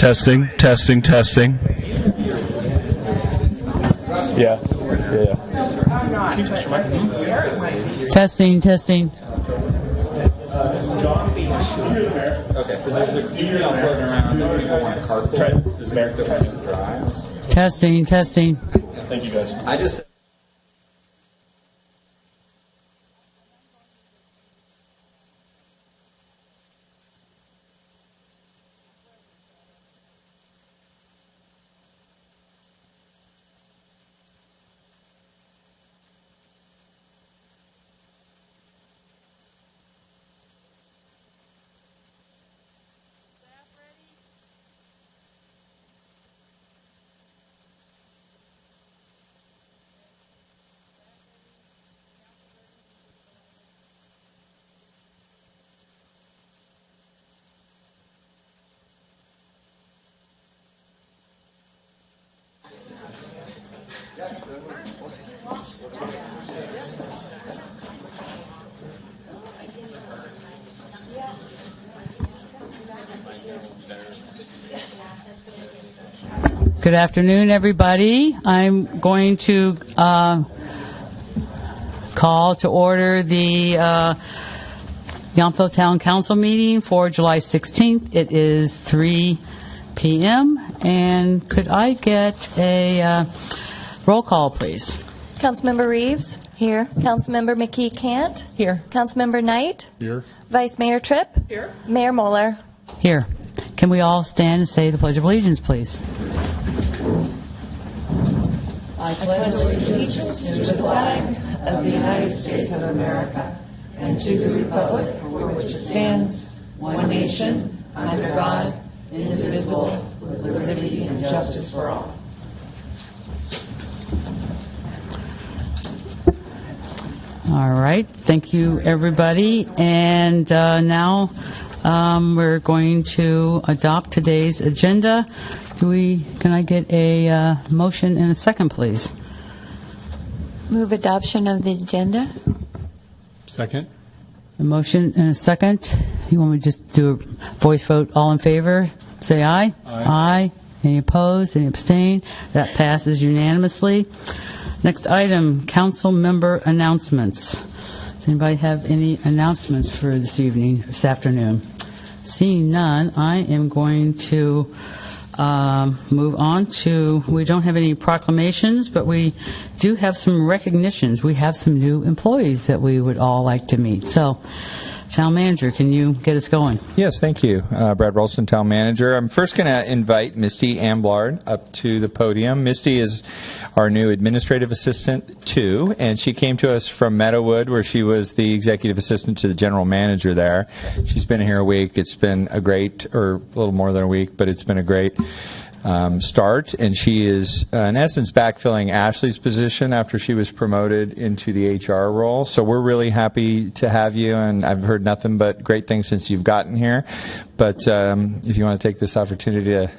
Testing, testing, testing. Yeah. Can you touch your mic? Testing, testing. Okay. There's a email floating around. People want a card. Try it. Testing, testing. Thank you, guys. I just. Good afternoon, everybody. I'm going to call to order the Yountville Town Council meeting for July 16th. It is 3 p.m. And could I get a roll call, please? Councilmember Reeves? Here. Councilmember McKee Cant? Here. Councilmember Knight? Here. Vice Mayor Tripp? Here. Mayor Moeller? Here. Can we all stand and say the Pledge of Allegiance, please? I pledge allegiance to the flag of the United States of America and to the republic for which it stands, one nation, under God, indivisible, with liberty and justice for all. All right. Thank you, everybody. And now we're going to adopt today's agenda. Can I get a motion and a second, please? Move adoption of the agenda. Second. A motion and a second. You want me to just do a voice vote? All in favor? Say aye. Aye. Any opposed? Any abstain? That passes unanimously. Next item, council member announcements. Does anybody have any announcements for this evening, this afternoon? Seeing none, I am going to move on to, we don't have any proclamations, but we do have some recognitions. We have some new employees that we would all like to meet. So, Town Manager, can you get us going? Yes, thank you. Brad Rolston, Town Manager. I'm first going to invite Misty Amblard up to the podium. Misty is our new Administrative Assistant 2, and she came to us from Meadowood, where she was the Executive Assistant to the General Manager there. She's been here a week. It's been a great, or a little more than a week, but it's been a great start, and she is, in essence, backfilling Ashley's position after she was promoted into the HR role. So we're really happy to have you, and I've heard nothing but great things since you've gotten here. But if you want to take this opportunity to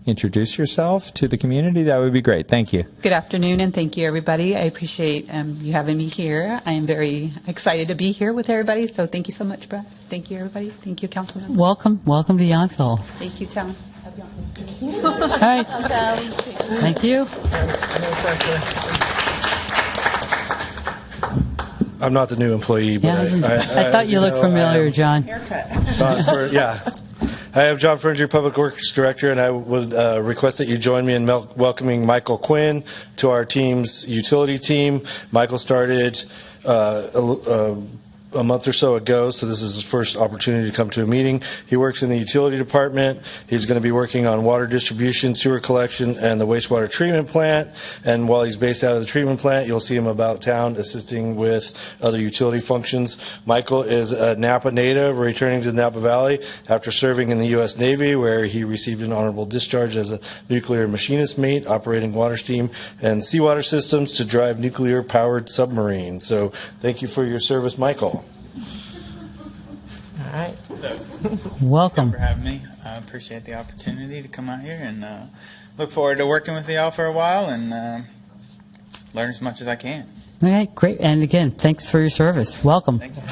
introduce yourself to the community, that would be great. Thank you. Good afternoon, and thank you, everybody. I appreciate you having me here. I am very excited to be here with everybody, so thank you so much, Brad. Thank you, everybody. Thank you, Councilman. Welcome to Yountville. Thank you, Town. All right. Thank you. I'm not the new employee, but I thought you looked familiar, John. Yeah. I am John Furniture, Public Works Director, and I would request that you join me in welcoming Michael Quinn to our team's utility team. Michael started a month or so ago, so this is his first opportunity to come to a meeting. He works in the utility department. He's going to be working on water distribution, sewer collection, and the wastewater treatment plant. And while he's based out of the treatment plant, you'll see him about town assisting with other utility functions. Michael is a Napa native, returning to the Napa Valley after serving in the U.S. Navy, where he received an honorable discharge as a nuclear machinist mate, operating water, steam, and seawater systems to drive nuclear-powered submarines. So thank you for your service, Michael. All right. Welcome. Thank you for having me. I appreciate the opportunity to come out here and look forward to working with y'all for a while and learn as much as I can. Okay, great. And again, thanks for your service. Welcome. Thank you.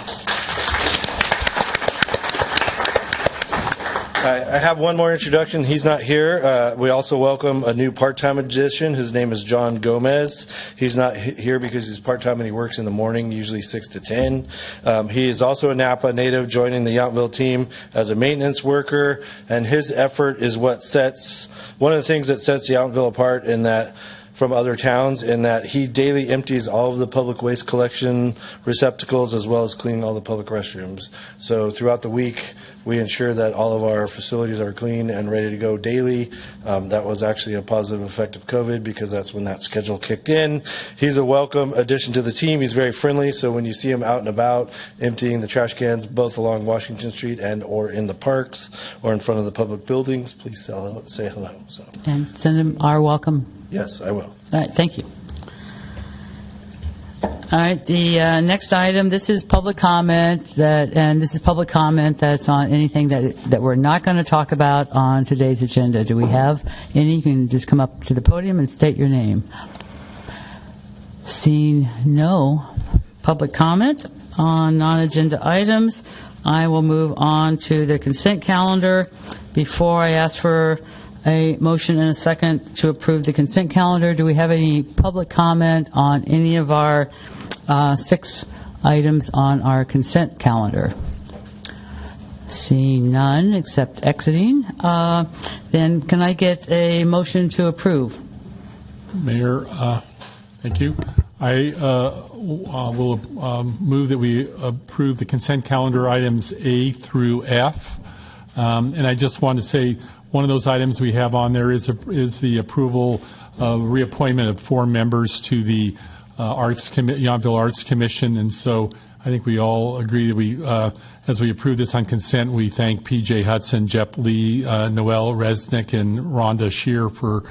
I have one more introduction. He's not here. We also welcome a new part-time addition. His name is John Gomez. He's not here because he's part-time and he works in the morning, usually 6 to 10. He is also a Napa native, joining the Yountville team as a maintenance worker, and his effort is one of the things that sets Yountville apart in that from other towns, in that he daily empties all of the public waste collection receptacles as well as cleaning all the public restrooms. So throughout the week, we ensure that all of our facilities are clean and ready to go daily. That was actually a positive effect of COVID because that's when that schedule kicked in. He's a welcome addition to the team. He's very friendly, so when you see him out and about emptying the trash cans both along Washington Street and or in the parks or in front of the public buildings, please say hello. So. And send him our welcome. Yes, I will. All right, thank you. All right, the next item, this is public comment, that's on anything that we're not going to talk about on today's agenda. Do we have any? You can just come up to the podium and state your name. Seeing no public comment on non-agenda items, I will move on to the consent calendar. Before I ask for a motion and a second to approve the consent calendar, do we have any public comment on any of our 6 items on our consent calendar? Seeing none except exiting, then can I get a motion to approve? Mayor, thank you. I will move that we approve the consent calendar items A through F. And I just want to say one of those items we have on there is the approval of reappointment of 4 members to the Yountville Arts Commission. And so I think we all agree that as we approve this on consent, we thank P.J. Hudson, Jeff Lee, Noel Resnick, and Rhonda Shear for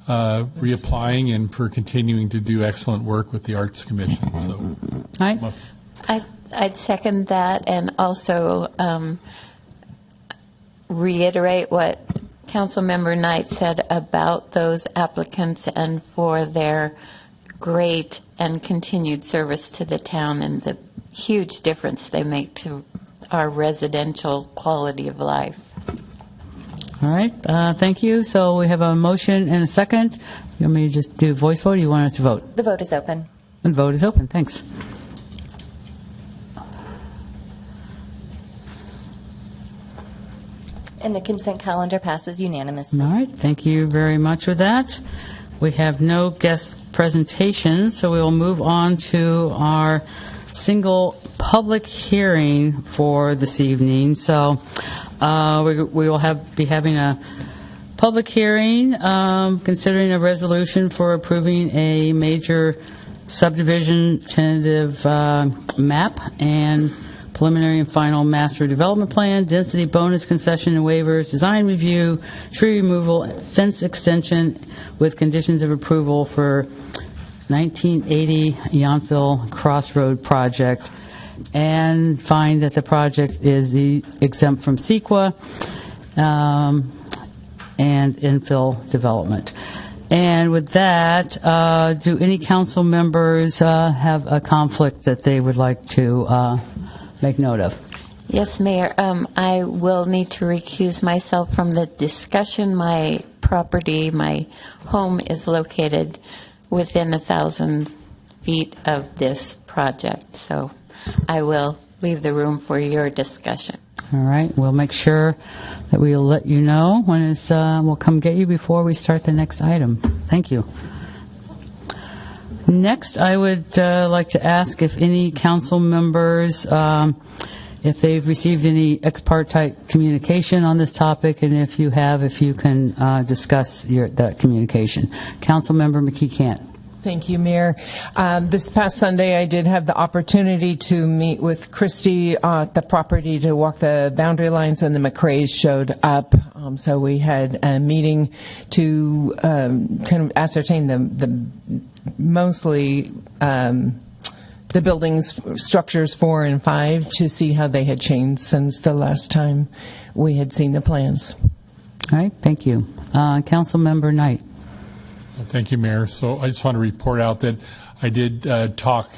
reapplying and for continuing to do excellent work with the Arts Commission. So, all right. I'd second that, and also reiterate what Councilmember Knight said about those applicants and for their great and continued service to the town and the huge difference they make to our residential quality of life. All right, thank you. So we have a motion and a second. You want me to just do voice vote, or you want us to vote? The vote is open. The vote is open. Thanks. And the consent calendar passes unanimously. All right, thank you very much for that. We have no guest presentations, so we will move on to our single public hearing for this evening. So we will be having a public hearing considering a resolution for approving a major subdivision tentative map and preliminary and final master development plan, density bonus concession and waivers, design review, tree removal, fence extension with conditions of approval for 1980 Yountville Crossroad project, and find that the project is exempt from CEQA and infill development. And with that, do any council members have a conflict that they would like to make note of? Yes, Mayor. I will need to recuse myself from the discussion. My property, my home is located within 1,000 feet of this project, so I will leave the room for your discussion. All right, we'll make sure that we'll let you know when we'll come get you before we start the next item. Thank you. Next, I would like to ask if any council members, if they've received any ex parte communication on this topic, and if you have, if you can discuss that communication. Councilmember McKee-Cant. Thank you, Mayor. This past Sunday, I did have the opportunity to meet with Christy at the property to walk the boundary lines, and the McRae's showed up. So we had a meeting to kind of ascertain the mostly the buildings, structures 4 and 5, to see how they had changed since the last time we had seen the plans. All right, thank you. Councilmember Knight. Thank you, Mayor. So I just want to report out that I did talk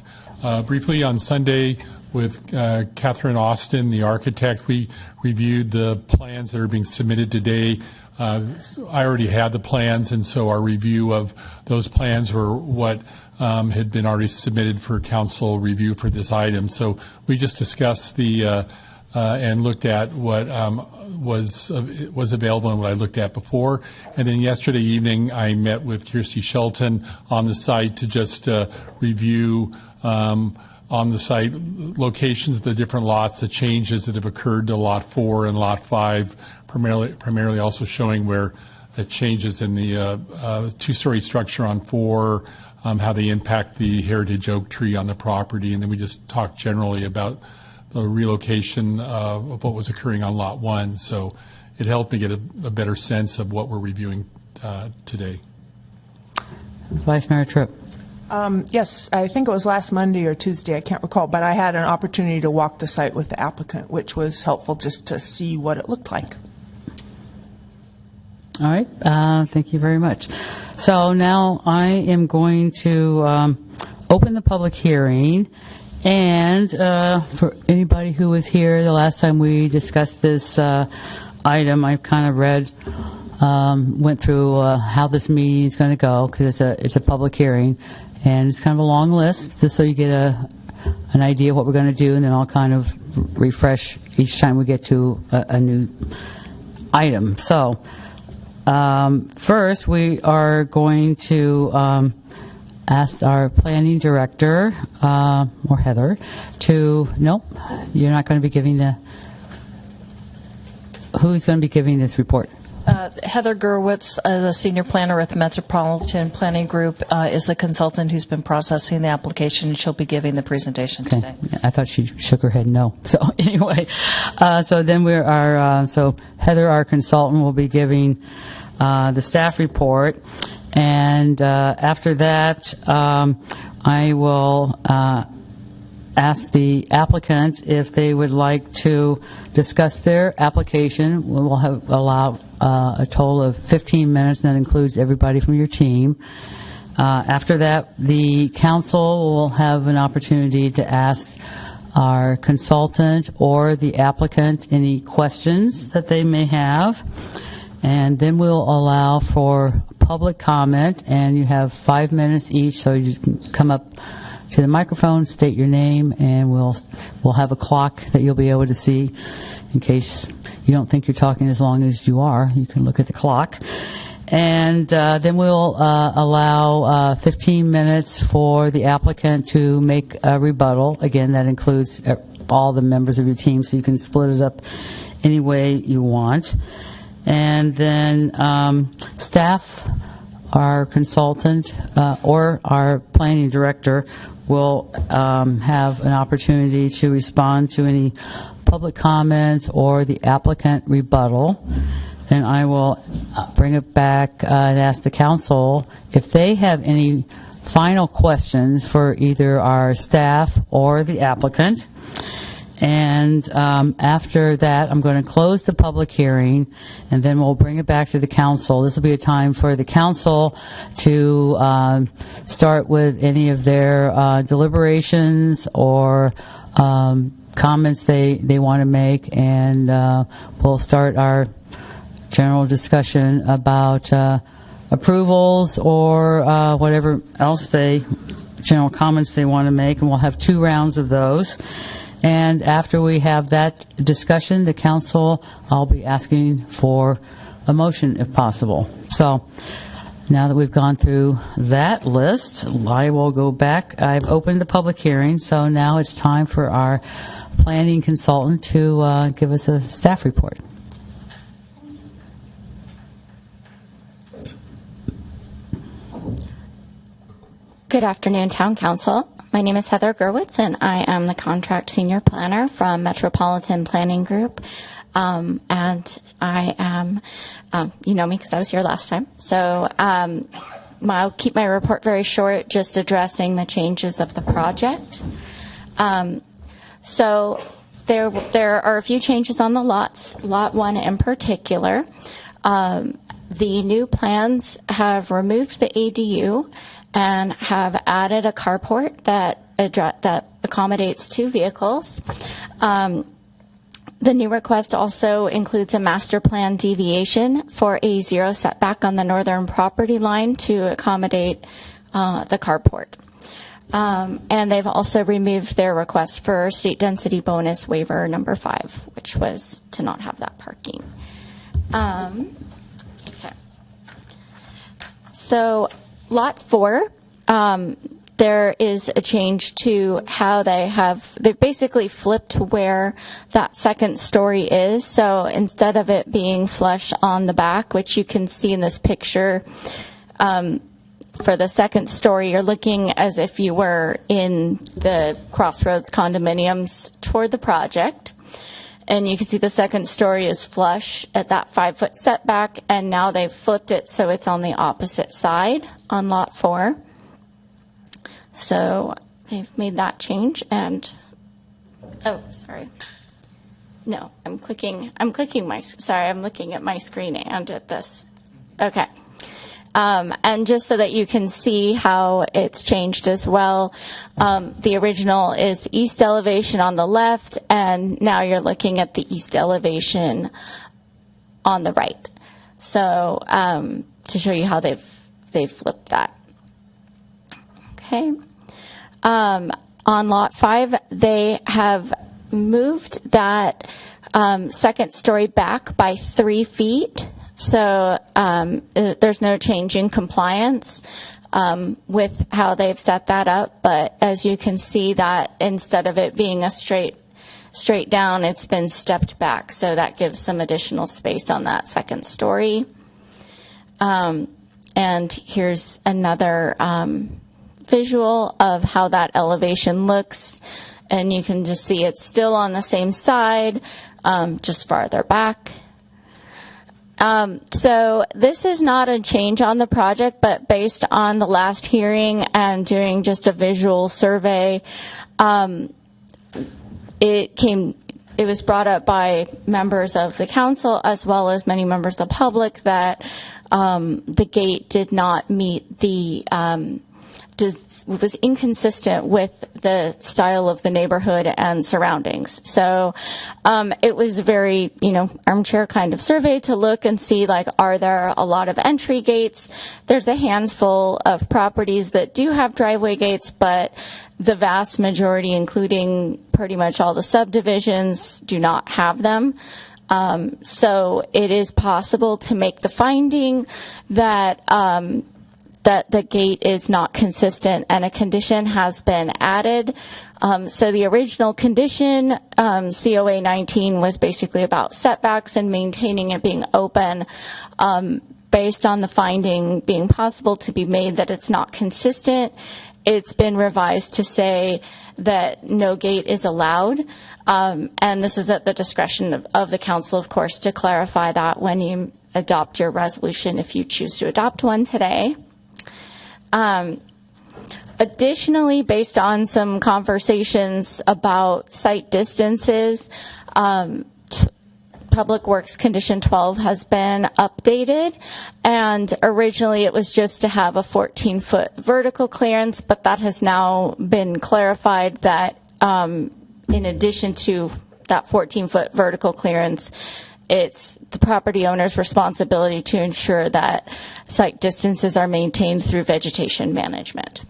briefly on Sunday with Catherine Austin, the architect. We reviewed the plans that are being submitted today. I already had the plans, and so our review of those plans were what had been already submitted for council review for this item. So we just discussed the and looked at what was available and what I looked at before. And then yesterday evening, I met with Kirsty Shelton on the site to just review on the site locations of the different lots, the changes that have occurred to Lot 4 and Lot 5, primarily also showing where the changes in the two-story structure on 4, how they impact the heritage oak tree on the property. And then we just talked generally about the relocation of what was occurring on Lot 1. So it helped me get a better sense of what we're reviewing today. Vice Mayor Tripp. Yes, I think it was last Monday or Tuesday, I can't recall, but I had an opportunity to walk the site with the applicant, which was helpful just to see what it looked like. All right, thank you very much. So now I am going to open the public hearing, and for anybody who was here the last time we discussed this item, I kind of went through how this meeting is going to go, because it's a public hearing, and it's kind of a long list, just so you get an idea of what we're going to do, and then I'll kind of refresh each time we get to a new item. So first, we are going to ask our planning director, or Heather, nope, you're not going to be giving who's going to be giving this report? Heather Gerwitz, the senior planner with Metropolitan Planning Group, is the consultant who's been processing the application, and she'll be giving the presentation today. I thought she shook her head no. So anyway, so then so Heather, our consultant, will be giving the staff report, and after that, I will ask the applicant if they would like to discuss their application. We'll allow a total of 15 minutes, and that includes everybody from your team. After that, the council will have an opportunity to ask our consultant or the applicant any questions that they may have. And then we'll allow for public comment, and you have 5 minutes each, so you just can come up to the microphone, state your name, and we'll have a clock that you'll be able to see in case you don't think you're talking as long as you are. You can look at the clock. And then we'll allow 15 minutes for the applicant to make a rebuttal. Again, that includes all the members of your team, so you can split it up any way you want. And then staff, our consultant, or our planning director will have an opportunity to respond to any public comments or the applicant rebuttal. Then I will bring it back and ask the council if they have any final questions for either our staff or the applicant. And after that, I'm going to close the public hearing, and then we'll bring it back to the council. This will be a time for the council to start with any of their deliberations or comments they want to make, and we'll start our general discussion about approvals or whatever else general comments they want to make, and we'll have 2 rounds of those. And after we have that discussion, the council, I'll be asking for a motion if possible. So now that we've gone through that list, I will go back. I've opened the public hearing, so now it's time for our planning consultant to give us a staff report. Good afternoon, Town Council. My name is Heather Gerwitz, and I am the contract senior planner from Metropolitan Planning Group. And I am, you know me because I was here last time. So I'll keep my report very short, just addressing the changes of the project. So there are a few changes on the lots, Lot 1 in particular. The new plans have removed the ADU and have added a carport that that accommodates 2 vehicles. The new request also includes a master plan deviation for a 0 setback on the northern property line to accommodate the carport. And they've also removed their request for state density bonus waiver number 5, which was to not have that parking. Okay. So lot 4, there is a change to how they've basically flipped where that second story is. So instead of it being flush on the back, which you can see in this picture, for the second story, you're looking as if you were in the Crossroads condominiums toward the project. And you can see the second story is flush at that 5-foot setback, and now they've flipped it so it's on the opposite side on lot 4. So they've made that change, and oh, sorry. No, I'm looking at my screen and at this. Okay. And just so that you can see how it's changed as well, the original is the east elevation on the left, and now you're looking at the east elevation on the right. So to show you how they've flipped that. Okay. On lot 5, they have moved that second story back by 3 feet. So there's no change in compliance with how they've set that up. But as you can see, that instead of it being a straight down, it's been stepped back. So that gives some additional space on that second story. And here's another visual of how that elevation looks, and you can just see it's still on the same side, just farther back. So this is not a change on the project, but based on the last hearing and doing just a visual survey, it was brought up by members of the council as well as many members of the public that the gate did not meet the was inconsistent with the style of the neighborhood and surroundings. So it was a very, armchair kind of survey to look and see, like, are there a lot of entry gates? There's a handful of properties that do have driveway gates, but the vast majority, including pretty much all the subdivisions, do not have them. So it is possible to make the finding that that the gate is not consistent, and a condition has been added. So the original condition, COA 19, was basically about setbacks and maintaining it being open. Based on the finding being possible to be made that it's not consistent, it's been revised to say that no gate is allowed. And this is at the discretion of the council, of course, to clarify that when you adopt your resolution, if you choose to adopt one today. Additionally, based on some conversations about site distances, Public Works Condition 12 has been updated, and originally it was just to have a 14-foot vertical clearance, but that has now been clarified that in addition to that 14-foot vertical clearance, it's the property owner's responsibility to ensure that site distances are maintained through vegetation management.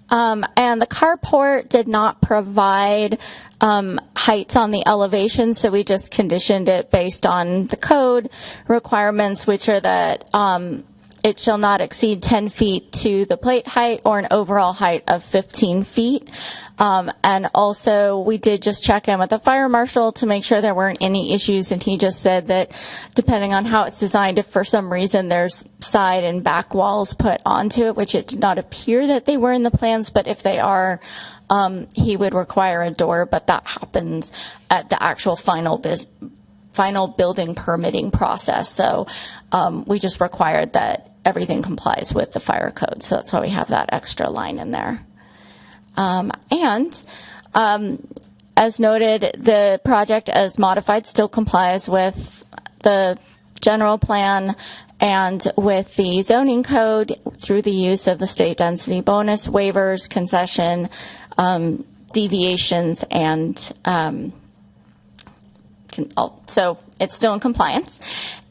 And the carport did not provide heights on the elevation, so we just conditioned it based on the code requirements, which are that it shall not exceed 10 feet to the plate height or an overall height of 15 feet. And also, we did just check in with the fire marshal to make sure there weren't any issues, and he just said that depending on how it's designed, if for some reason there's side and back walls put onto it, which it did not appear that they were in the plans, but if they are, he would require a door, but that happens at the actual final building permitting process. So we just required that everything complies with the fire code. So that's why we have that extra line in there. And as noted, the project as modified still complies with the general plan And with the zoning code, through the use of the state density bonus waivers, concession, deviations, and so it's still in compliance.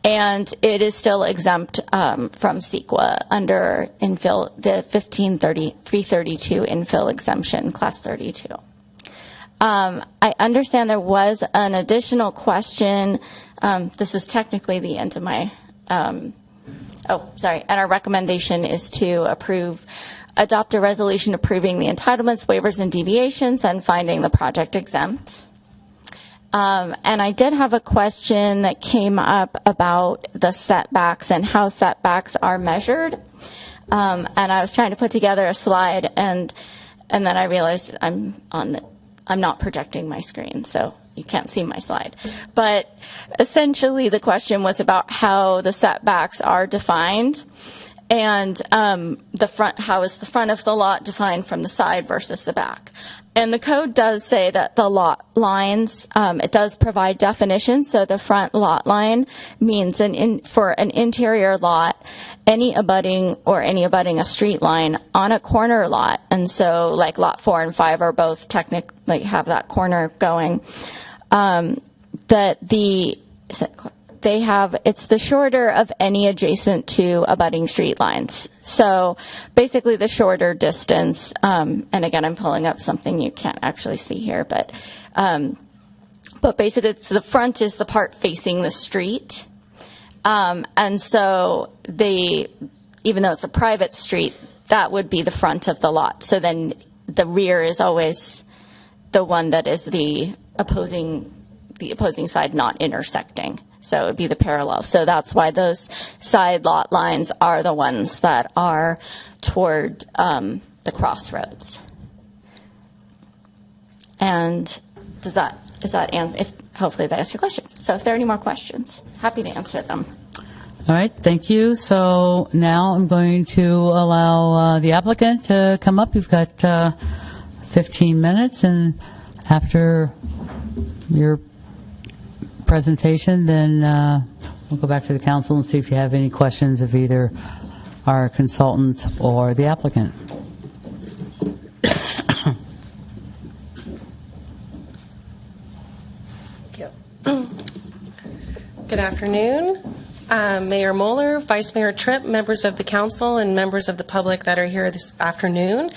And it is still exempt from CEQA under infill, the 332 infill exemption, class 32. I understand there was an additional question. This is technically the end of my, and our recommendation is to adopt a resolution approving the entitlements, waivers, and deviations and finding the project exempt. And I did have a question that came up about the setbacks and how setbacks are measured. And I was trying to put together a slide, and then I realized I'm not projecting my screen, so you can't see my slide. But essentially, the question was about how the setbacks are defined, and how is the front of the lot defined from the side versus the back. And the code does say that the lot lines, it does provide definitions. So the front lot line means for an interior lot, any abutting a street line on a corner lot. And so like lot 4 and 5 are both technically have that corner going. It's the shorter of any adjacent to abutting street lines. So basically the shorter distance, and again, I'm pulling up something you can't actually see here, but basically it's the front is the part facing the street. And so even though it's a private street, that would be the front of the lot. So then the rear is always the one that is the opposing side not intersecting. So it would be the parallel. So that's why those side lot lines are the ones that are toward the crossroads. And hopefully that answers your questions. So if there are any more questions, happy to answer them. All right, thank you. So now I'm going to allow the applicant to come up. You've got 15 minutes, and after your presentation, then we'll go back to the council and see if you have any questions of either our consultant or the applicant. Good afternoon. Mayor Moeller, Vice Mayor Tripp, members of the council, and members of the public that are here this afternoon.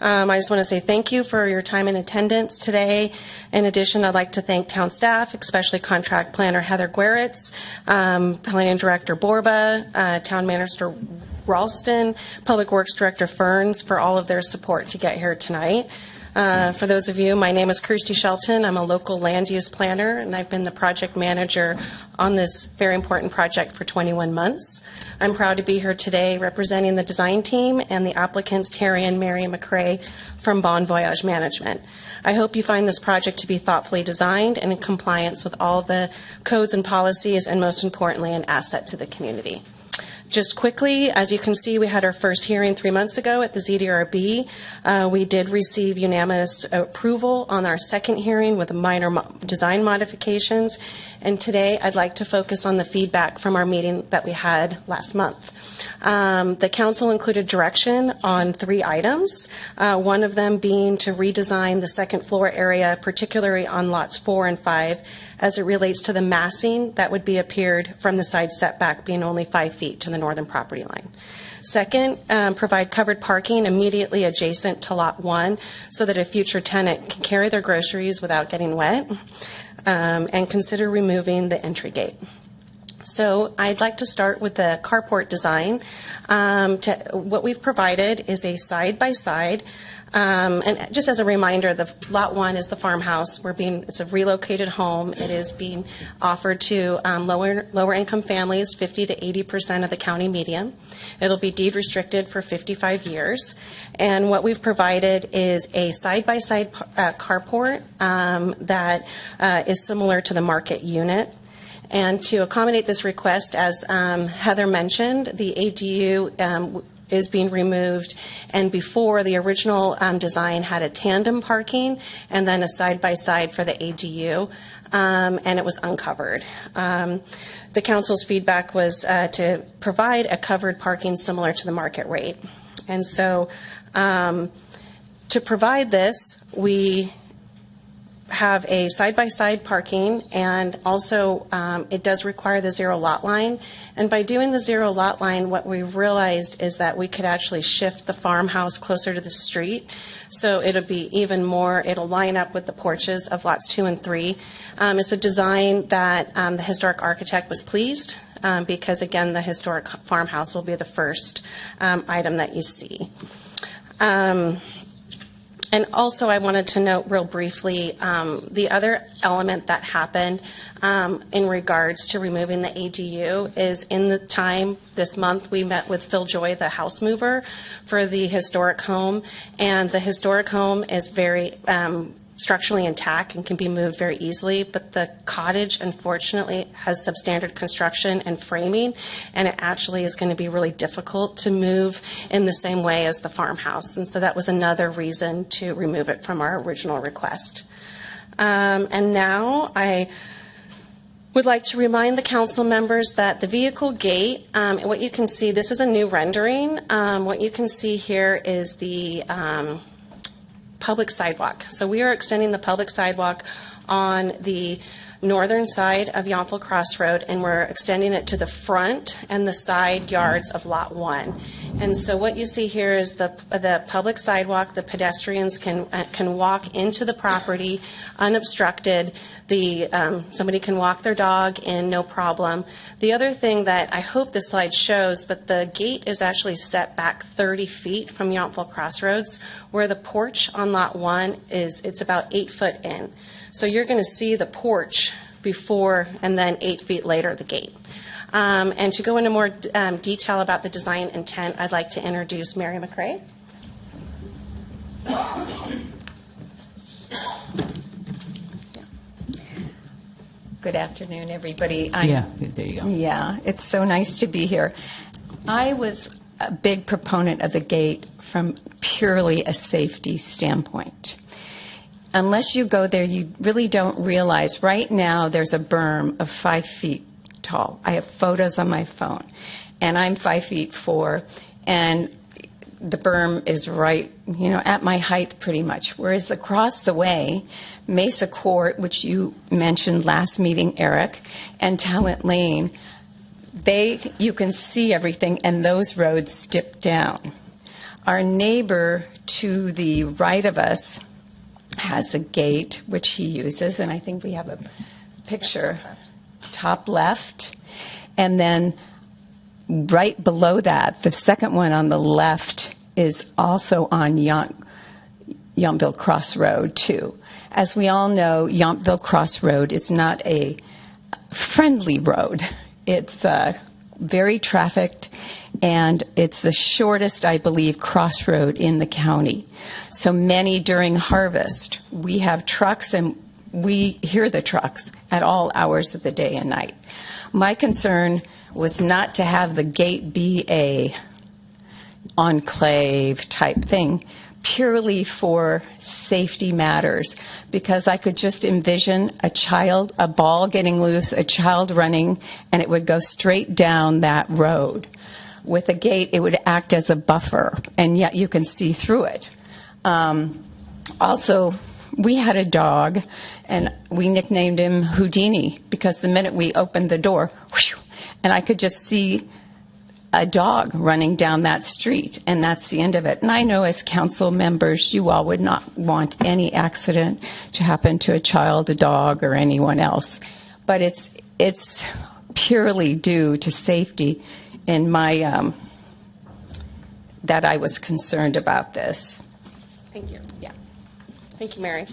I just want to say thank you for your time and attendance today. In addition, I'd like to thank town staff, especially contract planner Heather Gweritz, planning director Borba, town manager Ralston, public works director Ferns for all of their support to get here tonight. For those of you, my name is Kirsty Shelton. I'm a local land use planner, and I've been the project manager on this very important project for 21 months. I'm proud to be here today representing the design team and the applicants, Terry and Mary McRae from Bon Voyage Management. I hope you find this project to be thoughtfully designed and in compliance with all the codes and policies, and most importantly, an asset to the community. Just quickly, as you can see, we had our first hearing 3 months ago at the ZDRB. We did receive unanimous approval on our second hearing with minor design modifications. And today, I'd like to focus on the feedback from our meeting that we had last month. The council included direction on 3 items, one of them being to redesign the second floor area, particularly on lots 4 and 5, as it relates to the massing that would be appeared from the side setback being only 5 feet to the northern property line. Second, provide covered parking immediately adjacent to lot 1 so that a future tenant can carry their groceries without getting wet, and consider removing the entry gate. So I'd like to start with the carport design. What we've provided is a side-by-side. And just as a reminder, the lot 1 is the farmhouse. It's a relocated home. It is being offered to lower income families, 50 to 80% of the county median. It'll be deed restricted for 55 years. And what we've provided is a side-by-side carport that is similar to the market unit. And to accommodate this request, as Heather mentioned, the ADU is being removed, and before the original design had a tandem parking and then a side-by-side for the ADU. and it was uncovered. The council's feedback was to provide a covered parking similar to the market rate. And so to provide this, we have a side-by-side parking, and also it does require the zero lot line. And by doing the zero lot line, what we realized is that we could actually shift the farmhouse closer to the street. So it'll be even more, it'll line up with the porches of lots 2 and 3. It's a design that the historic architect was pleased because, again, the historic farmhouse will be the first item that you see. And also, I wanted to note real briefly the other element that happened in regards to removing the ADU is in the time this month we met with Phil Joy, the house mover for the historic home, and the historic home is very structurally intact and can be moved very easily, but the cottage unfortunately has substandard construction and framing, and it actually is going to be really difficult to move in the same way as the farmhouse, and so that was another reason to remove it from our original request. And now I would like to remind the council members that the vehicle gate, what you can see, this is a new rendering. What you can see here is the public sidewalk. So we are extending the public sidewalk on the northern side of Yountville Crossroad, and we're extending it to the front and the side yards of Lot 1. And so what you see here is the public sidewalk. The pedestrians can walk into the property unobstructed. Somebody can walk their dog in, no problem. The other thing that I hope this slide shows, but the gate is actually set back 30 feet from Yountville Crossroads, where the porch on Lot 1 it's about 8 foot in. So you're going to see the porch before and then 8 feet later the gate. And to go into more detail about the design intent, I'd like to introduce Mary McRae. Good afternoon, everybody. Yeah, there you go. Yeah, it's so nice to be here. I was a big proponent of the gate from purely a safety standpoint. Unless you go there, you really don't realize right now there's a berm of 5 feet tall. I have photos on my phone, and I'm 5'4", and the berm is right, at my height pretty much. Whereas across the way, Mesa Court, which you mentioned last meeting, Eric, and Talent Lane, you can see everything, and those roads dip down. Our neighbor to the right of us has a gate, which he uses, and I think we have a picture top left. And then right below that, the second one on the left is also on Yountville Crossroad, too. As we all know, Yountville Crossroad is not a friendly road. It's very trafficked, and it's the shortest, I believe, crossroad in the county. So many during harvest, we have trucks, and we hear the trucks at all hours of the day and night. My concern was not to have the gate be a enclave type thing, purely for safety matters, because I could just envision a ball getting loose, a child running, and it would go straight down that road. With a gate, it would act as a buffer, and yet you can see through it. Also, we had a dog, and we nicknamed him Houdini, because the minute we opened the door, whoosh, and I could just see a dog running down that street, and that's the end of it. And I know as council members, you all would not want any accident to happen to a child, a dog, or anyone else. But it's purely due to safety in my that I was concerned about this. Thank you. Yeah. Thank you, Mary.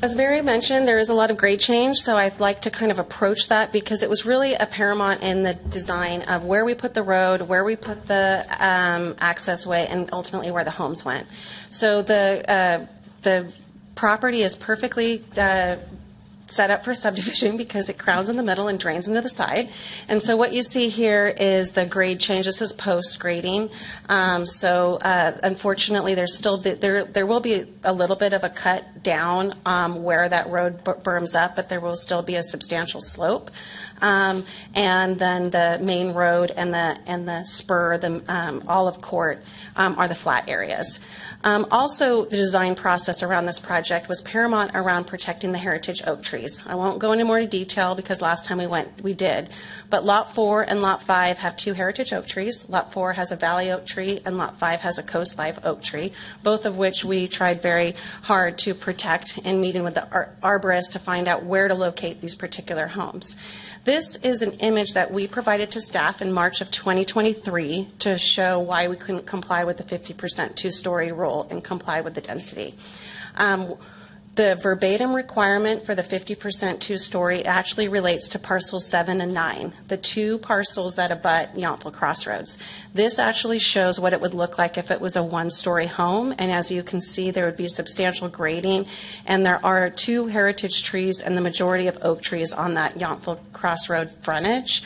As Mary mentioned, there is a lot of grade change, so I'd like to kind of approach that because it was really a paramount in the design of where we put the road, where we put the access way, and ultimately where the homes went. So the property is perfectly set up for subdivision because it crowds in the middle and drains into the side. And so what you see here is the grade change. This is post grading. Unfortunately, there's still there will be a little bit of a cut down where that road berms up, but there will still be a substantial slope. And then the main road and the spur, the Olive Court, are the flat areas. Also, the design process around this project was paramount around protecting the heritage oak trees. I won't go into more detail because last time we went, we did. But Lot 4 and Lot 5 have 2 heritage oak trees. Lot 4 has a valley oak tree, and Lot 5 has a coast live oak tree, both of which we tried very hard to protect in meeting with the arborist to find out where to locate these particular homes. This is an image that we provided to staff in March of 2023 to show why we couldn't comply with the 50% two-story rule and comply with the density. The verbatim requirement for the 50% two-story actually relates to parcels 7 and 9, the 2 parcels that abut Yountville Crossroads. This actually shows what it would look like if it was a 1-story home, and as you can see, there would be substantial grading, and there are 2 heritage trees and the majority of oak trees on that Yountville Crossroad frontage.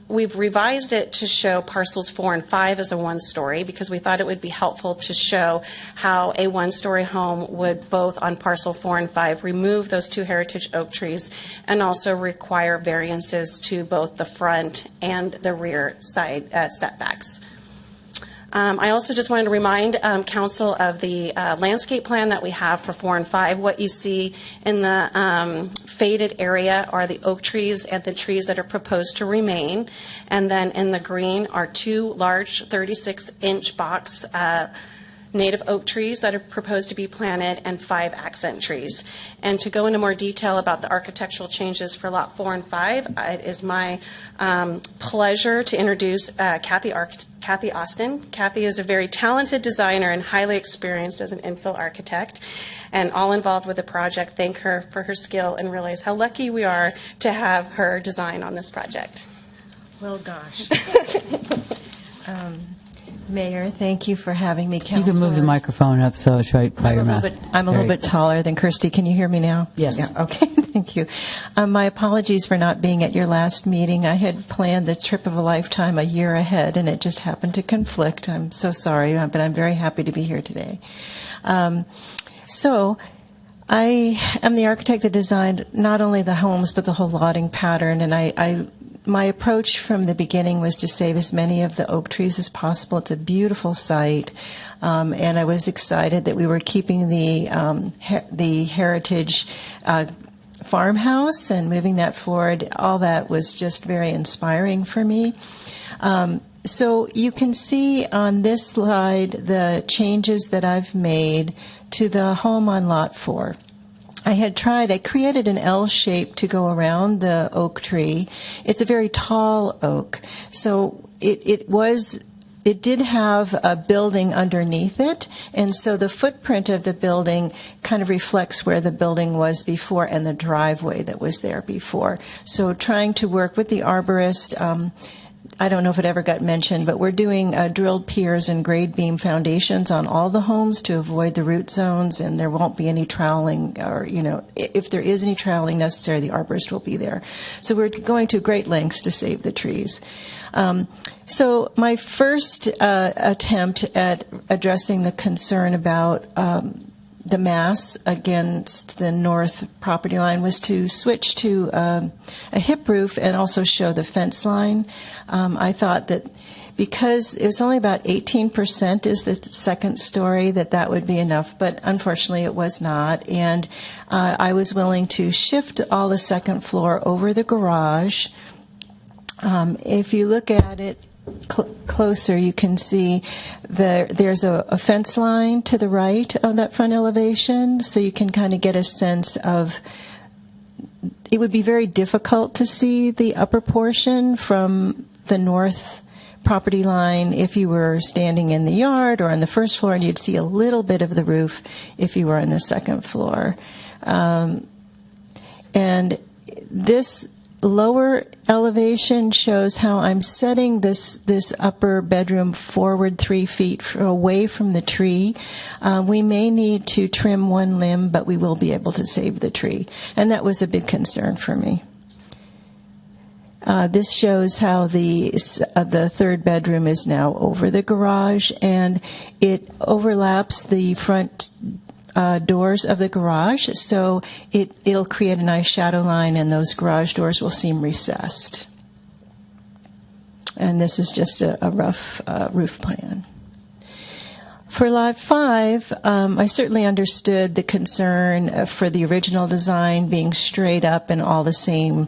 We've revised it to show parcels 4 and 5 as a 1-story because we thought it would be helpful to show how a 1-story home would both on parcel 4 and 5 remove those 2 heritage oak trees and also require variances to both the front and the rear side setbacks. I also just wanted to remind Council of the landscape plan that we have for 4 and 5. What you see in the faded area are the oak trees and the trees that are proposed to remain. And then in the green are 2 large 36-inch box native oak trees that are proposed to be planted and 5 accent trees. And to go into more detail about the architectural changes for Lot 4 and 5, it is my pleasure to introduce Kathy Austin. Kathy is a very talented designer and highly experienced as an infill architect. And all involved with the project thank her for her skill and realize how lucky we are to have her design on this project. Well, gosh. Mayor, thank you for having me. Councilor. You can move the microphone up so it's right by your mouth. I'm a little bit taller than Kirsty. Can you hear me now? Yes. Yeah, okay, thank you. My apologies for not being at your last meeting. I had planned the trip of a lifetime a year ahead, and it just happened to conflict. I'm so sorry, but I'm very happy to be here today. So I am the architect that designed not only the homes, but the whole lotting pattern, and my approach from the beginning was to save as many of the oak trees as possible. It's a beautiful site, and I was excited that we were keeping the heritage farmhouse and moving that forward. All that was just very inspiring for me. So you can see on this slide the changes that I've made to the home on Lot 4. I created an L shape to go around the oak tree. It's a very tall oak. So it did have a building underneath it, and so the footprint of the building kind of reflects where the building was before and the driveway that was there before. So trying to work with the arborist, I don't know if it ever got mentioned, but we're doing drilled piers and grade beam foundations on all the homes to avoid the root zones, and there won't be any troweling, or, if there is any troweling necessary, the arborist will be there. So we're going to great lengths to save the trees. So my first attempt at addressing the concern about the mass against the north property line was to switch to a hip roof and also show the fence line. I thought that because it was only about 18% is the second story, that would be enough, but unfortunately it was not. And I was willing to shift all the second floor over the garage. If you look at it closer, you can see there's a fence line to the right of that front elevation, so you can kind of get a sense of, it would be very difficult to see the upper portion from the north property line if you were standing in the yard or on the first floor, and you'd see a little bit of the roof if you were on the second floor. And this lower elevation shows how I'm setting this upper bedroom forward 3 feet away from the tree. We may need to trim one limb, but we will be able to save the tree. And that was a big concern for me. This shows how the third bedroom is now over the garage, and it overlaps the front doors of the garage, so it'll create a nice shadow line, and those garage doors will seem recessed. And this is just a rough roof plan. For Lot 5, I certainly understood the concern for the original design being straight up and all the same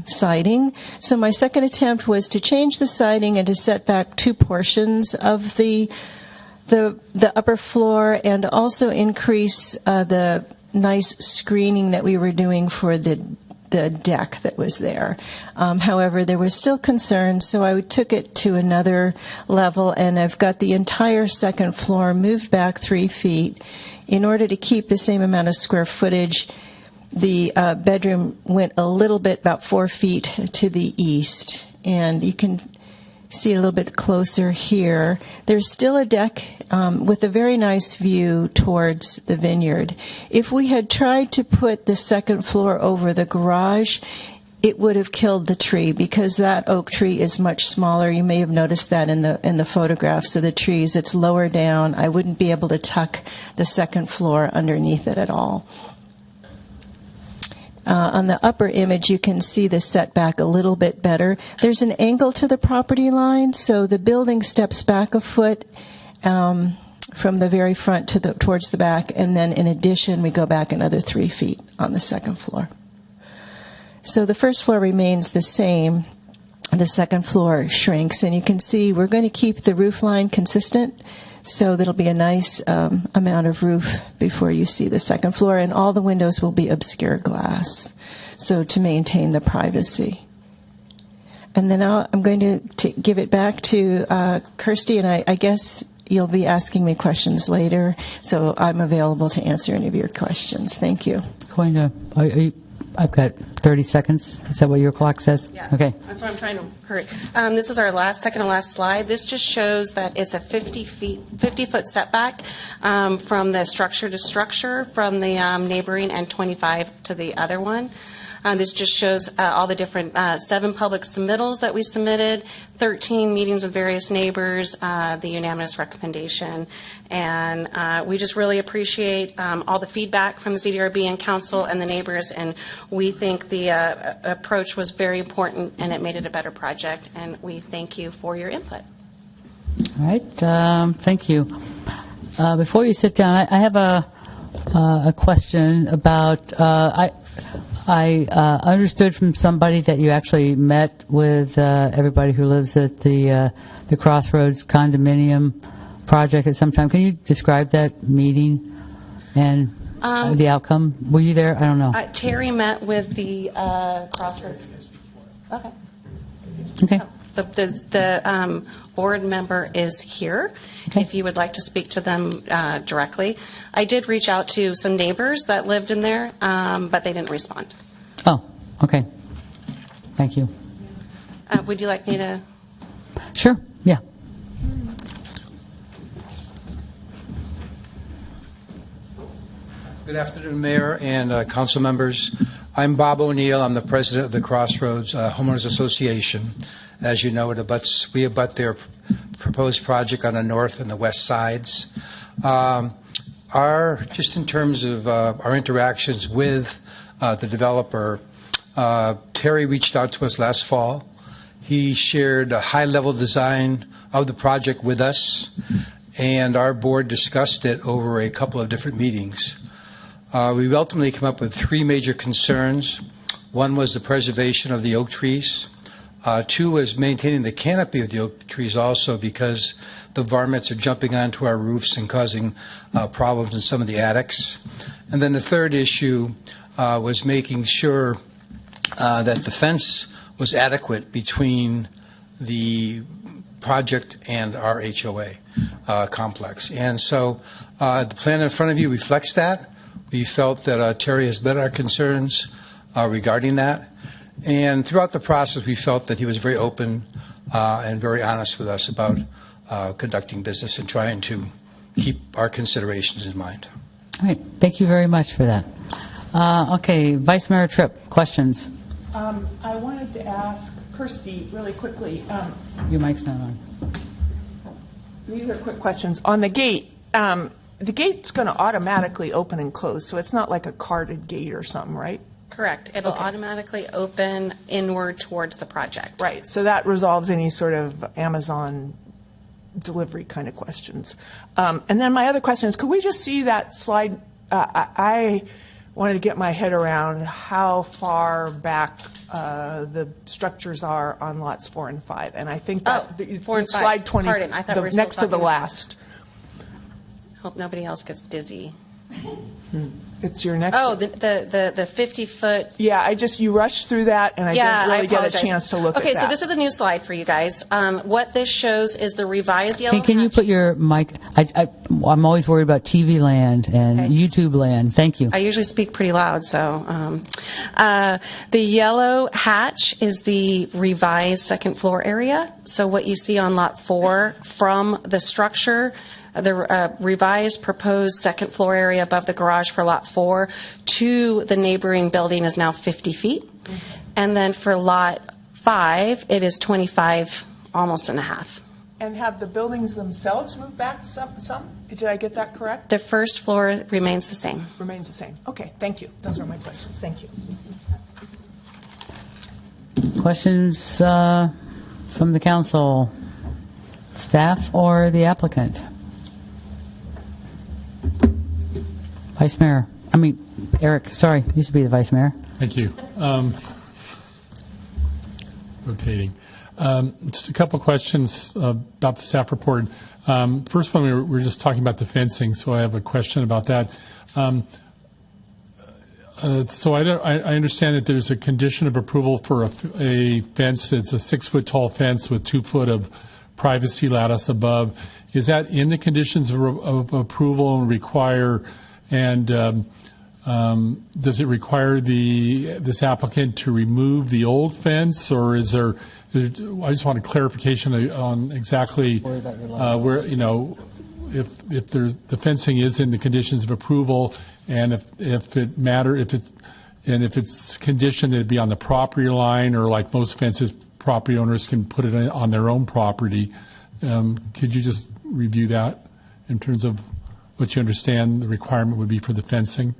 siding. So my second attempt was to change the siding and to set back two portions of the upper floor, and also increase the nice screening that we were doing for the deck that was there. However, there was still concern, so I took it to another level, and I've got the entire second floor moved back 3 feet. In order to keep the same amount of square footage, the bedroom went a little bit, about 4 feet to the east, and you can see it a little bit closer here. There's still a deck with a very nice view towards the vineyard. If we had tried to put the second floor over the garage, it would have killed the tree, because that oak tree is much smaller. You may have noticed that in the photographs of the trees. It's lower down. I wouldn't be able to tuck the second floor underneath it at all. On the upper image, you can see the setback a little bit better. There's an angle to the property line, so the building steps back a foot from the very front towards the back, and then in addition, we go back another 3 feet on the second floor. So the first floor remains the same. The second floor shrinks, and you can see we're going to keep the roof line consistent, so there'll be a nice amount of roof before you see the second floor, and all the windows will be obscure glass, so to maintain the privacy. And then I'm going to give it back to Kirsty, and I guess you'll be asking me questions later, so I'm available to answer any of your questions. Thank you. I've got 30 seconds. Is that what your clock says? Yeah. Okay. That's why I'm trying to hurry. This is our second to last slide. This just shows that it's a 50-foot setback from the structure to structure from the neighboring, and 25 to the other one. This just shows all the different 7 public submittals that we submitted, 13 meetings with various neighbors, the unanimous recommendation. And we just really appreciate all the feedback from the CDRB and council and the neighbors, and we think the approach was very important, and it made it a better project, and we thank you for your input. All right. Thank you. Before you sit down, I have a question about I understood from somebody that you actually met with everybody who lives at the Crossroads condominium project at some time. Can you describe that meeting and the outcome? Were you there? I don't know. Terry met with the Crossroads. Okay. Okay. The board member is here. Okay. If you would like to speak to them directly. I did reach out to some neighbors that lived in there, but they didn't respond. Oh, okay. Thank you. Would you like me to? Sure, yeah. Good afternoon, Mayor and council members. I'm Bob O'Neill. I'm the president of the Crossroads Homeowners Association. As you know, we abut their proposed project on the north and the west sides. Just in terms of our interactions with the developer, Terry reached out to us last fall. He shared a high-level design of the project with us, and our board discussed it over a couple of different meetings. We ultimately came up with 3 major concerns. One was the preservation of the oak trees. 2 was maintaining the canopy of the oak trees also, because the varmints are jumping onto our roofs and causing problems in some of the attics. And then the third issue was making sure that the fence was adequate between the project and our HOA complex. And so the plan in front of you reflects that. We felt that Terry has met our concerns regarding that. And throughout the process, we felt that he was very open and very honest with us about conducting business and trying to keep our considerations in mind. All right. Thank you very much for that. Okay. Vice Mayor Tripp, questions? I wanted to ask Kirsty really quickly. Your mic's not on. These are quick questions. On the gate, the gate's going to automatically open and close, so it's not like a carded gate or something, right? Correct. It'll automatically open inward towards the project. Right, so that resolves any sort of Amazon delivery kind of questions. And then my other question is, could we just see that slide? I wanted to get my head around how far back the structures are on lots 4 and 5. And I think that 4 and 5. slide 20, Pardon, I thought we were still next to the talking about- last. Hope nobody else gets dizzy. It's your next. Oh, the 50-foot. Yeah, you rushed through that, and I didn't really get a apologize. chance to look at that. Okay, so this is a new slide for you guys. What this shows is the revised yellow. Can you put your mic? I'm always worried about TV land and YouTube land. Thank you. I usually speak pretty loud, so the yellow hatch is the revised second floor area. So what you see on lot 4 from the structure, the revised proposed second floor area above the garage for lot 4 to the neighboring building is now 50 feet. Mm-hmm. And then for lot 5, it is 25, almost and a half. And have the buildings themselves moved back some? Did I get that correct? The first floor remains the same. Remains the same. Okay, thank you. Those are my questions. Thank you. Questions from the council, staff, or the applicant? Vice Mayor. Eric, sorry, used to be the Vice Mayor. Thank you. Rotating. Just a couple of questions about the staff report. First one, we were just talking about the fencing, so I have a question about that. So I understand that there's a condition of approval for a fence that's a 6-foot tall fence with 2 foot of privacy lattice above. Is that in the conditions of approval and require? And does it require this applicant to remove the old fence, or is there? I just want a clarification on exactly where if the fencing is in the conditions of approval, and if it's conditioned that it be on the property line, or like most fences, property owners can put it on their own property. Could you just review that in terms of what you understand the requirement would be for the fencing?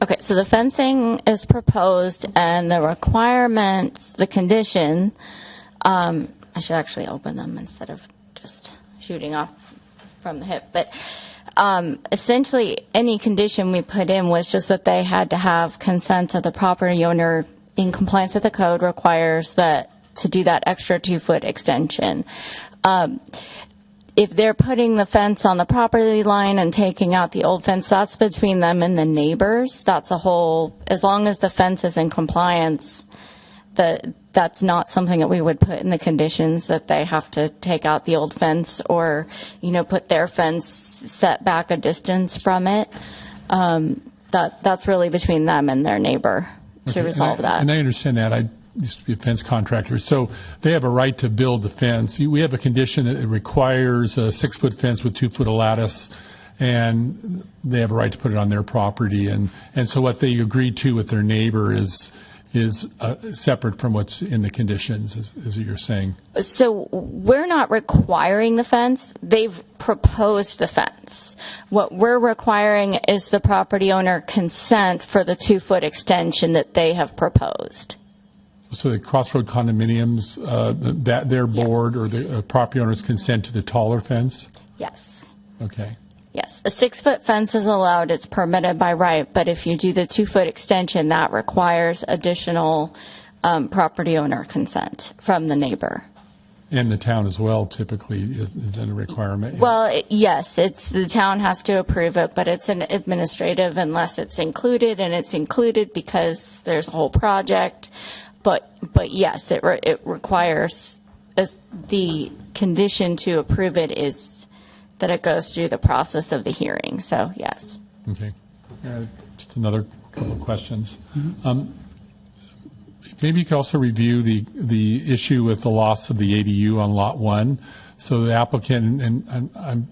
Okay, so the fencing is proposed, and the requirements, the condition, I should actually open them instead of just shooting off from the hip. But essentially, any condition we put in was just that they had to have consent of the property owner in compliance with the code requires that to do that extra 2-foot extension. If they're putting the fence on the property line and taking out the old fence, that's between them and the neighbors. That's a whole, as long as the fence is in compliance, that's not something that we would put in the conditions, that they have to take out the old fence or, put their fence set back a distance from it. That's really between them and their neighbor to resolve that. And I understand that. I used to be a fence contractor, so they have a right to build the fence. We have a condition that it requires a 6-foot fence with 2 foot of lattice, and they have a right to put it on their property. And so what they agreed to with their neighbor is separate from what's in the conditions, is what you're saying. So we're not requiring the fence. They've proposed the fence. What we're requiring is the property owner consent for the 2-foot extension that they have proposed. So the Crossroad condominiums, that their board or the property owners consent to the taller fence? Yes. Okay. Yes. A 6-foot fence is allowed. It's permitted by right. But if you do the 2-foot extension, that requires additional property owner consent from the neighbor. And the town as well, typically, is that a requirement? Well, yes, the town has to approve it, but it's an administrative unless it's included, and it's included because there's a whole project. But yes, it requires, the condition to approve it is that it goes through the process of the hearing. So yes. Okay. Just another couple of questions. Maybe you could also review the issue with the loss of the ADU on Lot 1. So the applicant, and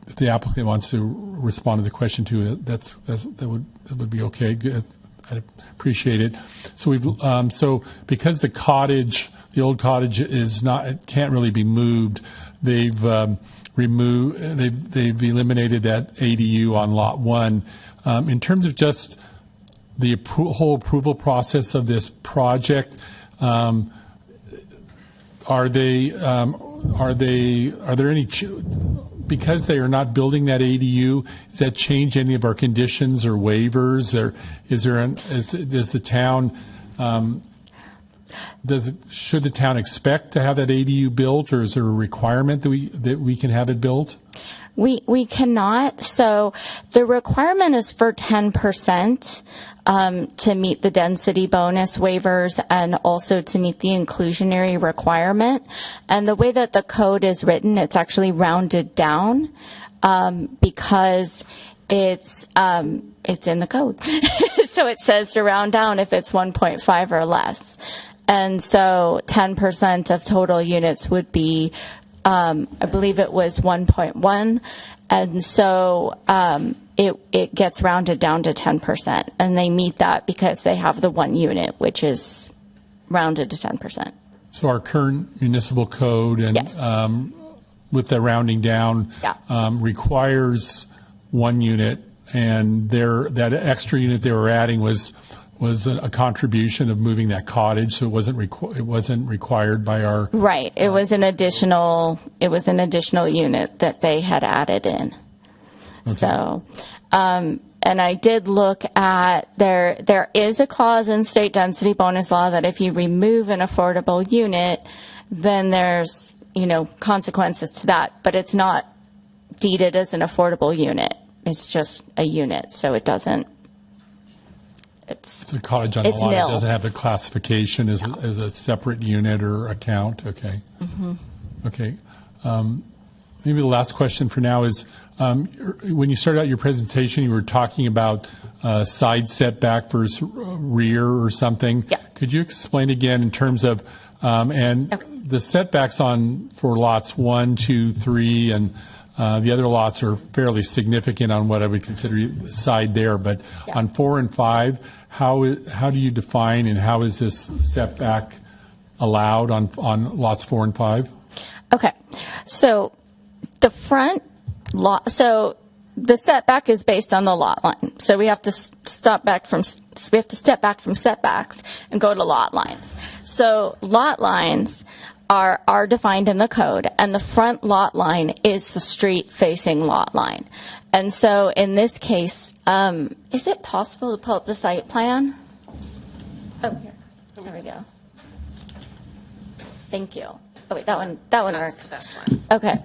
if the applicant wants to respond to the question too, that would be okay. Good. I'd appreciate it. So so because the old cottage can't really be moved, they've they've eliminated that ADU on Lot 1. In terms of just the whole approval process of this project, are there any because they are not building that ADU, does that change any of our conditions or waivers? Or does the town should the town expect to have that ADU built, or is there a requirement that we can have it built? We cannot. So the requirement is for 10% to meet the density bonus waivers and also to meet the inclusionary requirement. And the way that the code is written, it's actually rounded down because it's in the code. So it says to round down if it's 1.5 or less. And so 10% of total units would be, I believe it was 1.1. And so it gets rounded down to 10%. And they meet that because they have the 1 unit, which is rounded to 10%. So our current municipal code and yes. With the rounding down requires 1 unit, and that extra unit they were adding was a contribution of moving that cottage, so it wasn't required by our right. It was an additional unit that they had added in. Okay. So, and I did look at there is a clause in state density bonus law that if you remove an affordable unit, then there's consequences to that, but it's not deeded as an affordable unit. It's just a unit, so it doesn't. It's a cottage on a lot. It doesn't have the classification as a separate unit or account. Okay. Mm-hmm. Okay. Maybe the last question for now is, when you started out your presentation, you were talking about side setback versus rear or something. Yeah. Could you explain again in terms of the setbacks for lots 1, 2, 3, and the other lots are fairly significant on what I would consider the side there, but on 4 and 5, how do you define and how is this setback allowed on lots 4 and 5? Okay, so the front lot, so the setback is based on the lot line. So we have to step back from setbacks and go to lot lines. So lot lines are defined in the code, and the front lot line is the street-facing lot line. And so in this case, is it possible to pull up the site plan? Oh, here. There we go. Thank you. Oh, wait, that one works. That's fine. Okay.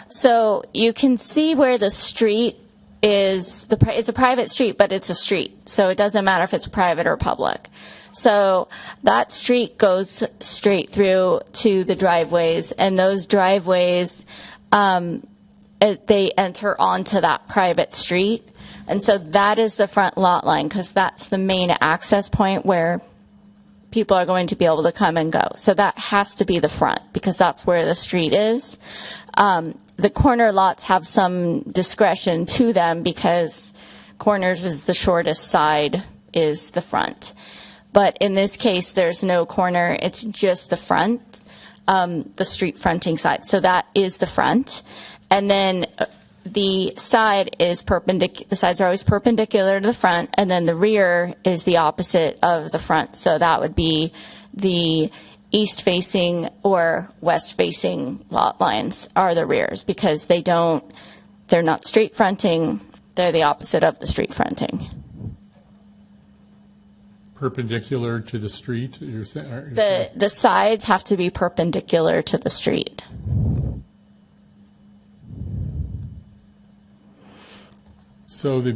So you can see where the street is. It's a private street, but it's a street. So it doesn't matter if it's private or public. So that street goes straight through to the driveways, and those driveways, they enter onto that private street. And so that is the front lot line, because that's the main access point where people are going to be able to come and go. So that has to be the front, because that's where the street is. The corner lots have some discretion to them, because corners is the shortest side is the front. But in this case, there's no corner. It's just the front, the street fronting side. So that is the front. And then the side is perpendicular. The sides are always perpendicular to the front. And then the rear is the opposite of the front. So that would be the east-facing or west-facing lot lines are the rears, because they're not street fronting. They're the opposite of the street fronting. Perpendicular to the street? The sides have to be perpendicular to the street. So the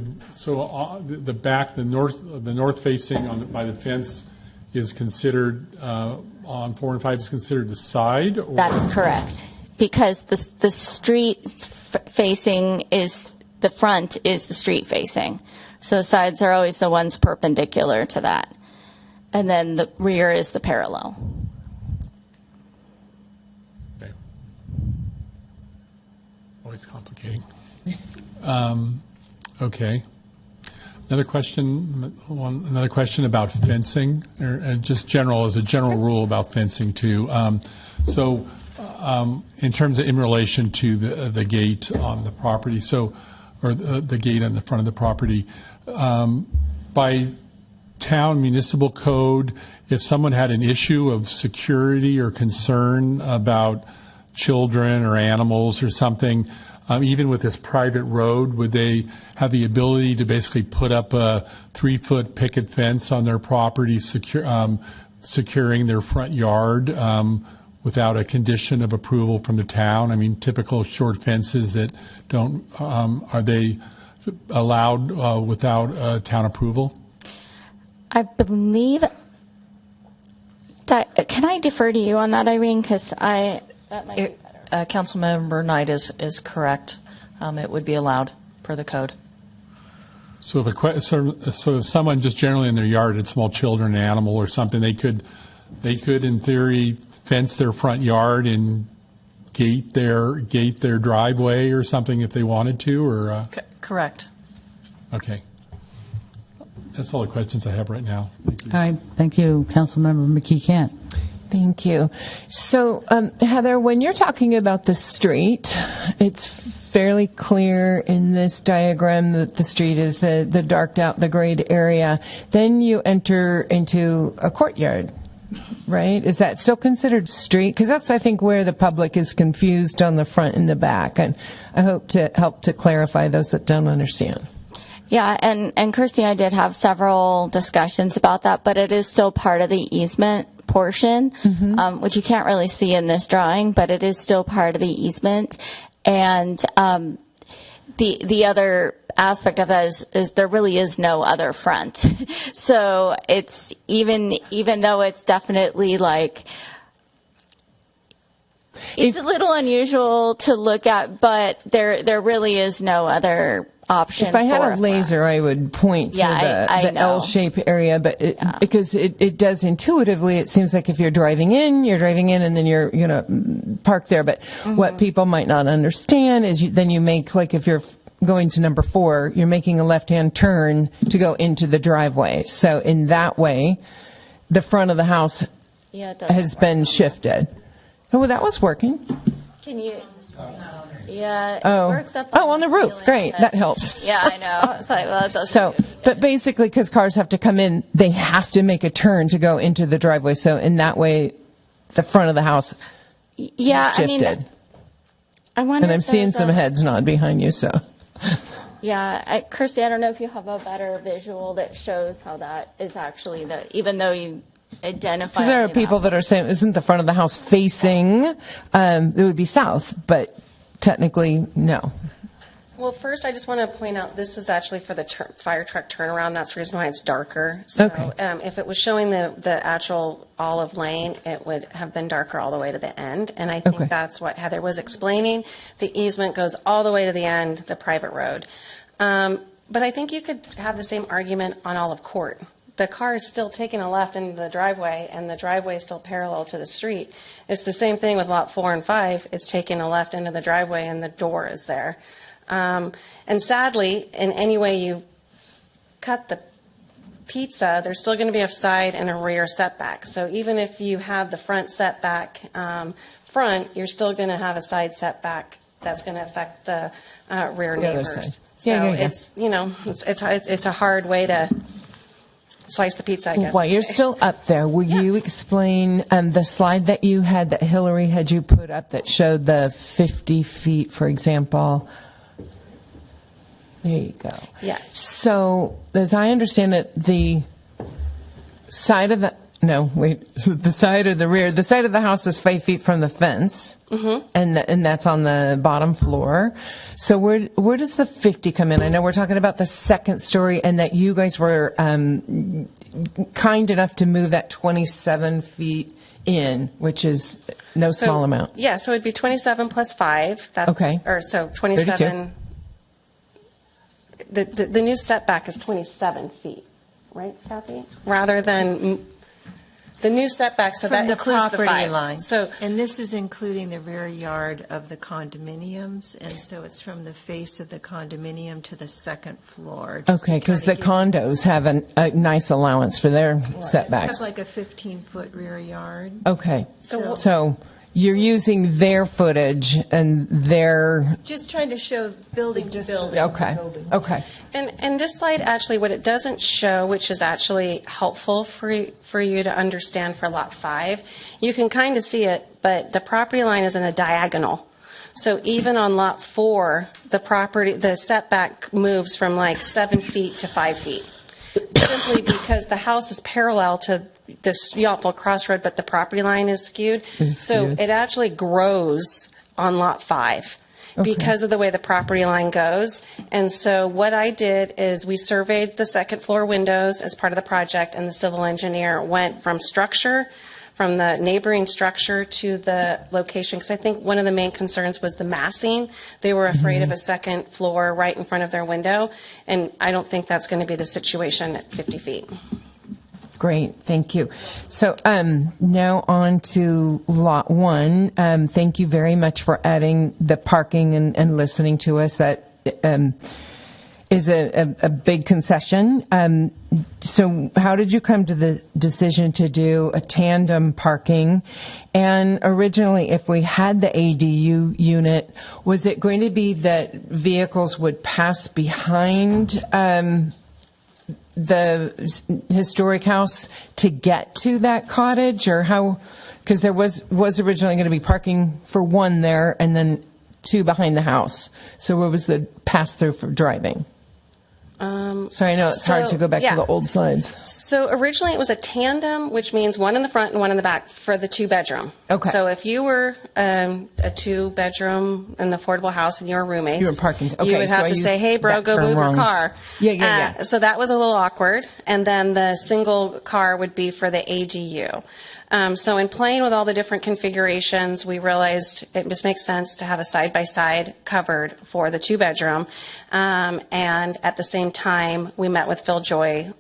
back, the north facing by the fence is considered on 4 and 5 is considered the side? Or? That is correct, because the street facing is the front is the street facing. So the sides are always the ones perpendicular to that. And then the rear is the parallel. Okay. Always complicating. Okay. Another question about fencing, or just as a general rule about fencing too. So in terms of in relation to the gate on the property, or the gate on the front of the property, by town municipal code, if someone had an issue of security or concern about children or animals or something, even with this private road, would they have the ability to basically put up a 3-foot picket fence on their property, securing their front yard without a condition of approval from the town? I mean, typical short fences that don't, are they allowed without town approval? I believe that, can I defer to you on that, Irene? Because that might be better. Councilmember Knight is correct. It would be allowed per the code. So if someone just generally in their yard had small children, an animal or something, they could in theory fence their front yard and gate their driveway or something if they wanted to, or Correct. Okay. That's all the questions I have right now. Thank you. All right, thank you, Councilmember McKee Kent. Thank you. So, Heather, when you're talking about the street, it's fairly clear in this diagram that the street is the darked out, the grayed area. Then you enter into a courtyard, right? Is that still considered street? Because that's, I think, where the public is confused on the front and the back. And I hope to help to clarify those that don't understand. Yeah, and Kirsty, I did have several discussions about that, but it is still part of the easement portion, which you can't really see in this drawing, but it is still part of the easement. And the other aspect of that is there really is no other front. So it's even though it's definitely like, it's a little unusual to look at, but there really is no other option. If I had for a laser, I would point to the L-shaped area, but because it does intuitively, it seems like if you're driving in, and then you're going to park there. But what people might not understand is then you make, like if you're going to number 4, you're making a left-hand turn to go into the driveway. So in that way, the front of the house has been shifted. Oh, that was working. Can you? Yeah, it Oh, works up on the roof. Great, that helps. Yeah, I know. It's like, well, it doesn't. So, but basically, because cars have to come in, they have to make a turn to go into the driveway. So in that way, the front of the house shifted. I mean, I wonder. And I'm if seeing there's some heads nod behind you. So. Yeah, Kirsty, I don't know if you have a better visual that shows how that is actually even though you identify. Because there are people that are saying, isn't the front of the house facing? It would be south, but technically, no. Well, first, I just want to point out this is actually for the fire truck turnaround. That's the reason why it's darker. So, Okay. If it was showing the actual olive lane, it would have been darker all the way to the end. And I think that's what Heather was explaining. The easement goes all the way to the end, the private road. But I think you could have the same argument on Olive Court. The car is still taking a left into the driveway, and the driveway is still parallel to the street. It's the same thing with lot 4 and 5. It's taking a left into the driveway, and the door is there. And sadly, in any way you cut the pizza, there's still going to be a side and a rear setback. So even if you have the front setback you're still going to have a side setback that's going to affect the rear neighbors. So it's it's a hard way to slice the pizza, I guess. While you're still up there, will you explain the slide that you had, that Hillary had you put up, that showed the 50 feet, for example? There you go. Yes. So, as I understand it, the side of the the side or the rear, the side of the house is 5 feet from the fence, and that's on the bottom floor. So where does the 50 come in? I know we're talking about the second story, and that you guys were kind enough to move that 27 feet in, which is no small amount. Yeah, so it'd be 27 plus 5. That's, Okay. Or so 27. The new setback is 27 feet, right, Kathy? Rather than the new setback, so that From the includes the property 5. line. So, and this is including the rear yard of the condominiums, and so it's from the face of the condominium to the second floor. Okay, because the condos have a nice allowance for their They setbacks. have like a 15-foot rear yard. Okay, so you're using their footage and their. Just trying to show building to building. Okay. Okay. And this slide, actually, what it doesn't show, which is actually helpful for you to understand for Lot 5, you can kind of see it, but the property line is in a diagonal. So even on Lot 4, the setback moves from like 7 feet to 5 feet, simply because the house is parallel to this Yountville Crossroad, but the property line is skewed. So it actually grows on Lot 5. Because of the way the property line goes. And so what I did is we surveyed the second floor windows as part of the project, and the civil engineer went from the neighboring structure to the location, because I think one of the main concerns was the massing. They were afraid of a second floor right in front of their window, and I don't think that's going to be the situation at 50 feet. Great, thank you. So now on to Lot 1. Thank you very much for adding the parking and listening to us. That is a big concession. So how did you come to the decision to do a tandem parking? And originally, if we had the ADU unit, was it going to be that vehicles would pass behind the historic house to get to that cottage, or how? Because there was originally going to be parking for one there and then two behind the house. So what was the pass through for driving? Sorry, I know it's hard to go back to the old slides. So originally it was a tandem, which means one in the front and one in the back for the 2-bedroom. Okay. So if you were a 2-bedroom in the affordable house and you were roommates, You were parking. Okay, you would have so I to say, used "Hey, bro, that go term move wrong. your car." Yeah. So that was a little awkward. And then the single car would be for the ADU. So in playing with all the different configurations, we realized it just makes sense to have a side-by-side covered for the 2-bedroom. And at the same time, we met with Phil Joy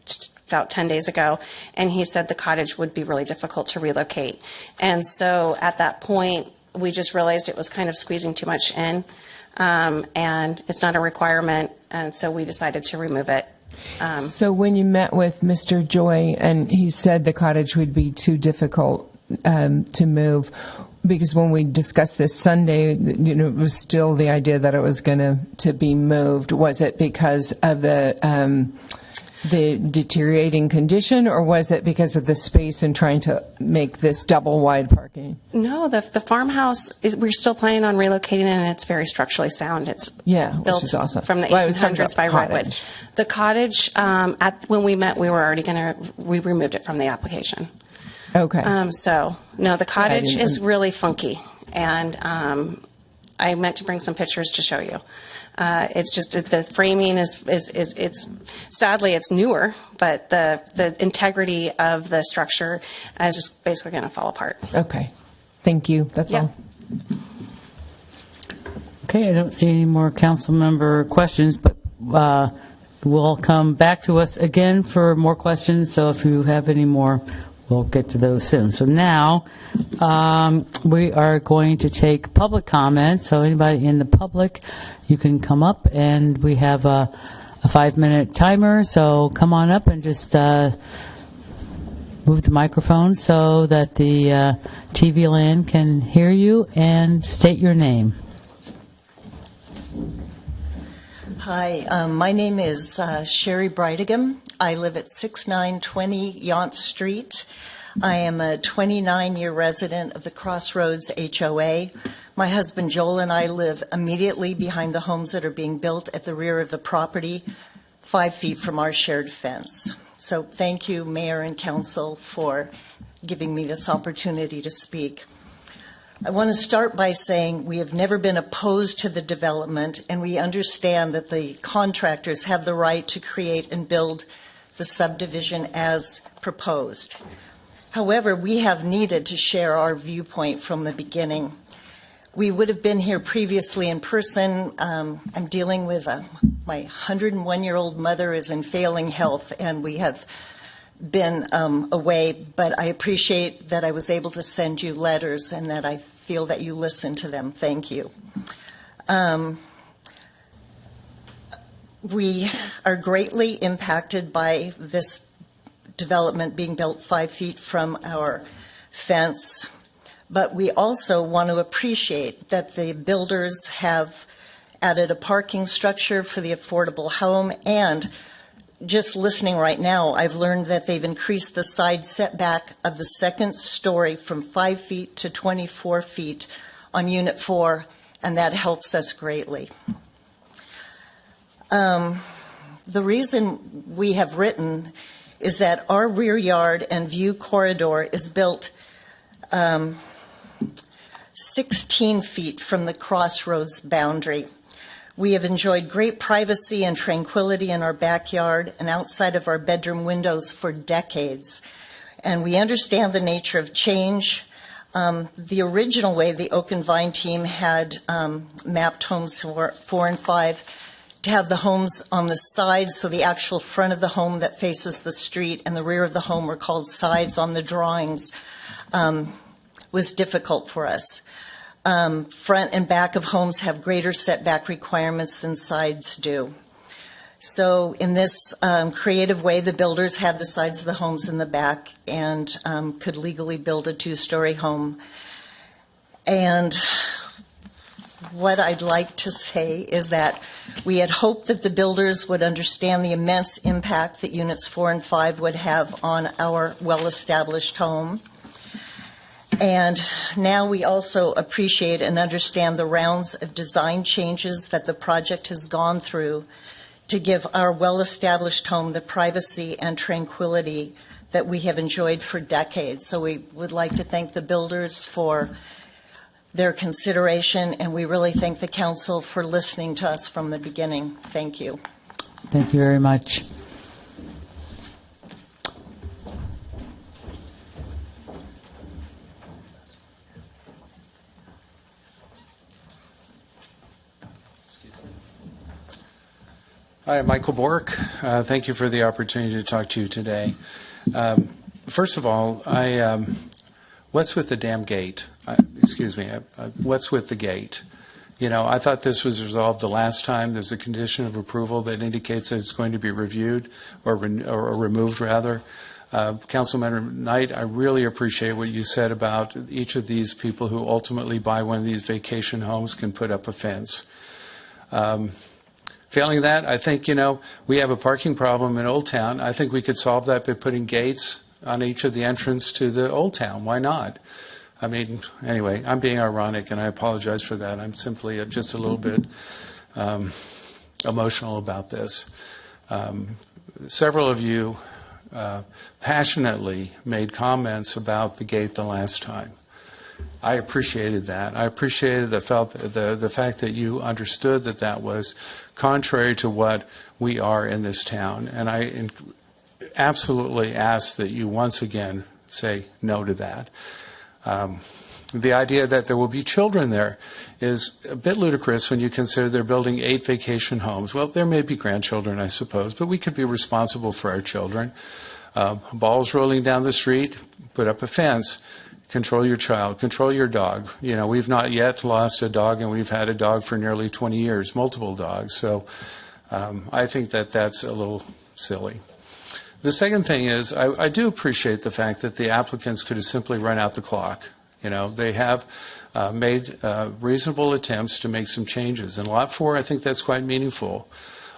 just about 10 days ago, and he said the cottage would be really difficult to relocate. And so at that point, we just realized it was kind of squeezing too much in, and it's not a requirement, and so we decided to remove it. So when you met with Mr. Joy and he said the cottage would be too difficult to move, because when we discussed this Sunday, it was still the idea that it was going to be moved. Was it because of the deteriorating condition, or was it because of the space and trying to make this double wide parking? No, the farmhouse, we're still planning on relocating it, and it's very structurally sound. It's which built is awesome. from the Well, I was talking 1800s about by cottage. Redwood. The cottage, when we met, we removed it from the application. Okay. So, no, the cottage didn't- is really funky, and I meant to bring some pictures to show you. It's just the framing is it's sadly it's newer, but the integrity of the structure is just basically going to fall apart. Okay. Thank you. That's all. Okay, I don't see any more council member questions, but will come back to us again for more questions. So if you have any more, we'll get to those soon. So now we are going to take public comments. So anybody in the public, you can come up, and we have a 5-minute timer. So come on up and just move the microphone so that the TV land can hear you, and state your name. Hi, my name is Sherry Brightigam. I live at 6920 Yount Street. I am a 29-year resident of the Crossroads HOA. My husband Joel and I live immediately behind the homes that are being built at the rear of the property, 5 feet from our shared fence. So thank you, Mayor and Council, for giving me this opportunity to speak. I want to start by saying we have never been opposed to the development, and we understand that the contractors have the right to create and build the subdivision as proposed. However, we have needed to share our viewpoint from the beginning. We would have been here previously in person. I'm dealing with my 101-year-old mother is in failing health, and we have been away, but I appreciate that I was able to send you letters and that I feel that you listened to them. Thank you. We are greatly impacted by this development being built 5 feet from our fence, But we also want to appreciate that the builders have added a parking structure for the affordable home, and just listening right now, I've learned that they've increased the side setback of the second story from 5 feet to 24 feet on Unit 4, and that helps us greatly. The reason we have written is that our rear yard and view corridor is built 16 feet from the crossroads boundary. We have enjoyed great privacy and tranquility in our backyard and outside of our bedroom windows for decades. And we understand the nature of change. The original way the Oak and Vine team had mapped homes for 4 and 5 to have the homes on the side, so the actual front of the home that faces the street and the rear of the home were called sides on the drawings, was difficult for us. Front and back of homes have greater setback requirements than sides do. So in this creative way, the builders had the sides of the homes in the back and could legally build a 2-story home. And what I'd like to say is that we had hoped that the builders would understand the immense impact that Units 4 and 5 would have on our well-established home. And now we also appreciate and understand the rounds of design changes that the project has gone through to give our well-established home the privacy and tranquility that we have enjoyed for decades. So we would like to thank the builders for their consideration, and we really thank the council for listening to us from the beginning. Thank you. Thank you very much. Hi, Michael Bork. Thank you for the opportunity to talk to you today. First of all, what's with the damn gate? What's with the gate? You know, I thought this was resolved the last time. There's a condition of approval that indicates that it's going to be reviewed or removed, rather. Councilmember Knight, I really appreciate what you said about each of these people who ultimately buy one of these vacation homes can put up a fence. Failing that, I think, we have a parking problem in Old Town. I think we could solve that by putting gates on each of the entrance to the Old Town. Why not? I mean, anyway, I'm being ironic, and I apologize for that. I'm simply just a little bit emotional about this. Several of you passionately made comments about the gate the last time. I appreciated that. I appreciated the fact that you understood that that was contrary to what we are in this town. And I absolutely ask that you once again say no to that. The idea that there will be children there is a bit ludicrous when you consider they're building 8 vacation homes. Well, there may be grandchildren, I suppose, but we could be responsible for our children. Balls rolling down the street, put up a fence. Control your child, control your dog. We've not yet lost a dog, and we've had a dog for nearly 20 years, multiple dogs. So I think that that's a little silly. The second thing is I do appreciate the fact that the applicants could have simply run out the clock. They have made reasonable attempts to make some changes. In Lot 4, I think that's quite meaningful.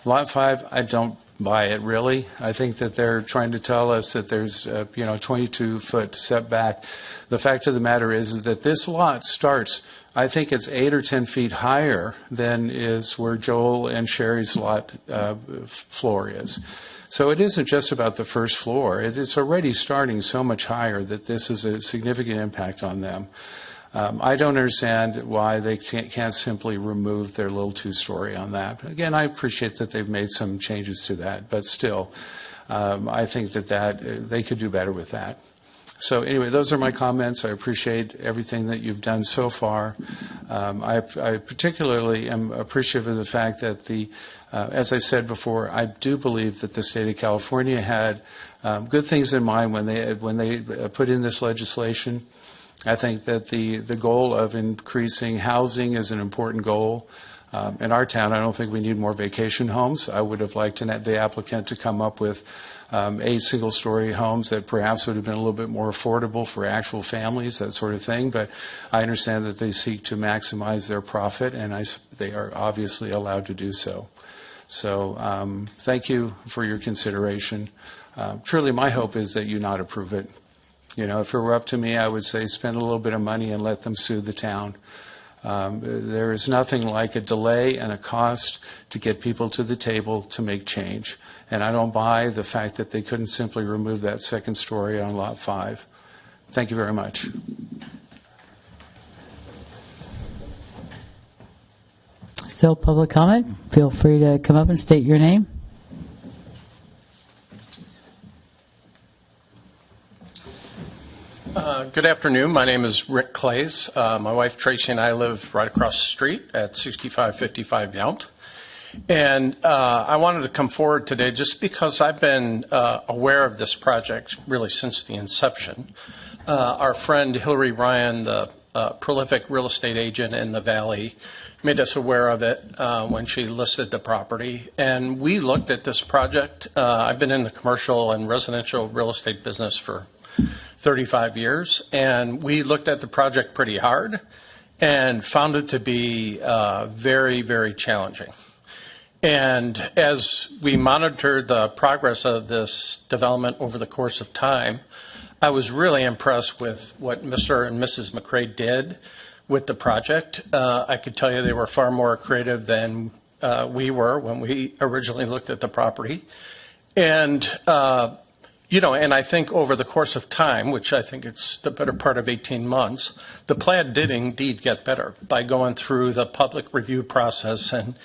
Lot 5, I don't buy it, really. I think that they're trying to tell us that there's a 22-foot setback. The fact of the matter is that this lot starts, I think it's 8 or 10 feet higher than is where Joel and Sherry's lot floor is. So it isn't just about the first floor. It's already starting so much higher that this is a significant impact on them. I don't understand why they can't simply remove their little 2-story on that. Again, I appreciate that they've made some changes to that, but still, I think that they could do better with that. So anyway, those are my comments. I appreciate everything that you've done so far. I particularly am appreciative of the fact that as I said before, I do believe that the state of California had good things in mind when they put in this legislation. I think that the goal of increasing housing is an important goal. In our town, I don't think we need more vacation homes. I would have liked the applicant to come up with 8 single-story homes that perhaps would have been a little bit more affordable for actual families, that sort of thing. But I understand that they seek to maximize their profit, and they are obviously allowed to do so. So thank you for your consideration. Truly, my hope is that you not approve it. If it were up to me, I would say spend a little bit of money and let them sue the town. There is nothing like a delay and a cost to get people to the table to make change. And I don't buy the fact that they couldn't simply remove that second story on Lot 5. Thank you very much. Still public comment? Feel free to come up and state your name. Good afternoon. My name is Rick Clays. My wife Tracy and I live right across the street at 6555 Yount. And I wanted to come forward today just because I've been aware of this project really since the inception. Our friend Hillary Ryan, the prolific real estate agent in the Valley, made us aware of it when she listed the property. And we looked at this project. I've been in the commercial and residential real estate business for 35 years, and we looked at the project pretty hard and found it to be very, very challenging. And as we monitored the progress of this development over the course of time, I was really impressed with what Mr. and Mrs. McCray did with the project. I could tell you they were far more creative than we were when we originally looked at the property. And and I think over the course of time, which I think it's the better part of 18 months, the plan did indeed get better by going through the public review process and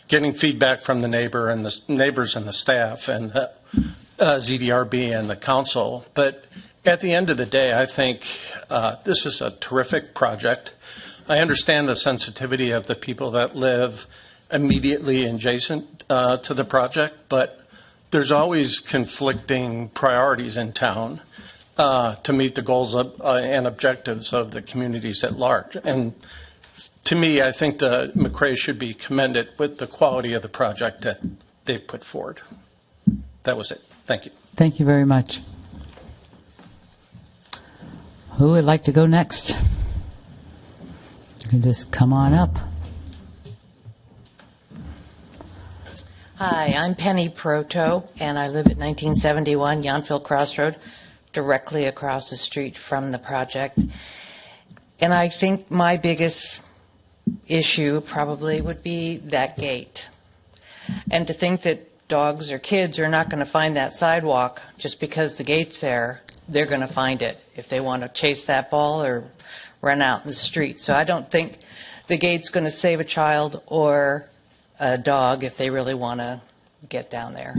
getting feedback from the neighbors and the staff and the ZDRB and the council. But at the end of the day, I think this is a terrific project. I understand the sensitivity of the people that live immediately adjacent to the project, but there's always conflicting priorities in town to meet the goals and objectives of the communities at large. And to me, I think the McCray should be commended with the quality of the project that they put forward. That was it. Thank you. Thank you very much. Who would like to go next? You can just come on up. Hi, I'm Penny Proto, and I live at 1971 Yountville Crossroad, directly across the street from the project. And I think my biggest issue probably would be that gate. And to think that dogs or kids are not going to find that sidewalk just because the gate's there, they're going to find it if they want to chase that ball or run out in the street. So I don't think the gate's going to save a child or a dog if they really want to get down there.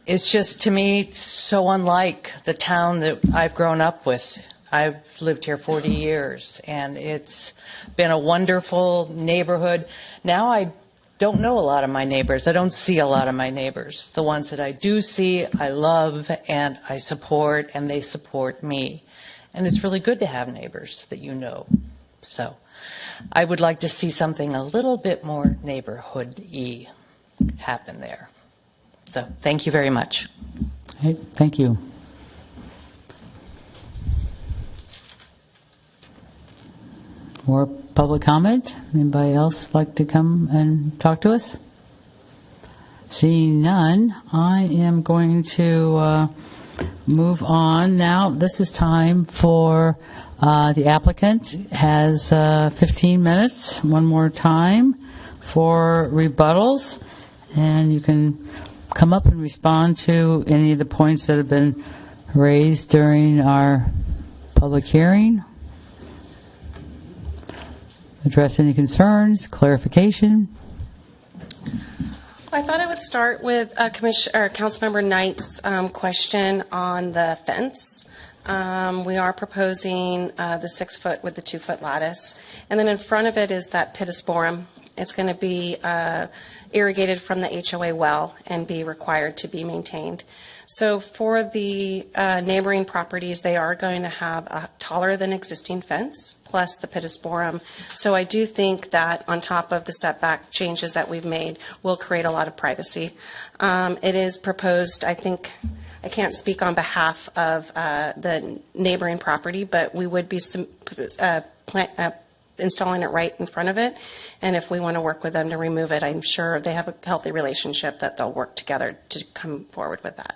It's just, to me, it's so unlike the town that I've grown up with. I've lived here 40 years, and it's been a wonderful neighborhood. Now I don't know a lot of my neighbors. I don't see a lot of my neighbors. The ones that I do see, I love, and I support, and they support me. And it's really good to have neighbors that you know. So I would like to see something a little bit more neighborhood-y happen there. So thank you very much. Hey, thank you. More public comment? Anybody else like to come and talk to us? Seeing none, I am going to move on now. This is time for the applicant has 15 minutes, one more time, for rebuttals. And you can come up and respond to any of the points that have been raised during our public hearing. Address any concerns, clarification. I thought I would start with Councilmember Knight's question on the fence. We are proposing the 6-foot with the 2-foot lattice. And then in front of it is that pittosporum. It's going to be irrigated from the HOA well and be required to be maintained. So for the neighboring properties, they are going to have a taller than existing fence, plus the pittosporum. So I do think that on top of the setback changes that we've made, will create a lot of privacy. It is proposed, I think, I can't speak on behalf of the neighboring property, but we would be installing it right in front of it. And if we want to work with them to remove it, I'm sure they have a healthy relationship that they'll work together to come forward with that.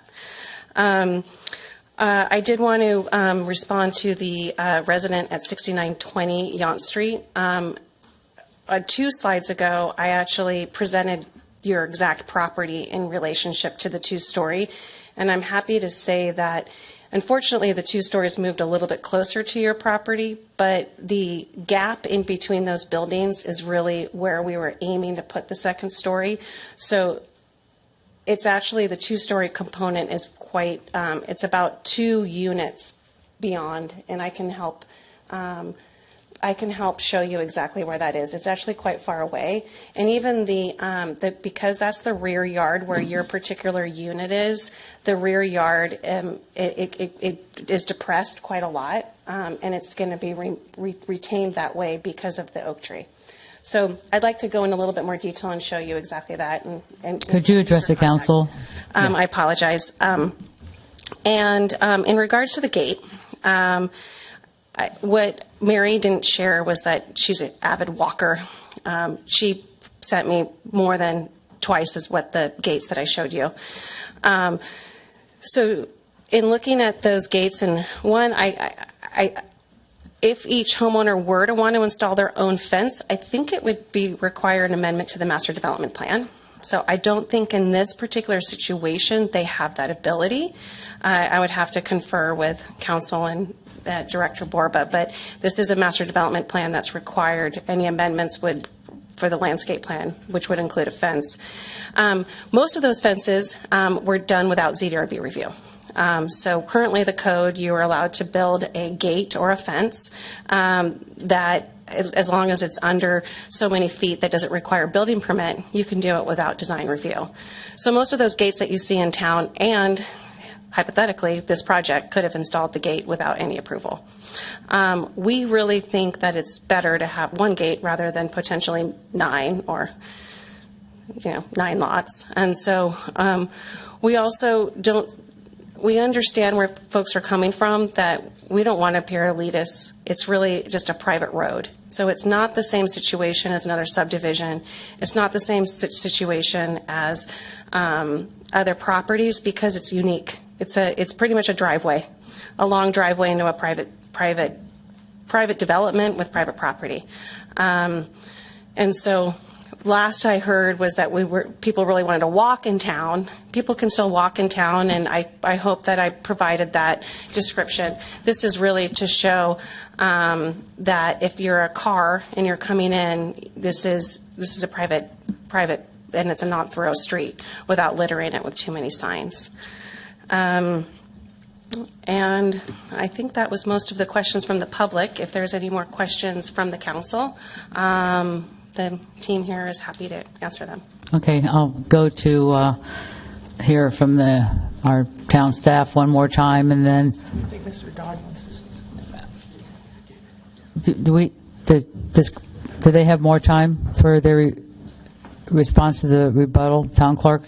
I did want to respond to the resident at 6920 Yount Street. 2 slides ago, I actually presented your exact property in relationship to the 2-story. And I'm happy to say that unfortunately, the 2 stories moved a little bit closer to your property, but the gap in between those buildings is really where we were aiming to put the 2nd story. So it's actually the 2-story component is quite, it's about 2 units beyond, and I can help show you exactly where that is. It's actually quite far away. And even because that's the rear yard where your particular unit is, the rear yard, it is depressed quite a lot, and it's going to be retained that way because of the oak tree. So I'd like to go in a little bit more detail and show you exactly that. And Could you address the council? I apologize. And in regards to the gate, what Mary didn't share was that she's an avid walker. She sent me more than twice as what the gates that I showed you. So in looking at those gates, and one, if each homeowner were to want to install their own fence, I think it would require an amendment to the master development plan. So I don't think in this particular situation they have that ability. I would have to confer with council and Director Borba, but this is a master development plan that's required. Any amendments would for the landscape plan, which would include a fence. Most of those fences were done without ZDRB review. So currently the code, you are allowed to build a gate or a fence that as long as it's under so many feet that doesn't require a building permit, you can do it without design review. So most of those gates that you see in town, and hypothetically, this project could have installed the gate without any approval. We really think that it's better to have one gate rather than potentially 9 or 9 lots. And so we also we understand where folks are coming from, that we don't want to appear elitist. It's really just a private road. So it's not the same situation as another subdivision. It's not the same situation as other properties because it's unique. It's pretty much a driveway, a long driveway into a private development with private property. And so last I heard was that people really wanted to walk in town. People can still walk in town, and I hope that I provided that description. This is really to show that if you're a car and you're coming in, this is a private, and it's a not-thorough street without littering it with too many signs. And I think that was most of the questions from the public. If there's any more questions from the council, the team here is happy to answer them. Okay, I'll go to hear from our town staff one more time, and then. I think Mr. Dodd wants to. Do they have more time for their response to the rebuttal, town clerk?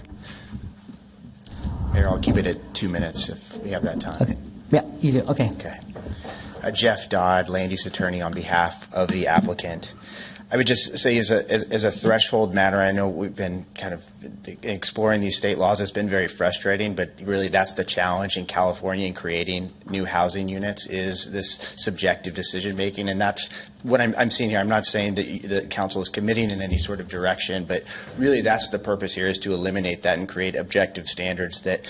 Mayor, I'll keep it at 2 minutes if we have that time. Okay. Yeah, you do. Okay. Okay. Jeff Dodd, land use attorney on behalf of the applicant. I would just say as a threshold matter, I know we've been kind of exploring these state laws. It's been very frustrating, but really that's the challenge in California in creating new housing units is this subjective decision making. And that's what I'm seeing here. I'm not saying that the council is committing in any sort of direction, but really that's the purpose here is to eliminate that and create objective standards that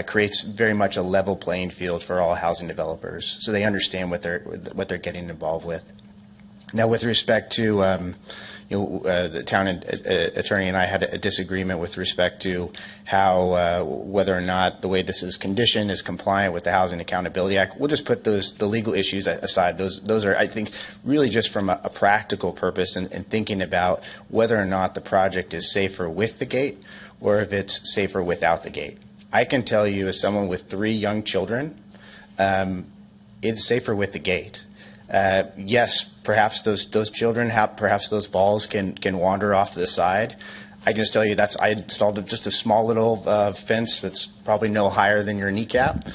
creates very much a level playing field for all housing developers so they understand what they're getting involved with. Now, with respect to, the town attorney and I had a disagreement with respect to how, whether or not the way this is conditioned is compliant with the Housing Accountability Act. We'll just put the legal issues aside. Those are, I think, really just from a practical purpose and thinking about whether or not the project is safer with the gate or if it's safer without the gate. I can tell you, as someone with 3 young children, it's safer with the gate. Yes, perhaps those children perhaps those balls can wander off to the side. I can just tell you I installed just a small little fence that's probably no higher than your kneecap.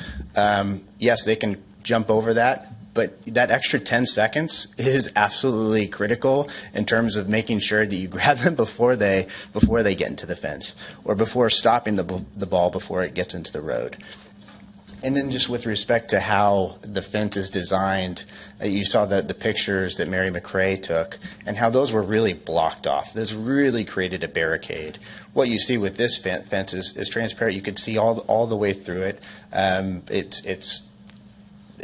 Yes, they can jump over that, but that extra 10 seconds is absolutely critical in terms of making sure that you grab them before they get into the fence, or before stopping the ball before it gets into the road. And then just with respect to how the fence is designed, you saw the pictures that Mary McRae took and how those were really blocked off. This really created a barricade. What you see with this fence is transparent. You could see all the way through it.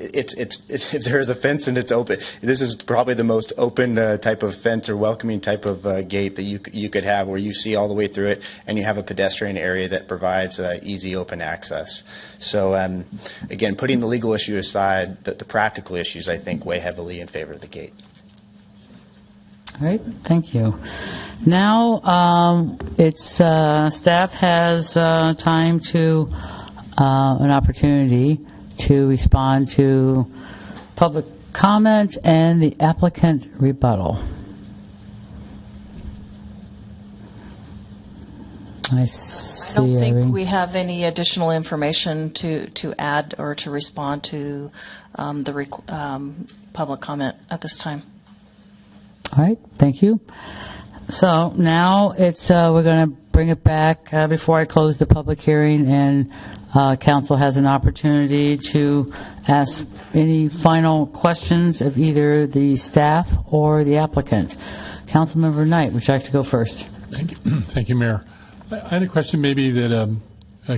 If there is a fence and it's open, this is probably the most open type of fence or welcoming type of gate that you could have, where you see all the way through it and you have a pedestrian area that provides easy open access. So again, putting the legal issue aside, the practical issues I think weigh heavily in favor of the gate. All right, thank you. Now staff has time to an opportunity to respond to public comment and the applicant rebuttal. I don't think we have any additional information to add or to respond to the public comment at this time. All right, thank you. So now we're going to bring it back before I close the public hearing, and council has an opportunity to ask any final questions of either the staff or the applicant. Councilmember Knight, would you like to go first? Thank you, Thank you, Mayor. I had a question maybe that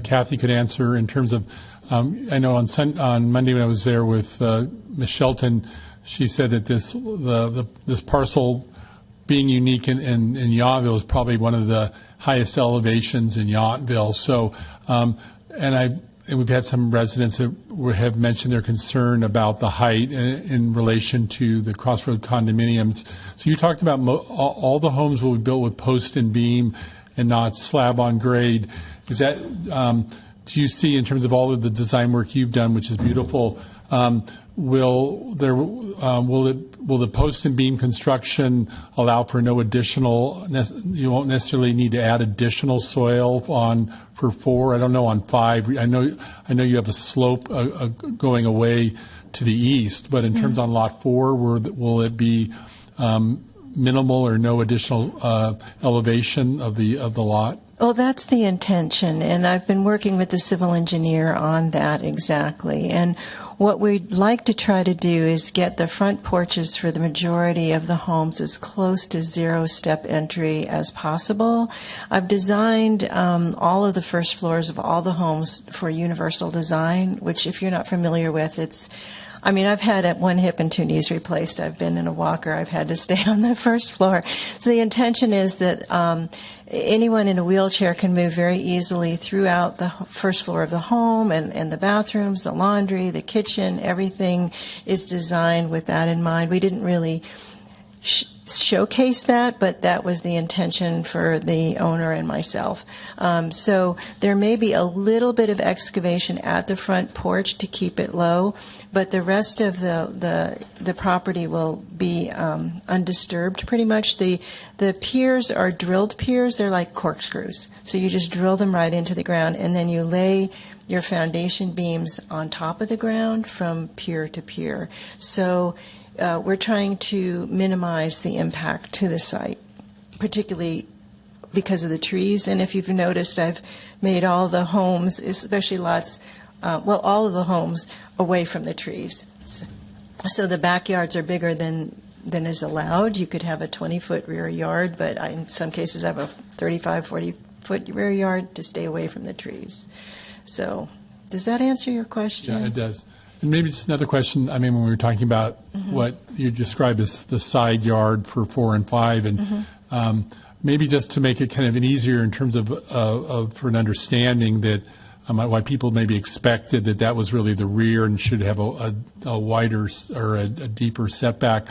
Kathy could answer in terms of, I know on Monday when I was there with Ms. Shelton, she said that this parcel being unique in Yountville is probably one of the highest elevations in Yountville. So, and we've had some residents that have mentioned their concern about the height in relation to the Crossroad condominiums. So you talked about all the homes will be built with post and beam and not slab on grade. Is that, do you see, in terms of all of the design work you've done, which is beautiful, will the post and beam construction allow for no additional? You won't necessarily need to add additional soil for 4. I don't know on 5. I know you have a slope going away to the east, but in terms on lot 4, will it be minimal or no additional elevation of the lot? Well, that's the intention, and I've been working with the civil engineer on that exactly. And what we'd like to try to do is get the front porches for the majority of the homes as close to zero-step entry as possible. I've designed all of the first floors of all the homes for universal design, which, if you're not familiar with, I've had 1 hip and 2 knees replaced. I've been in a walker. I've had to stay on the first floor. So the intention is that anyone in a wheelchair can move very easily throughout the first floor of the home, and the bathrooms, the laundry, the kitchen, everything is designed with that in mind. We didn't really showcase that, but that was the intention for the owner and myself. So there may be a little bit of excavation at the front porch to keep it low, but the rest of the property will be undisturbed pretty much. The piers are drilled piers. They're like corkscrews. So you just drill them right into the ground, and then you lay your foundation beams on top of the ground from pier to pier. So we're trying to minimize the impact to the site, particularly because of the trees. And if you've noticed, I've made all the homes, especially lots, all of the homes away from the trees. So the backyards are bigger than is allowed. You could have a 20-foot rear yard, but in some cases I have a 35, 40-foot rear yard to stay away from the trees. So does that answer your question? Yeah, it does. And maybe just another question. I mean, when we were talking about what you described as the side yard for 4 and 5, and maybe just to make it kind of an easier in terms of for an understanding that why people maybe expected that was really the rear and should have a wider or a deeper setback.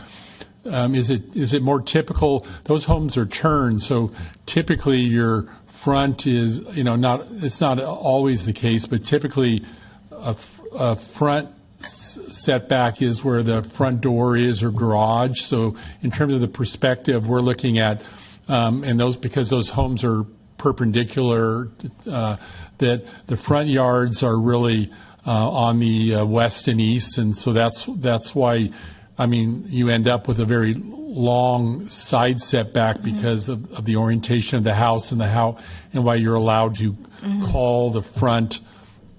is it more typical? Those homes are turned, so typically your front is, it's not always the case, but typically a front setback is where the front door is or garage. So in terms of the perspective, we're looking at, because those homes are perpendicular, that the front yards are really on the west and east, and so that's why, you end up with a very long side setback because of the orientation of the house and why you're allowed to call the front,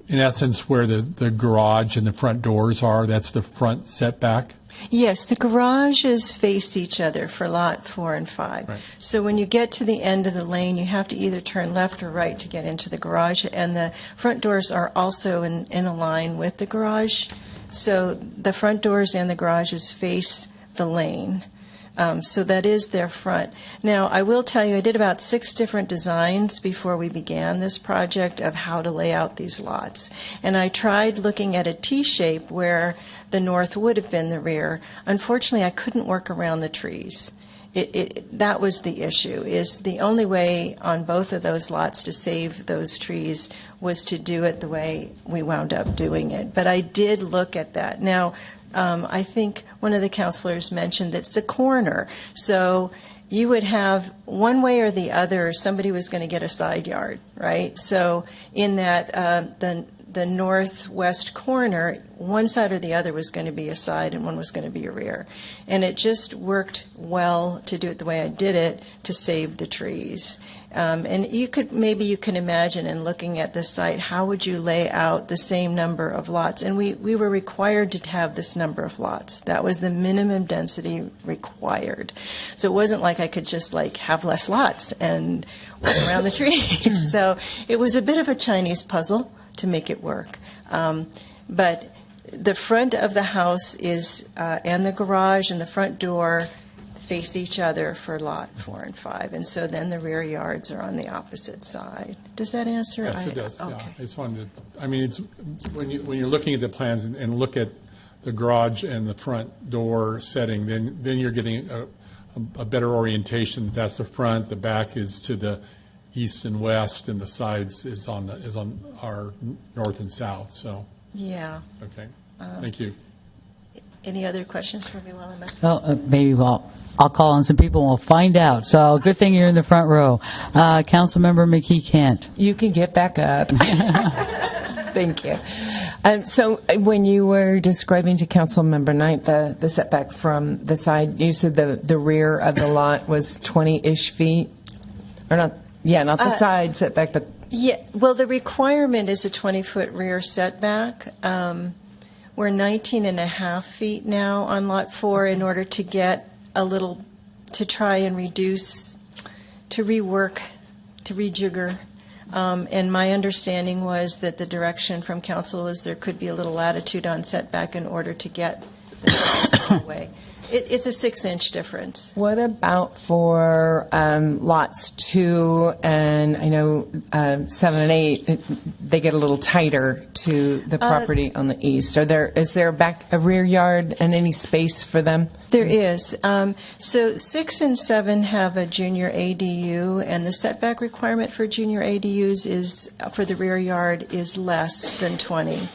in essence, where the garage and the front doors are. That's the front setback. Yes, the garages face each other for lot 4 and 5. Right. So when you get to the end of the lane, you have to either turn left or right to get into the garage, and the front doors are also in a line with the garage. So the front doors and the garages face the lane. So that is their front. Now, I will tell you, I did about 6 different designs before we began this project of how to lay out these lots. And I tried looking at a T-shape where the north would have been the rear. Unfortunately, I couldn't work around the trees. That was the issue, is the only way on both of those lots to save those trees was to do it the way we wound up doing it. But I did look at that. Now, I think one of the counselors mentioned that it's a corner. So you would have one way or the other, somebody was going to get a side yard, right? So in that, the northwest corner, one side or the other was going to be a side and one was going to be a rear. And it just worked well to do it the way I did it to save the trees. And maybe you can imagine in looking at this site, how would you lay out the same number of lots? And we were required to have this number of lots. That was the minimum density required. So it wasn't like I could just have less lots and walk around the trees. So it was a bit of a Chinese puzzle to make it work. But the front of the house is, and the garage and the front door face each other for lot 4 and 5, and so then the rear yards are on the opposite side. Does that answer? Yes, it does. Okay. Yeah. It's one that, it's when you're looking at the plans and look at the garage and the front door setting, then you're getting a better orientation. That's the front. The back is to the east and west, and the sides is on our north and south. So Yeah. okay, thank you. Any other questions for me while I'm up? Well, maybe I'll call on some people and we'll find out. So good thing you're in the front row. Councilmember McKee Kent. You can get back up. Thank you. So when you were describing to Councilmember Knight the setback from the side, you said the rear of the lot was 20-ish feet? Or not? Yeah, not the side setback, but... Yeah, well, the requirement is a 20-foot rear setback. We're 19 and a half feet now on Lot 4 in order to get to try and reduce, to rework, to rejigger. And my understanding was that the direction from council is there could be a little latitude on setback in order to get the setback away. It's a 6-inch difference. What about for lots 2 and I know 7 and 8? They get a little tighter to the property on the east. Is there a rear yard and any space for them? There is. So 6 and 7 have a junior ADU, and the setback requirement for junior ADUs is for the rear yard is less than 20,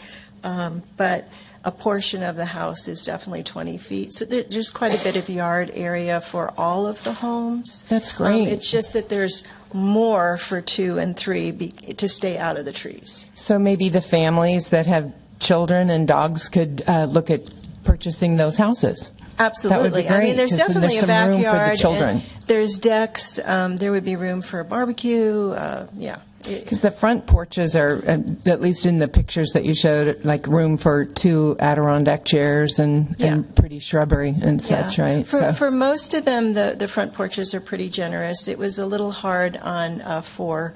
but a portion of the house is definitely 20 feet. So there's quite a bit of yard area for all of the homes. That's great. It's just that there's more for 2 and 3 to stay out of the trees. So maybe the families that have children and dogs could look at purchasing those houses. Absolutely. That would be great, there's 'cause then definitely there's a some room backyard. for the children. And there's decks. There would be room for a barbecue. Yeah. Because the front porches are, at least in the pictures that you showed, like room for 2 Adirondack chairs and pretty shrubbery and such, right? For most of them, the front porches are pretty generous. It was a little hard on 4,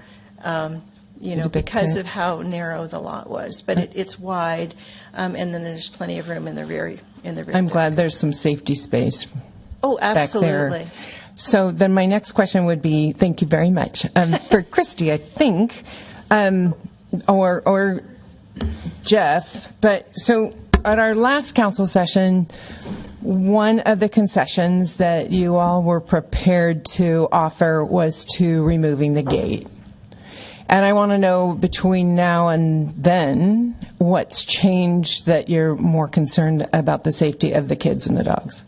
because of how narrow the lot was. But it's wide, and then there's plenty of room in the rear. I'm glad there's some safety space. Oh, absolutely. Back there. So then my next question would be, thank you very much, for Christy, I think, or Jeff. But so at our last council session, One of the concessions that you all were prepared to offer was to removing the gate. And I want to know between now and then what's changed that you're more concerned about the safety of the kids and the dogs.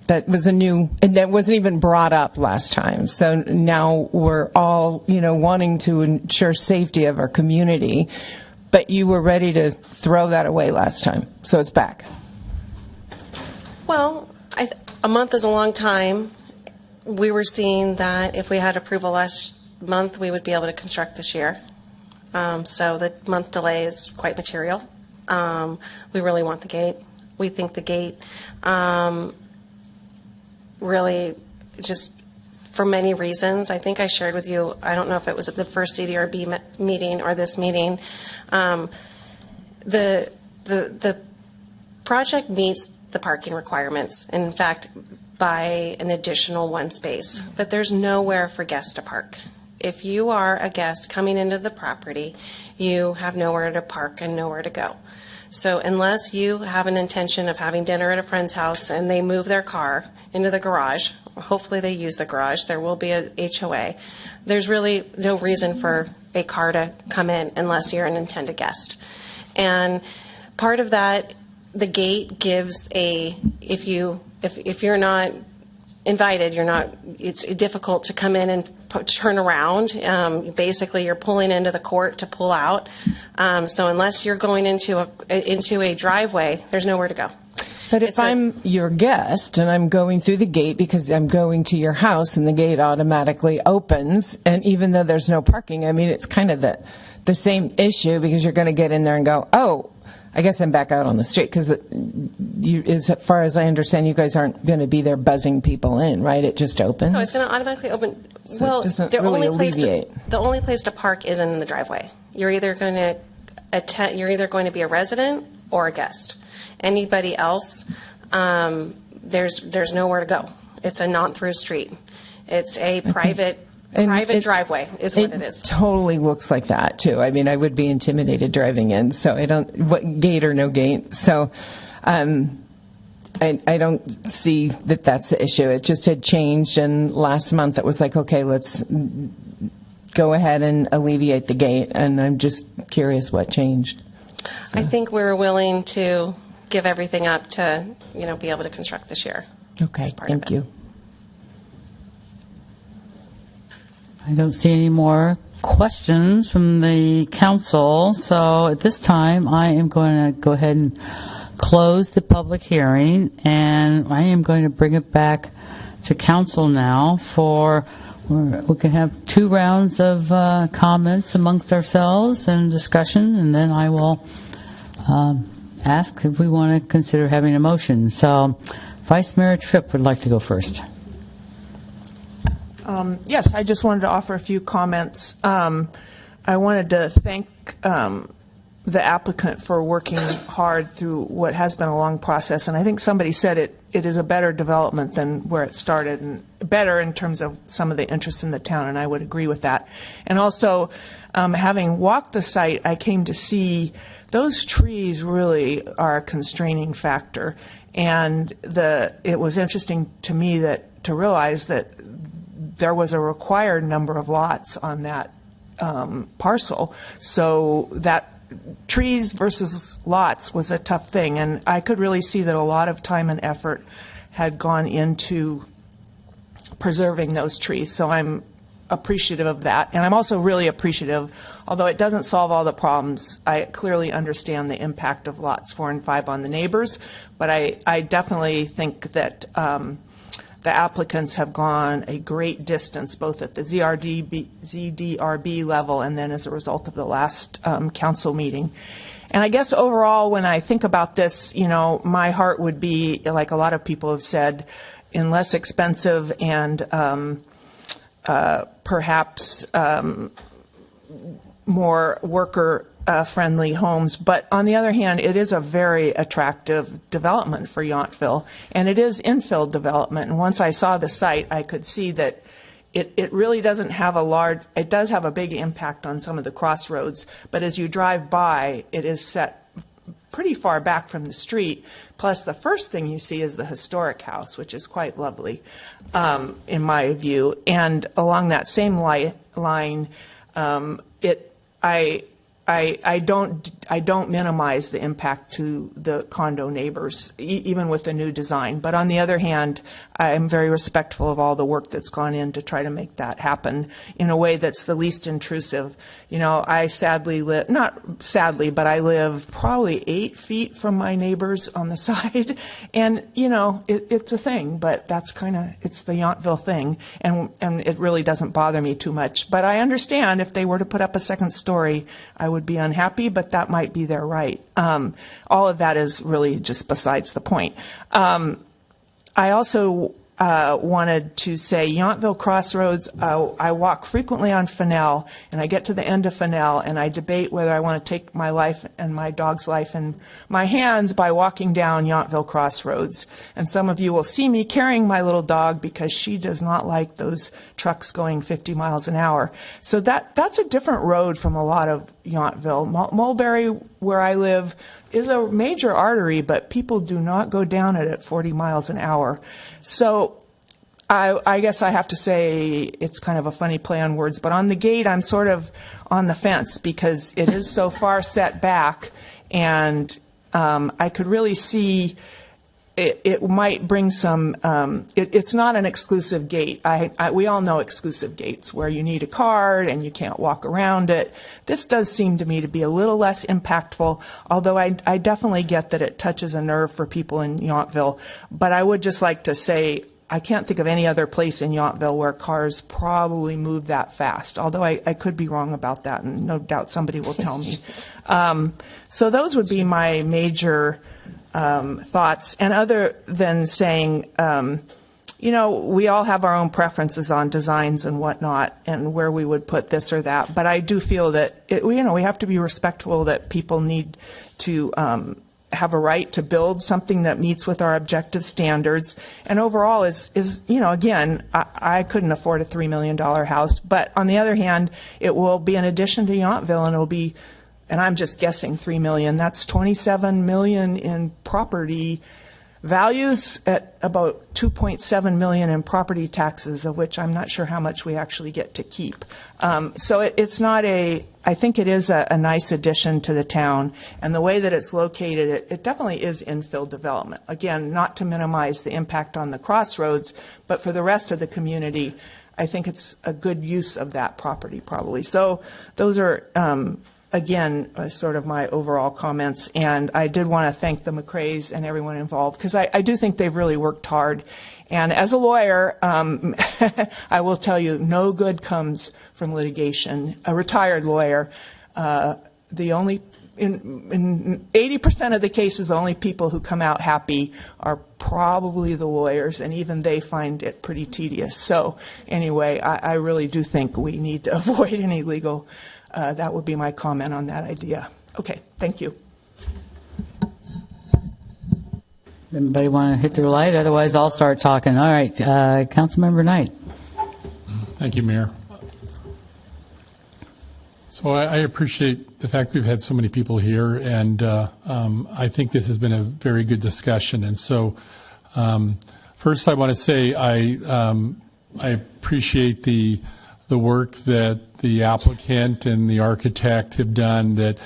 That was and that wasn't even brought up last time. So now we're all, wanting to ensure safety of our community, but you were ready to throw that away last time. So it's back. Well, a month is a long time. We were seeing that if we had approval last month, we would be able to construct this year. So the month delay is quite material. We really want the gate. We think the gate really just for many reasons. I think I shared with you, I don't know if it was at the first CDRB meeting or this meeting, the project meets the parking requirements, in fact, by an additional one space, but there's nowhere for guests to park. If you are a guest coming into the property, you have nowhere to park and nowhere to go. So unless you have an intention of having dinner at a friend's house and they move their car into the garage, hopefully they use the garage, there will be a HOA, there's really no reason for a car to come in unless you're an intended guest. And part of that, the gate gives if you're not invited, it's difficult to come in and turn around. Basically, you're pulling into the court to pull out. So unless you're going into a driveway, there's nowhere to go. But if I'm your guest and I'm going through the gate because I'm going to your house and the gate automatically opens, and even though there's no parking, I mean, it's kind of the same issue because you're going to get in there and go, oh, I guess I'm back out on the street because as far as I understand, you guys aren't going to be there buzzing people in, right? It just opens? No, it's going to automatically open. So well, it doesn't the really only alleviate. the only place to park is in the driveway. You're either going to be a resident or a guest. Anybody else, there's nowhere to go. It's a not-through street. It's a private driveway is what it is. It totally looks like that, too. I mean, I would be intimidated driving in, so what gate or no gate. So I don't see that that's the issue. It just had changed, and last month it was like, okay, let's go ahead and alleviate the gate, and I'm just curious what changed. So. I think we're willing to give everything up to, be able to construct this year. Okay, thank you. I don't see any more questions from the council, so at this time, I am going to go ahead and close the public hearing, and I am going to bring it back to council now we can have 2 rounds of comments amongst ourselves and discussion, and then I will ask if we want to consider having a motion. So Vice Mayor Tripp would like to go first. Yes, I just wanted to offer a few comments. I wanted to thank the applicant for working hard through what has been a long process, and I think somebody said it is a better development than where it started, and better in terms of some of the interests in the town, and I would agree with that. And also, having walked the site, I came to see those trees really are a constraining factor, and it was interesting to me to realize that there was a required number of lots on that parcel, so that trees versus lots was a tough thing, and I could really see that a lot of time and effort had gone into preserving those trees, so I'm appreciative of that. And I'm also really appreciative, although it doesn't solve all the problems, I clearly understand the impact of lots 4 and 5 on the neighbors, but I definitely think that the applicants have gone a great distance, both at the ZDRB level and then as a result of the last council meeting. And I guess overall, when I think about this, my heart would be, like a lot of people have said, in less expensive and perhaps more worker-friendly homes. But on the other hand, it is a very attractive development for Yountville, and it is infill development. And once I saw the site, I could see that it really doesn't have it does have a big impact on some of the crossroads, but as you drive by, it is set pretty far back from the street. Plus, the first thing you see is the historic house, which is quite lovely, in my view. And along that same line, I don't minimize the impact to the condo neighbors, even with the new design. But on the other hand, I'm very respectful of all the work that's gone in to try to make that happen in a way that's the least intrusive. You know, I sadly live, not sadly, but I live probably 8 feet from my neighbors on the side. And, you know, it's a thing, but that's it's the Yountville thing. And it really doesn't bother me too much. But I understand if they were to put up a second story, I would be unhappy, but that might be their right. All of that is really just besides the point. I also wanted to say Yountville Crossroads, I walk frequently on Fennell, and I get to the end of Fennell, and I debate whether I want to take my life and my dog's life in my hands by walking down Yountville Crossroads. And some of you will see me carrying my little dog because she does not like those trucks going 50 miles an hour. So that's a different road from a lot of Yountville. Mulberry, where I live, is a major artery, but people do not go down it at 40 miles an hour. So I guess I have to say it's kind of a funny play on words, but on the gate I'm sort of on the fence because it is so far set back, and I could really see it might bring some, it's not an exclusive gate. We all know exclusive gates where you need a card and you can't walk around it. This does seem to me to be a little less impactful, although I definitely get that it touches a nerve for people in Yountville. But I would just like to say, I can't think of any other place in Yountville where cars probably move that fast, although I could be wrong about that, and no doubt somebody will tell me. So those would be my major thoughts. And other than saying, you know, we all have our own preferences on designs and whatnot and where we would put this or that. But I do feel that, we have to be respectful that people need to have a right to build something that meets with our objective standards. And overall is you know, again, I couldn't afford a $3 million house. But on the other hand, it will be an addition to Yountville, and it'll be, and I'm just guessing $3 million. That's $27 million in property values at about $2.7 million in property taxes, of which I'm not sure how much we actually get to keep. So it's not I think it is a nice addition to the town. And the way that it's located, it definitely is infill development. Again, not to minimize the impact on the crossroads, but for the rest of the community, I think it's a good use of that property probably. So those are, again, sort of my overall comments. And I did want to thank the McRaes and everyone involved, because I do think they've really worked hard. And as a lawyer, I will tell you, no good comes from litigation. A retired lawyer, the only, in 80% of the cases, the only people who come out happy are probably the lawyers, and even they find it pretty tedious. So anyway, I really do think we need to avoid any legal. That would be my comment on that idea. Okay, thank you. Anybody want to hit their light? Otherwise, I'll start talking. All right, Councilmember Knight. Thank you, Mayor. So I appreciate the fact we've had so many people here, and I think this has been a very good discussion. And so, first, I want to say I appreciate the work that the applicant and the architect have done. That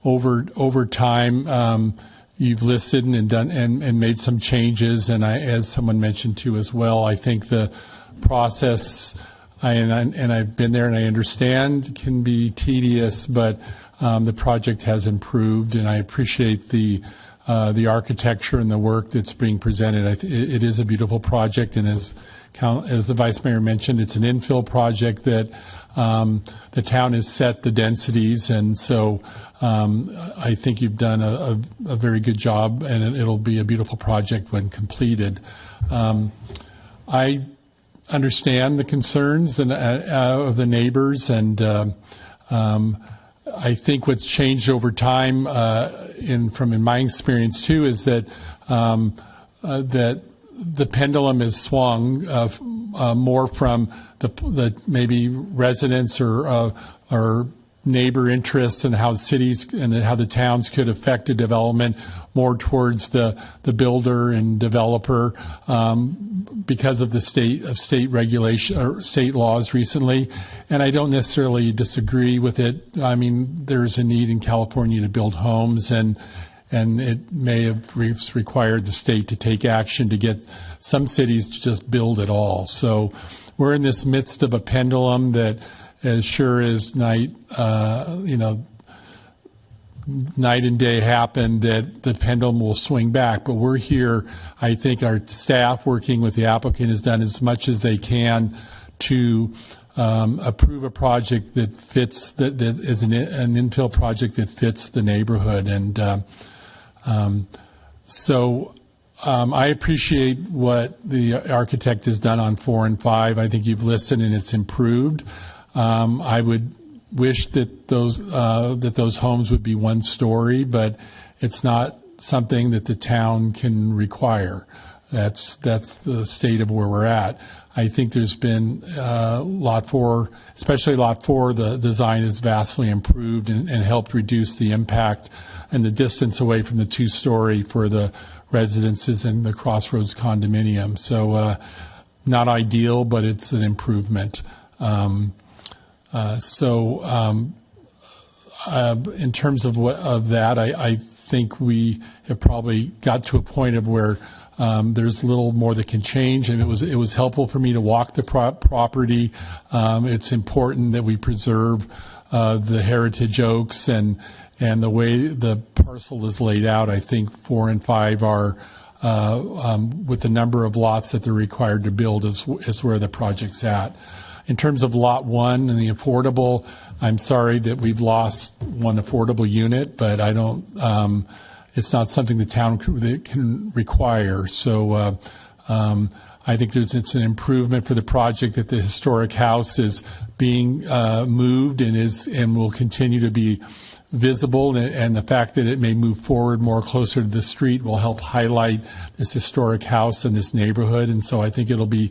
over time, you've listened and done and made some changes. And as someone mentioned too as well, I think the process, and I've been there and I understand, can be tedious, but the project has improved, and I appreciate the architecture and the work that's being presented. It is a beautiful project, and as the Vice Mayor mentioned, it's an infill project that the town has set the densities, and so I think you've done a very good job, and it'll be a beautiful project when completed. I understand the concerns of the neighbors, and I think what's changed over time, in my experience too, is that that the pendulum is swung more from the maybe residents or neighbor interests and how cities and how the towns could affect a development more towards the builder and developer because of the state regulation or state laws recently. And I don't necessarily disagree with it. I mean, there's a need in California to build homes, and it may have required the state to take action to get some cities to just build at all. So we're in this midst of a pendulum that, as sure as night and day happen, that the pendulum will swing back. But we're here. I think our staff working with the applicant has done as much as they can to approve a project that fits, that is an infill project that fits the neighborhood. And so I appreciate what the architect has done on 4 and 5. I think you've listened and it's improved. I would wish that those homes would be 1 story, but it's not something that the town can require. That's the state of where we're at. I think there's been Lot 4, especially Lot 4, the design is vastly improved and helped reduce the impact and the distance away from the 2-story for the residences in the Crossroads condominium. So not ideal, but it's an improvement. In terms of that, I think we have probably got to a point of where there's little more that can change, and it was helpful for me to walk the property. It's important that we preserve the heritage oaks and the way the parcel is laid out. I think 4 and 5 are with the number of lots that they're required to build is where the project's at. In terms of Lot 1 and the affordable, I'm sorry that we've lost 1 affordable unit, but I don't. It's not something the town can require. So I think it's an improvement for the project that the historic house is being moved and will continue to be visible, and the fact that it may move forward more closer to the street will help highlight this historic house and this neighborhood. And so I think it'll be.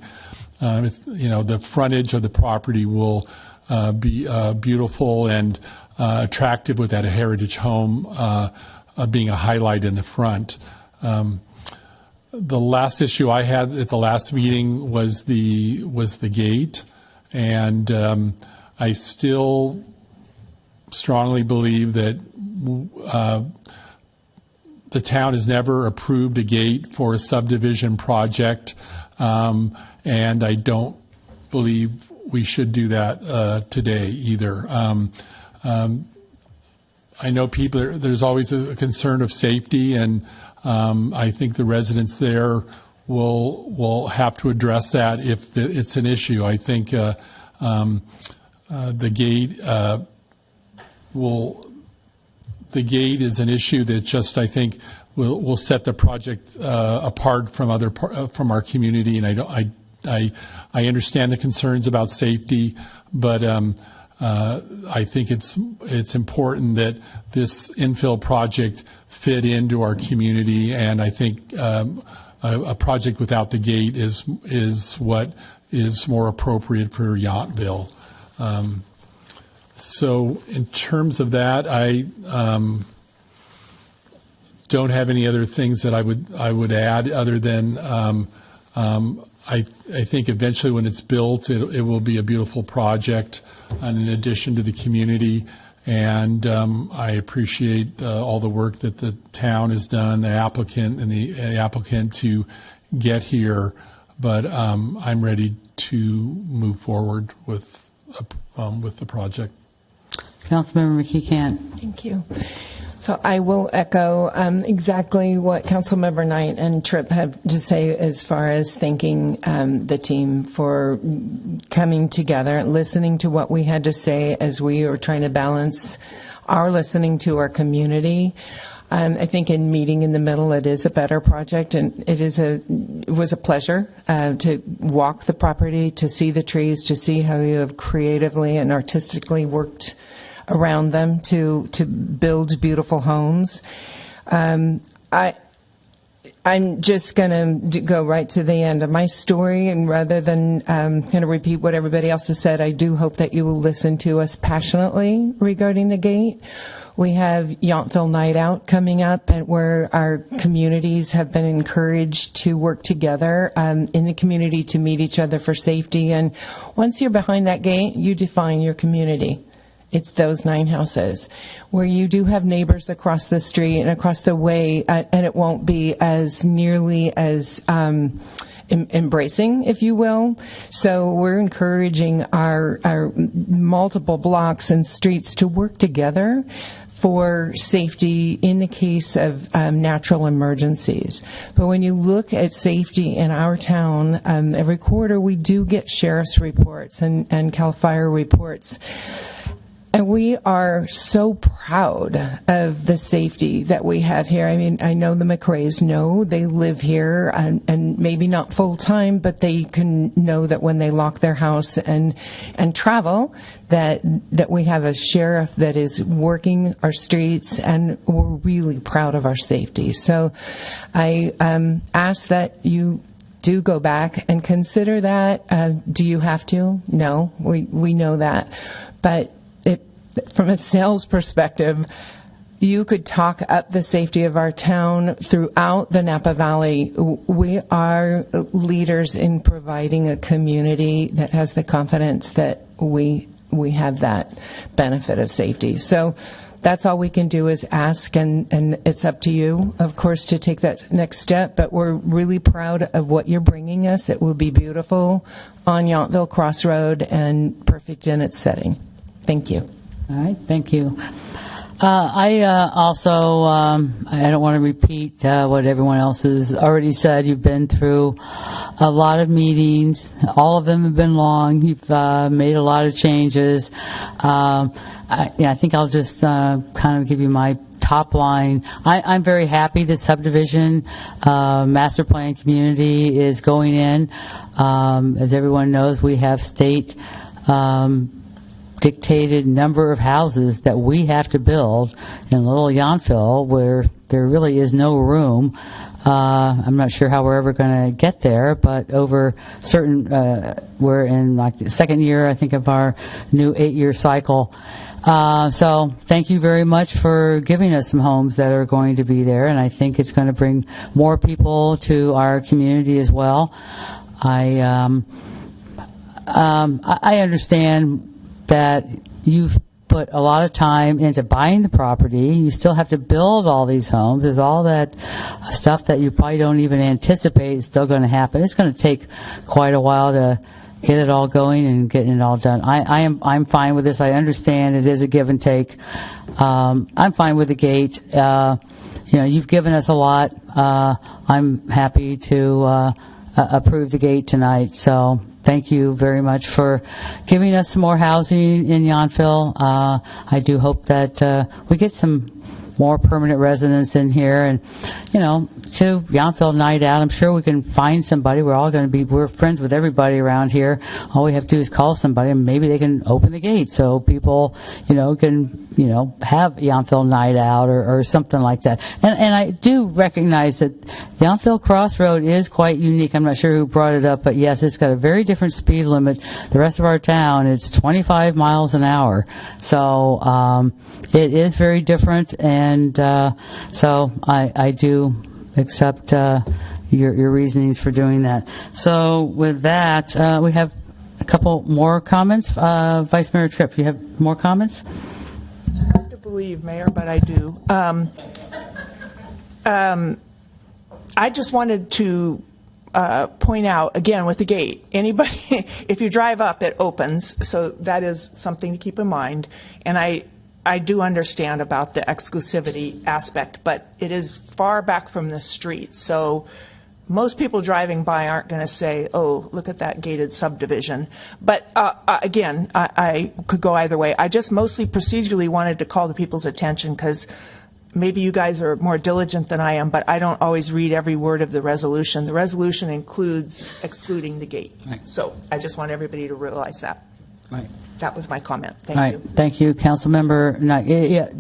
The frontage of the property will be beautiful and attractive with that heritage home being a highlight in the front. The last issue I had at the last meeting was the gate, and I still strongly believe that the town has never approved a gate for a subdivision project. And I don't believe we should do that today either. I know there's always a concern of safety, and I think the residents there will have to address that if it's an issue. I think the gate is an issue that just, I think, will set the project apart from our community, and I understand the concerns about safety, but I think it's important that this infill project fit into our community, and I think a project without the gate is what is more appropriate for Yountville. So in terms of that, I don't have any other things that I would add other than I think eventually when it's built, it will be a beautiful project in addition to the community. And I appreciate all the work that the town has done, the applicant to get here. But I'm ready to move forward with the project. Councilmember McKee Cant. Thank you. So I will echo exactly what Councilmember Knight and Tripp have to say as far as thanking the team for coming together, listening to what we had to say as we were trying to balance our listening to our community. I think in meeting in the middle, it is a better project, and it was a pleasure to walk the property, to see the trees, to see how you have creatively and artistically worked around them to build beautiful homes. I'm just going to go right to the end of my story, and rather than kind of repeat what everybody else has said, I do hope that you will listen to us passionately regarding the gate. We have Yountville Night Out coming up, and where our communities have been encouraged to work together in the community to meet each other for safety. And once you're behind that gate, you define your community. It's those 9 houses where you do have neighbors across the street and across the way, and it won't be as nearly as embracing, if you will. So we're encouraging our multiple blocks and streets to work together for safety in the case of natural emergencies. But when you look at safety in our town, every quarter we do get sheriff's reports and CAL FIRE reports. And we are so proud of the safety that we have here. I mean, I know the McRaes know they live here, and maybe not full time, but they can know that when they lock their house and travel, that we have a sheriff that is working our streets, and we're really proud of our safety. So I ask that you do go back and consider that. Do you have to? No, we know that, but from a sales perspective, you could talk up the safety of our town throughout the Napa Valley. We are leaders in providing a community that has the confidence that we have that benefit of safety. So that's all we can do is ask, and it's up to you, of course, to take that next step. But we're really proud of what you're bringing us. It will be beautiful on Yountville Crossroad and perfect in its setting. Thank you. All right, thank you. I also, I don't want to repeat what everyone else has already said. You've been through a lot of meetings. All of them have been long. You've made a lot of changes. I think I'll just kind of give you my top line. I'm very happy the subdivision master plan community is going in. As everyone knows, we have state dictated number of houses that we have to build in Little Yountville, where there really is no room. I'm not sure how we're ever going to get there, but over certain, we're in like the second year, I think, of our new 8-year cycle. So thank you very much for giving us some homes that are going to be there, and I think it's going to bring more people to our community as well. I understand that you've put a lot of time into buying the property. You still have to build all these homes. There's all that stuff that you probably don't even anticipate is still going to happen. It's going to take quite a while to get it all going and getting it all done. I'm fine with this. I understand it is a give and take. I'm fine with the gate. You've given us a lot. I'm happy to approve the gate tonight. So thank you very much for giving us some more housing in Yountville. I do hope that we get some more permanent residents in here, and to Yountville Night Out. I'm sure we can find somebody. We're friends with everybody around here. All we have to do is call somebody, and maybe they can open the gate so people, can, have Yountville Night Out or something like that. And I do recognize that Yountville Crossroad is quite unique. I'm not sure who brought it up, but yes, it's got a very different speed limit. The rest of our town, it's 25 miles an hour. So it is very different, and so I do accept your reasonings for doing that. So with that, we have a couple more comments. Vice Mayor Tripp, you have more comments? Hard to believe, Mayor, but I do. I just wanted to point out, again, with the gate, anybody, if you drive up, it opens, so that is something to keep in mind. And I do understand about the exclusivity aspect, but it is far back from the street. So most people driving by aren't going to say, oh, look at that gated subdivision. But again, I could go either way. I just mostly procedurally wanted to call the people's attention because maybe you guys are more diligent than I am, but I don't always read every word of the resolution. The resolution includes excluding the gate. Right. So I just want everybody to realize that. Right. That was my comment. Thank you. Thank you, Councilmember.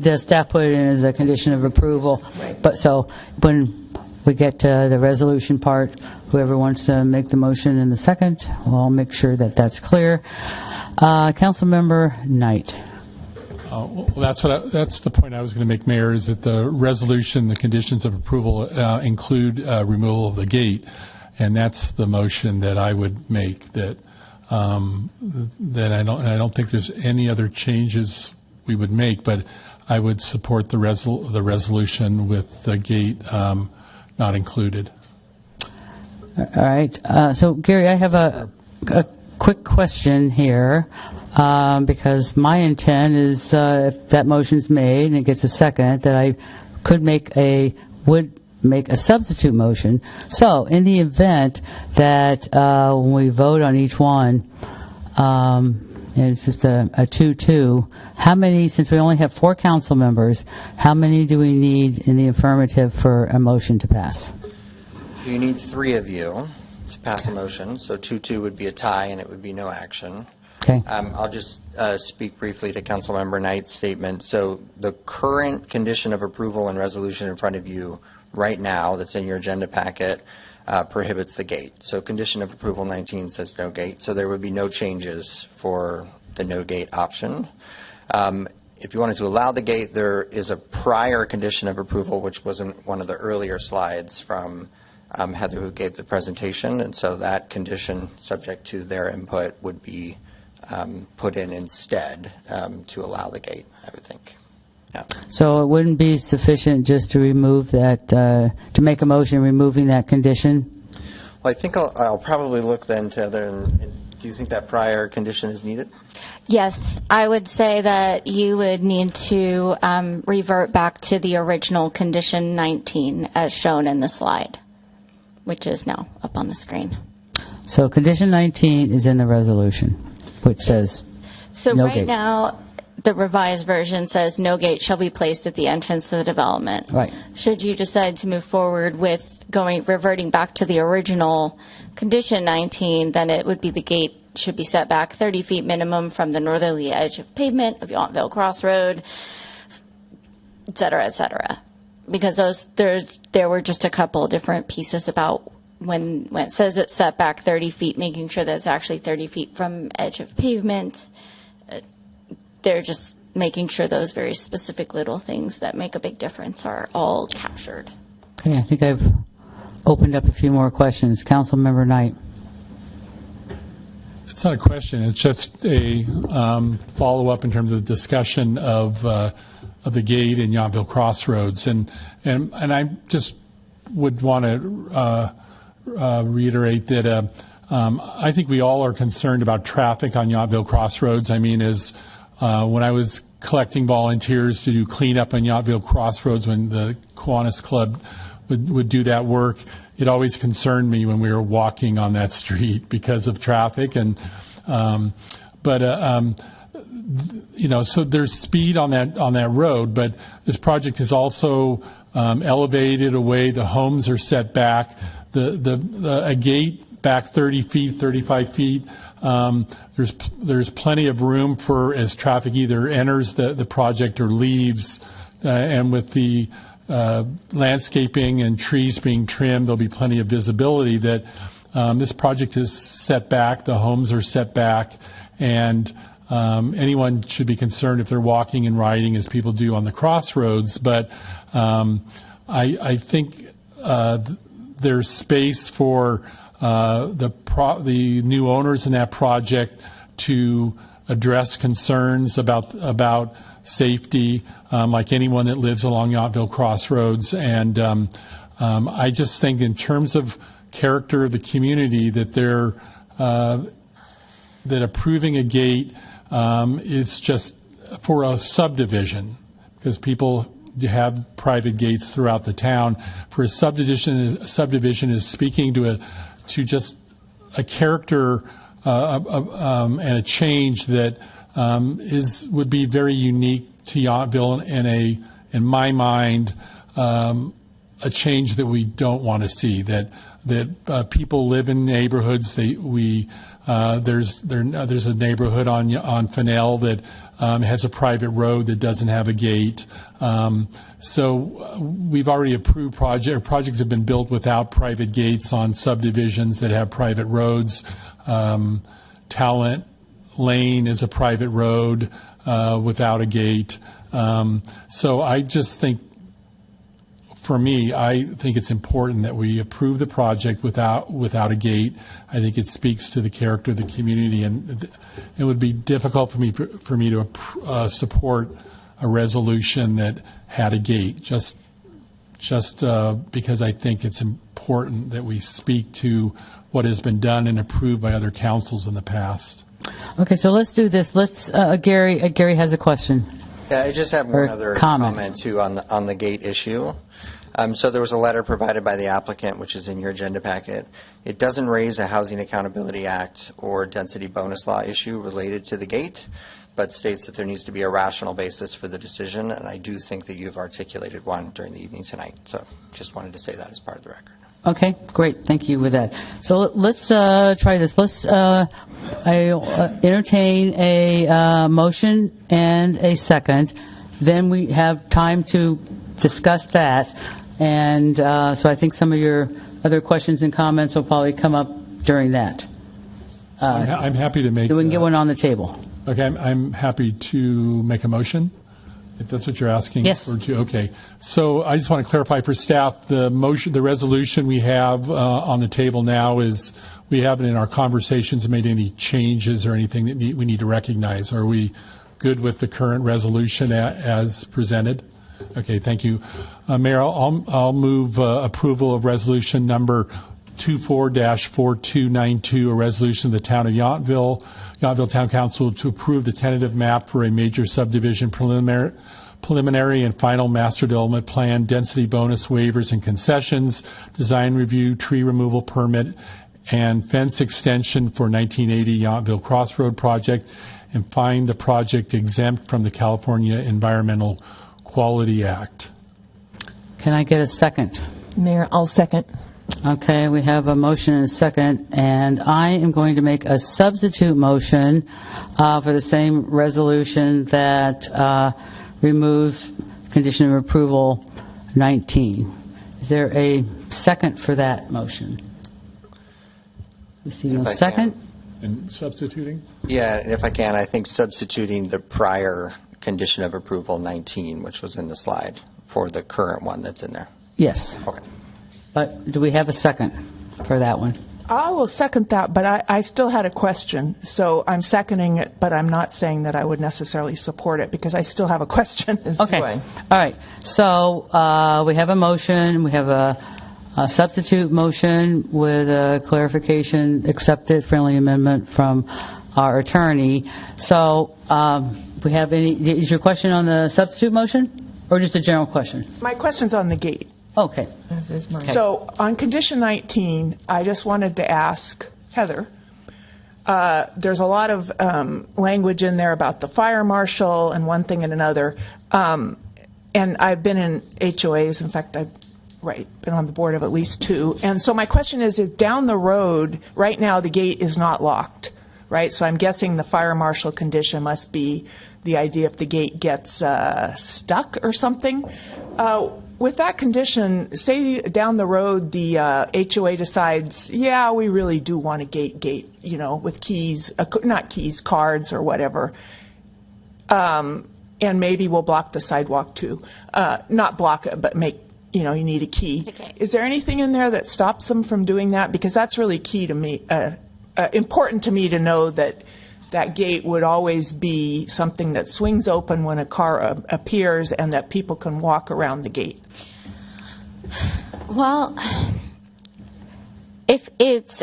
The staff put it in as a condition of approval. Right. But so when we get to the resolution part, whoever wants to make the motion in the second, I'll make sure that that's clear. Councilmember Knight. Well, that's the point I was going to make, Mayor, is that the resolution, the conditions of approval include removal of the gate, and that's the motion that I would make. That I don't think there's any other changes we would make, but I would support the resolution with the gate not included. All right. So, Gary, I have a quick question here. Because my intent is, if that motion's made and it gets a second, that I would make a substitute motion. So, in the event that when we vote on each one, and it's just a 2-2, how many? Since we only have 4 council members, how many do we need in the affirmative for a motion to pass? You need 3 of you to pass a motion. So 2-2 would be a tie, and it would be no action. Okay. I'll just speak briefly to Councilmember Knight's statement. So the current condition of approval and resolution in front of you right now that's in your agenda packet prohibits the gate. So condition of approval 19 says no gate. So there would be no changes for the no gate option. If you wanted to allow the gate, there is a prior condition of approval, which was in one of the earlier slides from Heather, who gave the presentation. And so that condition, subject to their input, would be put in instead to allow the gate, I would think. Yeah. So it wouldn't be sufficient just to remove that, to make a motion removing that condition? Well, I think I'll probably look then to Heather. And do you think that prior condition is needed? Yes, I would say that you would need to revert back to the original condition 19 as shown in the slide, which is now up on the screen. So condition 19 is in the resolution, which says so no right gate. Now, the revised version says no gate shall be placed at the entrance to the development. Right. Should you decide to move forward with reverting back to the original condition 19, then it would be the gate should be set back 30 feet minimum from the northerly edge of pavement of Yountville Crossroad, et cetera, because there were just a couple different pieces about when it says it's set back 30 feet, making sure that it's actually 30 feet from edge of pavement. They're just making sure those very specific little things that make a big difference are all captured. Okay, I think I've opened up a few more questions. Councilmember Knight. It's not a question. It's just a follow-up in terms of the discussion of the gate in Yountville Crossroads, and I just would want to reiterate that I think we all are concerned about traffic on Yountville Crossroads. I mean, when I was collecting volunteers to do cleanup on Yountville Crossroads, when the Kiwanis Club would do that work, it always concerned me when we were walking on that street because of traffic. And so there's speed on that road, but this project is also elevated away. The homes are set back. A gate back 30 feet, 35 feet. There's plenty of room for as traffic either enters the project or leaves, and with the landscaping and trees being trimmed, there'll be plenty of visibility that this project is set back, the homes are set back, and anyone should be concerned if they're walking and riding as people do on the crossroads. But I think there's space for the new owners in that project to address concerns about safety, like anyone that lives along Yountville Crossroads. And I just think in terms of character of the community that that approving a gate is just for a subdivision, because people have private gates throughout the town. For a subdivision is speaking to just a character and a change that would be very unique to Yountville, and in my mind, a change that we don't want to see. That that people live in neighborhoods. There's a neighborhood on Fennell that has a private road that doesn't have a gate. So we've already approved projects have been built without private gates on subdivisions that have private roads. Talent Lane is a private road without a gate. So I just think, for me, I think it's important that we approve the project without a gate. I think it speaks to the character of the community, and it would be difficult for me to support a resolution that had a gate. Just because I think it's important that we speak to what has been done and approved by other councils in the past. Okay, so let's do this. Gary has a question. Yeah, I just have Or one other comment too on the gate issue. So there was a letter provided by the applicant, which is in your agenda packet. It doesn't raise a Housing Accountability Act or density bonus law issue related to the gate, but states that there needs to be a rational basis for the decision, and I do think that you've articulated one during the evening tonight. So just wanted to say that as part of the record. Okay, great. Thank you with that. So let's try this. I entertain a motion and a second. Then we have time to discuss that. And so I think some of your other questions and comments will probably come up during that. So I'm happy to make. So we can get one on the table. Okay, I'm happy to make a motion, if that's what you're asking. Yes. Okay. So I just want to clarify for staff, the resolution we have on the table now is, we haven't in our conversations made any changes or anything that we need to recognize. Are we good with the current resolution as presented? Okay, thank you. Mayor, I'll move approval of resolution number 24-4292, a resolution of the Town of Yountville Town Council to approve the tentative map for a major subdivision preliminary and final master development plan, density bonus waivers and concessions, design review, tree removal permit, and fence extension for 1980 Yountville Crossroad project, and find the project exempt from the California Environmental Quality Act. Can I get a second? Mayor, I'll second. Okay, we have a motion and a second, and I am going to make a substitute motion for the same resolution that removes condition of approval 19. Is there a second for that motion? You see no second? And substituting? Yeah, and if I can, I think substituting the prior condition of approval 19, which was in the slide, for the current one that's in there. Yes. Okay. But do we have a second for that one? I will second that, but I still had a question. So I'm seconding it, but I'm not saying that I would necessarily support it because I still have a question. Okay. All right. So we have a motion. We have a substitute motion with a clarification, accepted friendly amendment from our attorney. So we have is your question on the substitute motion or just a general question? My question's on the gate. Okay. So on condition 19, I just wanted to ask Heather, there's a lot of language in there about the fire marshal and one thing and another. And I've been in HOAs. In fact, I've been on the board of at least 2. And so my question is, if down the road, right now the gate is not locked, right? So I'm guessing the fire marshal condition must be the idea if the gate gets stuck or something. With that condition, say down the road the HOA decides, yeah, we really do want a gate, with keys, not keys, cards or whatever. And maybe we'll block the sidewalk too. Not block it, but make, you need a key. Okay. Is there anything in there that stops them from doing that? Because that's really key to me, important to me to know that that gate would always be something that swings open when a car appears and that people can walk around the gate. Well, if it's,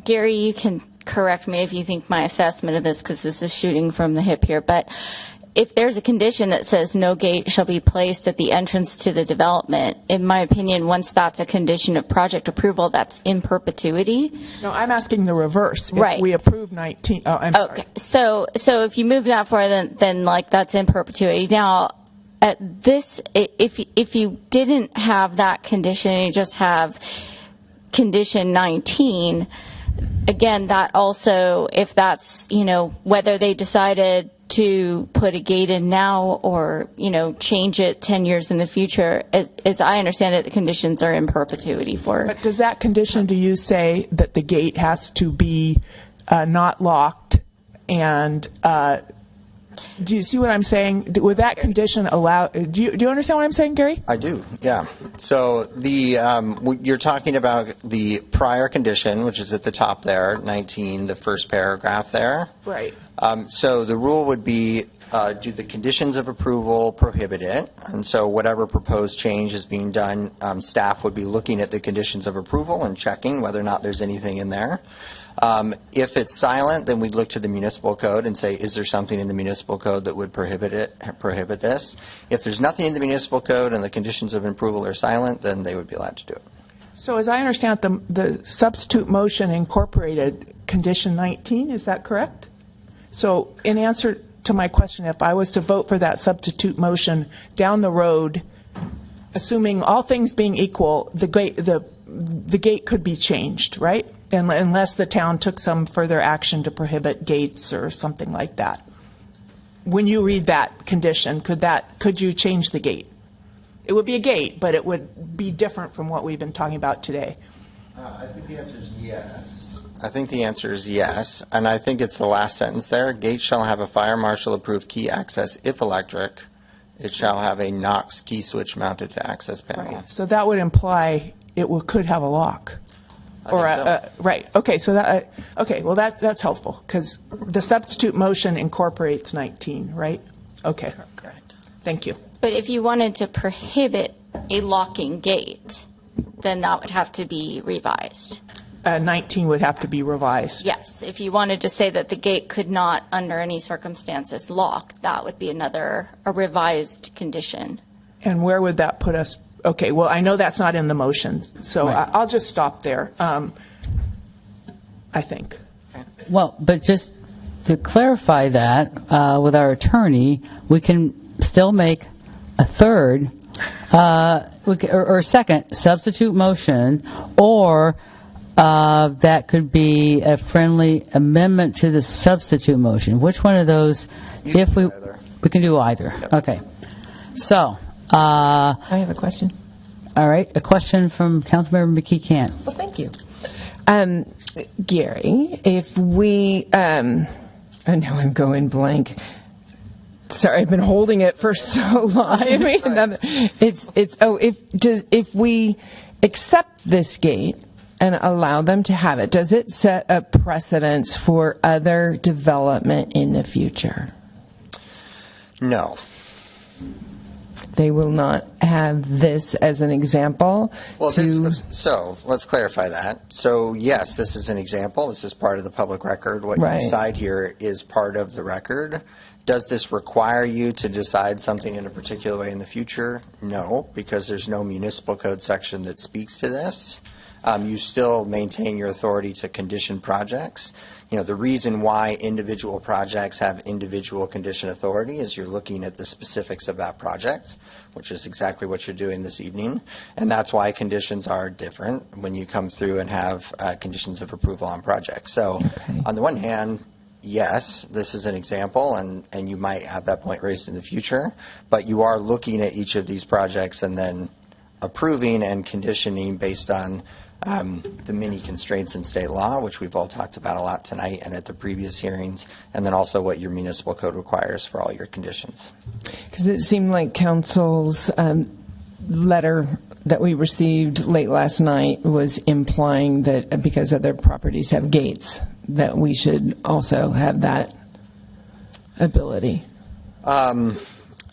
Gary, you can correct me if you think my assessment of this, because this is shooting from the hip here, but if there's a condition that says no gate shall be placed at the entrance to the development, in my opinion, once that's a condition of project approval, that's in perpetuity. No, I'm asking the reverse. Right. If we approve 19, I'm okay. Sorry. So if you move that forward, then that's in perpetuity. Now, at this, if you didn't have that condition, you just have condition 19, again, that also, if that's, whether they decided to put a gate in now or, change it 10 years in the future, as I understand it, the conditions are in perpetuity for. But does that condition, do you say that the gate has to be not locked? And do you see what I'm saying? Would that condition allow, do you understand what I'm saying, Gary? I do, yeah. So you're talking about the prior condition, which is at the top there, 19, the first paragraph there. Right. So the rule would be, do the conditions of approval prohibit it? And so whatever proposed change is being done, staff would be looking at the conditions of approval and checking whether or not there's anything in there. If it's silent, then we'd look to the municipal code and say, is there something in the municipal code that would prohibit this? If there's nothing in the municipal code and the conditions of approval are silent, then they would be allowed to do it. So as I understand it, the substitute motion incorporated condition 19, is that correct? So in answer to my question, if I was to vote for that substitute motion down the road, assuming all things being equal, the gate could be changed, right? Unless the town took some further action to prohibit gates or something like that. When you read that condition, could you change the gate? It would be a gate, but it would be different from what we've been talking about today. I think the answer is yes. I think the answer is yes, and I think it's the last sentence there. Gate shall have a fire marshal approved key access if electric. It shall have a Knox key switch mounted to access panel. Right. So that would imply it could have a lock. Right. Okay. So that's helpful because the substitute motion incorporates 19, right? Okay. Correct. Thank you. But if you wanted to prohibit a locking gate, then that would have to be revised. 19 would have to be revised. Yes. If you wanted to say that the gate could not, under any circumstances, lock, that would be a revised condition. And where would that put us? Okay, well, I know that's not in the motion, so Right. I'll just stop there, I think. Well, but just to clarify that with our attorney, we can still make a third or second substitute motion, or that could be a friendly amendment to the substitute motion. Which one of those? If we can do either. Yep. Okay. So. I have a question. All right, a question from Councilmember McKee Kant. Well, thank you. Gary, if we, and now I'm going blank. Sorry, I've been holding it for so long. I mean, if we accept this gate and allow them to have it, does it set a precedence for other development in the future? No. They will not have this as an example? Well, so let's clarify that. So, yes, this is an example. This is part of the public record. What you decide here is part of the record. Does this require you to decide something in a particular way in the future? No, because there's no municipal code section that speaks to this. You still maintain your authority to condition projects. You know, the reason why individual projects have individual condition authority is you're looking at the specifics of that project, which is exactly what you're doing this evening. And that's why conditions are different when you come through and have conditions of approval on projects. So on the one hand, yes, this is an example, and you might have that point raised in the future, but you are looking at each of these projects and then approving and conditioning based on the many constraints in state law, which we've all talked about a lot tonight and at the previous hearings, and then also what your municipal code requires for all your conditions. Because it seemed like council's letter that we received late last night was implying that because other properties have gates, that we should also have that ability.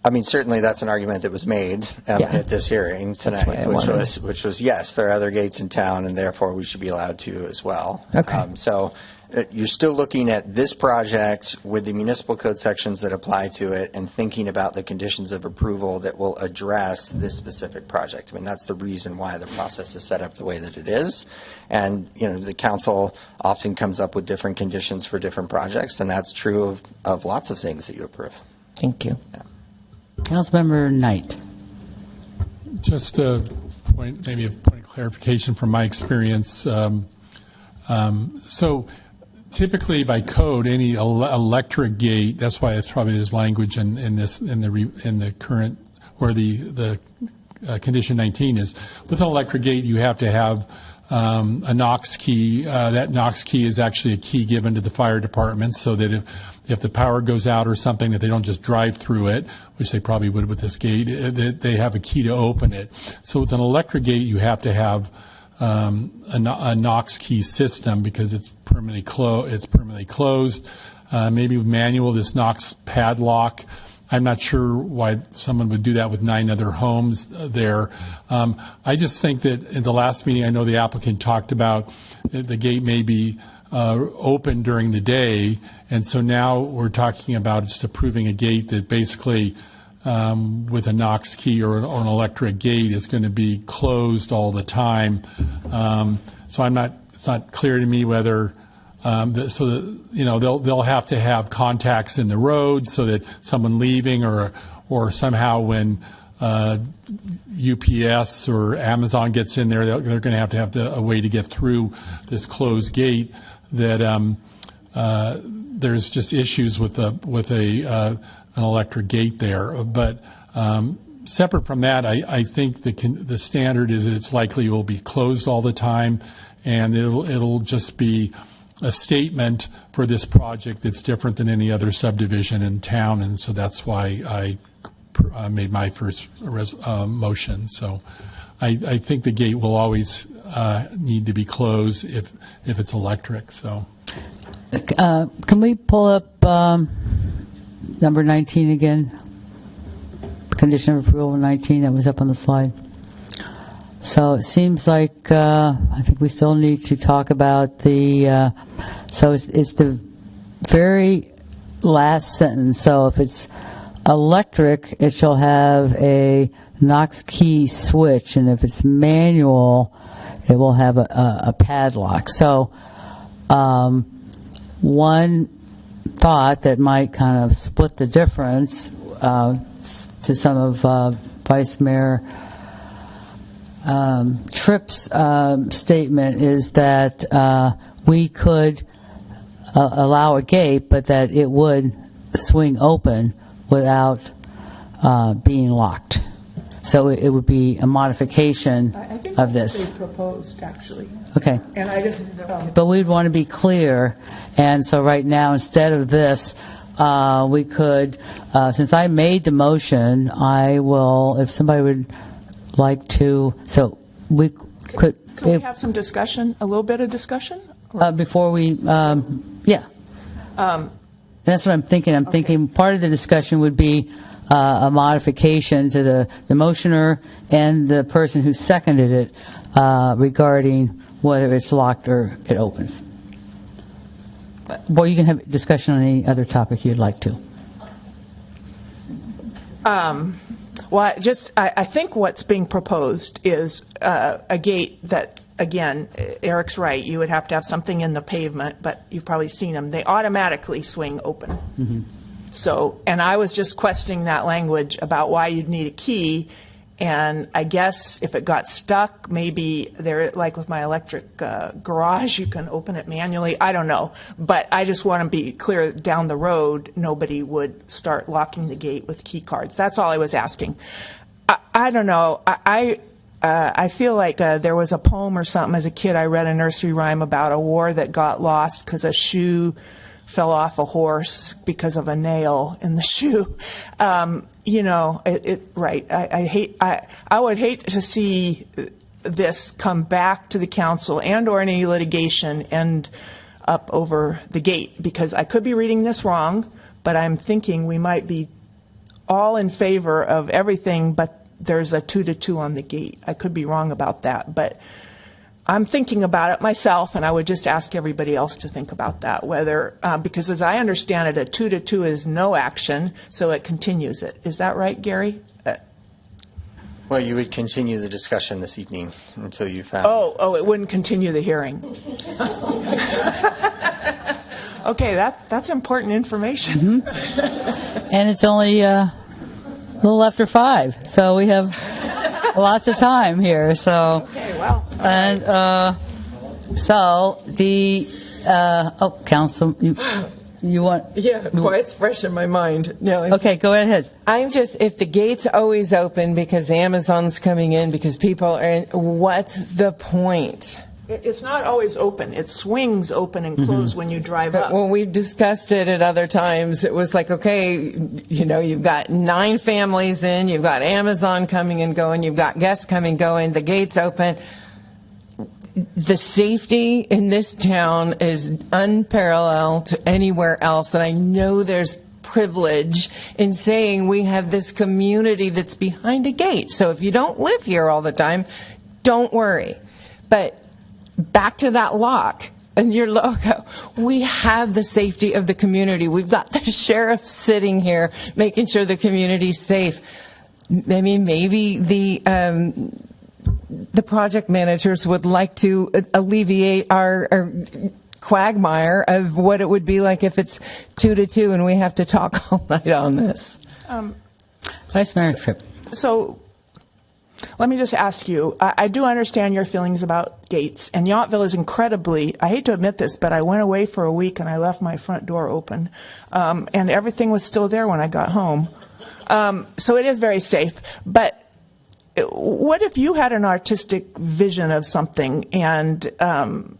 I mean, certainly that's an argument that was made at this hearing tonight, which was, yes, there are other gates in town, and therefore we should be allowed to as well. Okay. So you're still looking at this project with the municipal code sections that apply to it and thinking about the conditions of approval that will address this specific project. I mean, that's the reason why the process is set up the way that it is. And, you know, the council often comes up with different conditions for different projects, and that's true of lots of things that you approve. Thank you. Yeah. Councilmember Knight. Just a point, maybe a point of clarification from my experience. So typically by code, any electric gate, that's why it's probably there's language in the current, where the condition 19 is. With an electric gate, you have to have a Knox key. That Knox key is actually a key given to the fire department, so that if the power goes out or something, that they don't just drive through it, which they probably would with this gate. They have a key to open it. So with an electric gate, you have to have a Knox key system because it's permanently closed. Maybe with manual, this Knox padlock. I'm not sure why someone would do that with 9 other homes there. I just think that in the last meeting, I know the applicant talked about the gate may be open during the day, and so now we're talking about just approving a gate that basically with a Knox key or an electric gate is going to be closed all the time. So it's not clear to me whether they'll have to have contacts in the road so that someone leaving or somehow when UPS or Amazon gets in there, they're going to have a way to get through this closed gate. That there's just issues with an electric gate there. But separate from that, I think the standard is that it's likely it will be closed all the time, and it'll just be a statement for this project that's different than any other subdivision in town, and so that's why I made my first motion. So I think the gate will always need to be closed if it's electric. So can we pull up number 19 again? Condition of approval 19 that was up on the slide. So it seems like I think we still need to talk about the. So it's the very last sentence. So if it's electric, it shall have a Knox key switch, and if it's manual, it will have a padlock. So one thought that might kind of split the difference to some of Vice Mayor Tripp's statement is that we could allow a gate, but that it would swing open without being locked. So it would be a modification of this. I think that's what they proposed, actually. Okay. And I just. But we'd want to be clear, and so right now, instead of this, we could, since I made the motion, I will, if somebody would like to, so we could. Can we have some discussion, a little bit of discussion? Before we, yeah. That's what I'm thinking. I'm thinking part of the discussion would be a modification to the motioner and the person who seconded it regarding whether it's locked or it opens. Or you can have discussion on any other topic you'd like to. Well, I think what's being proposed is a gate that, again, Eric's right, you would have to have something in the pavement, but you've probably seen them. They automatically swing open. Mm-hmm. So, and I was just questioning that language about why you'd need a key, and I guess if it got stuck, maybe there, like with my electric garage, you can open it manually. I don't know, but I just want to be clear down the road, nobody would start locking the gate with key cards. That's all I was asking. I don't know. I feel like there was a poem or something as a kid. I read a nursery rhyme about a war that got lost because a shoe fell off a horse because of a nail in the shoe. Right. I would hate to see this come back to the council or any litigation end up over the gate, because I could be reading this wrong, but I'm thinking we might be all in favor of everything, but there's a 2-2 on the gate. I could be wrong about that, but I'm thinking about it myself, and I would just ask everybody else to think about that, whether, because as I understand it, a 2-2 is no action, so it continues it. Is that right, Gary? Well, you would continue the discussion this evening until you found. Oh, it wouldn't continue the hearing. Okay, that's important information. Mm-hmm. And it's only a little after 5, so we have lots of time here. So. Okay, well. And so the, Council, you want? Yeah, boy, it's fresh in my mind. No, Okay, go ahead. I'm just, if the gate's always open because Amazon's coming in, because people are in, what's the point? It's not always open. It swings open and close when you drive up. When we've discussed it at other times, it was like, okay, you know, you've got 9 families in, you've got Amazon coming and going, you've got guests coming and going, the gate's open. The safety in this town is unparalleled to anywhere else, and I know there's privilege in saying we have this community that's behind a gate. So if you don't live here all the time, don't worry. But back to that lock and your logo, we have the safety of the community. We've got the sheriff sitting here making sure the community's safe. I mean, maybe the project managers would like to alleviate our quagmire of what it would be like if it's 2 to 2 and we have to talk all night on this. Vice Mayor Tripp. So let me just ask you, I do understand your feelings about gates, and Yountville is incredibly, I hate to admit this, but I went away for a week and I left my front door open, and everything was still there when I got home. So it is very safe. But what if you had an artistic vision of something and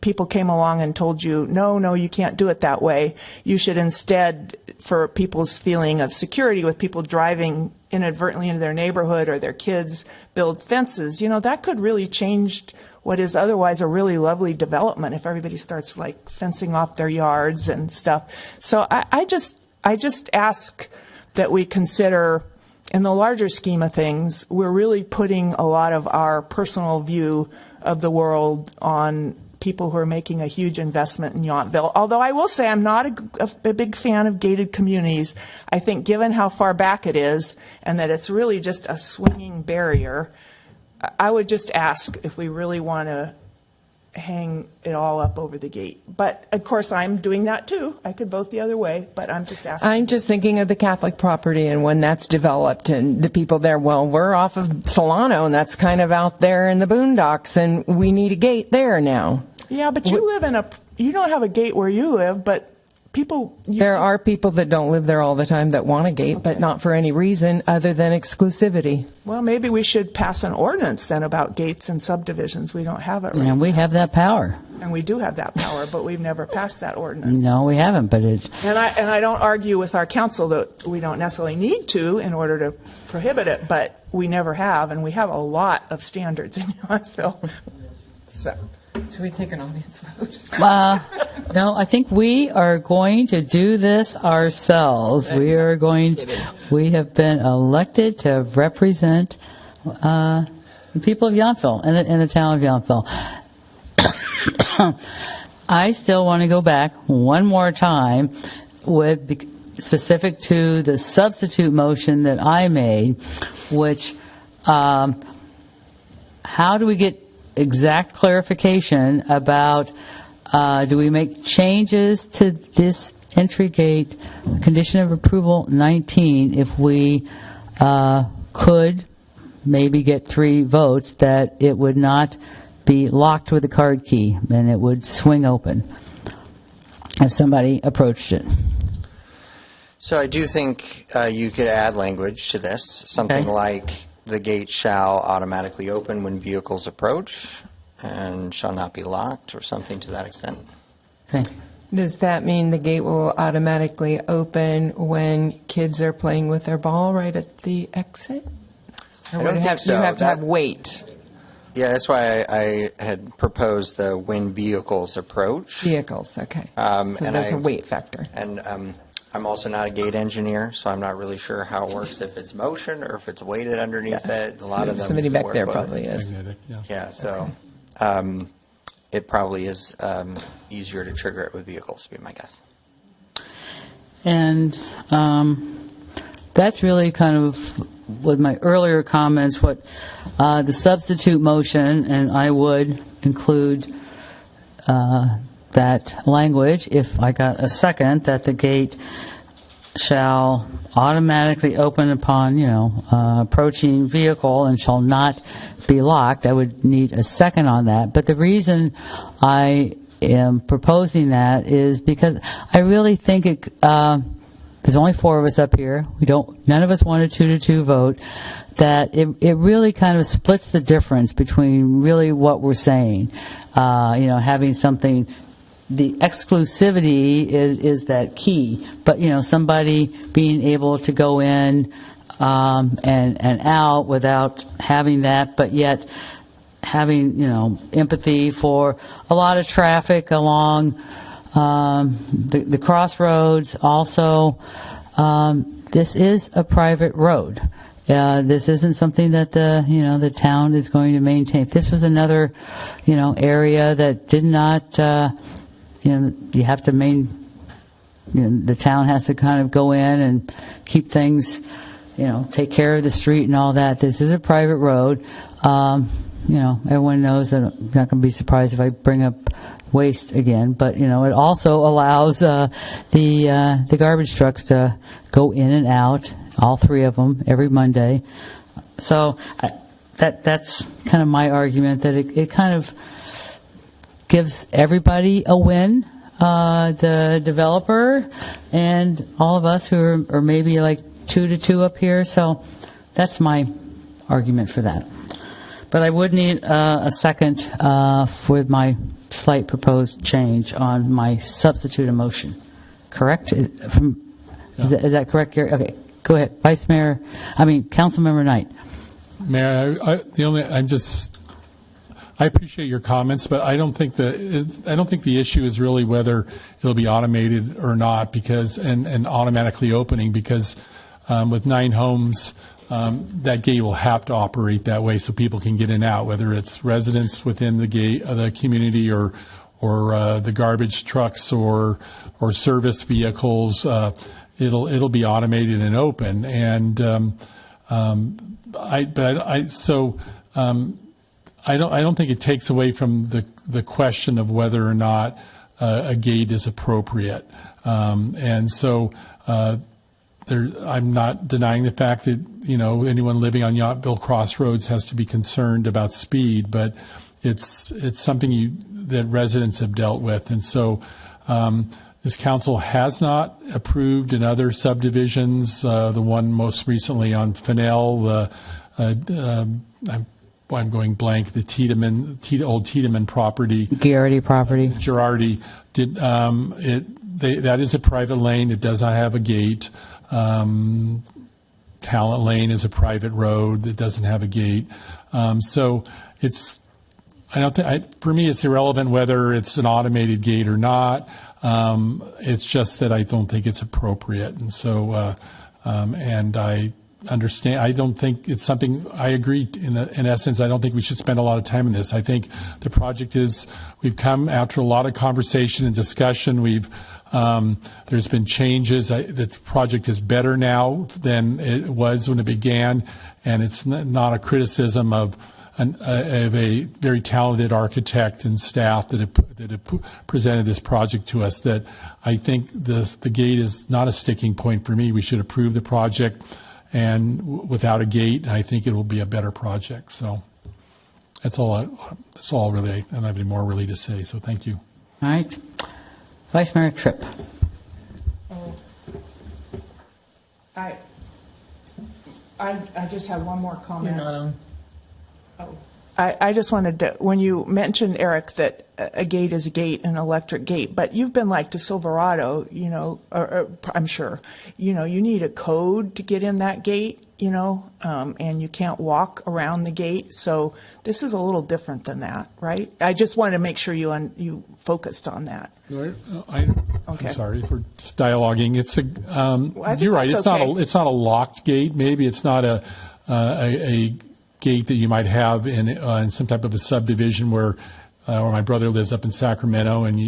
people came along and told you, no, you can't do it that way. You should instead, for people's feeling of security with people driving inadvertently into their neighborhood or their kids, build fences. You know, that could really change what is otherwise a really lovely development if everybody starts like fencing off their yards and stuff. So I just ask that we consider, in the larger scheme of things, we're really putting a lot of our personal view of the world on people who are making a huge investment in Yountville. Although I will say I'm not a big fan of gated communities. I think given how far back it is and that it's really just a swinging barrier, I would just ask if we really want to hang it all up over the gate. But of course I'm doing that too. I could vote the other way, but I'm just asking. I'm just thinking of the Catholic property and when that's developed and the people there. Well, we're off of Solano and that's kind of out there in the boondocks and we need a gate there now. Yeah, but you live you don't have a gate where you live, but people... There are people that don't live there all the time that want a gate, but not for any reason other than exclusivity. Well, maybe we should pass an ordinance then about gates and subdivisions. We don't have it right And we have that power. And we do have that power, but we've never passed that ordinance. No, we haven't, but it... And I don't argue with our council that we don't necessarily need to in order to prohibit it, but we never have, and we have a lot of standards in Yountville. So... Should we take an audience vote? No, I think we are going to do this ourselves. We have been elected to represent the people of Yountville and the town of Yountville. I still want to go back one more time with specific to the substitute motion that I made, which how do we get exact clarification about do we make changes to this entry gate condition of approval 19 if we could maybe get 3 votes that it would not be locked with a card key and it would swing open if somebody approached it. So I do think you could add language to this, something like the gate shall automatically open when vehicles approach and shall not be locked, or something to that extent. Okay. Does that mean the gate will automatically open when kids are playing with their ball right at the exit? Or I don't think so. You have to have weight. Yeah, that's why I had proposed the when vehicles approach. Vehicles, okay. So there's a weight factor. And I'm also not a gate engineer, so I'm not really sure how it works, if it's motion or if it's weighted underneath it. A lot of them somebody back work there both. probably is. Magnetic, yeah. Yeah, so it probably is easier to trigger it with vehicles, would be my guess. And that's really kind of with my earlier comments, what the substitute motion, and I would include that language, if I got a second, that the gate shall automatically open upon, approaching vehicle and shall not be locked. I would need a second on that. But the reason I am proposing that is because I really think there's only 4 of us up here. None of us want a 2-2 vote. That it really kind of splits the difference between really what we're saying. Having something, the exclusivity is that key. But somebody being able to go in and out without having that, but yet having empathy for a lot of traffic along the crossroads. Also, this is a private road. This isn't something that the town is going to maintain. If this was another area that did not you have to the town has to kind of go in and keep things, take care of the street and all that. This is a private road. Everyone knows that I'm not going to be surprised if I bring up waste again, but it also allows the garbage trucks to go in and out, all 3 of them every Monday. So that's kind of my argument, that it kind of gives everybody a win, the developer and all of us who are maybe like 2-2 up here. So that's my argument for that. But I would need a second for my slight proposed change on my substitute motion. Correct? Is that correct, Gary? Okay, go ahead. Councilmember Knight. Mayor, I appreciate your comments, but I don't think the issue is really whether it'll be automated or not, and automatically opening, because with 9 homes, that gate will have to operate that way so people can get in and out, whether it's residents within the gate, the community, or the garbage trucks or service vehicles. It'll be automated and open, and I don't think it takes away from the question of whether or not a gate is appropriate, and so. I'm not denying the fact that anyone living on Yountville Crossroads has to be concerned about speed, but it's something that residents have dealt with, and so this council has not approved in other subdivisions. The one most recently on Fennell, I'm going blank. The old Tiedemann property, Girardi property, Girardi did that is a private lane. It does not have a gate. Talent Lane is a private road that doesn't have a gate. So for me, it's irrelevant whether it's an automated gate or not. It's just that I don't think it's appropriate. And so, and I understand, I don't think it's something, I agree in essence, I don't think we should spend a lot of time on this. I think the project we've come after a lot of conversation and discussion. There's been changes. The project is better now than it was when it began, and it's not a criticism of a very talented architect and staff that have presented this project to us. That I think the gate is not a sticking point for me. We should approve the project, and without a gate, I think it will be a better project. So that's all really. I don't have any more really to say. So thank you. All right. Vice Mayor Tripp. I just have one more comment. You're not on. Oh. I just wanted to, when you mentioned, Eric, that a gate is a gate, an electric gate, but you've been to Silverado, or I'm sure, you need a code to get in that gate, and you can't walk around the gate. So this is a little different than that, right? I just wanted to make sure you focused on that. I'm sorry for just dialoguing. You're right. It's okay. It's not a locked gate. Maybe it's not a gate that you might have in some type of a subdivision where my brother lives up in Sacramento, and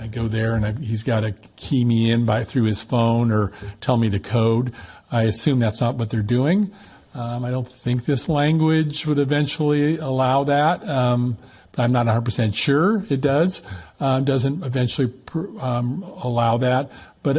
I go there and he's got to key me in through his phone or tell me the code. I assume that's not what they're doing. I don't think this language would eventually allow that. I'm not 100% sure it does. Doesn't eventually allow that. but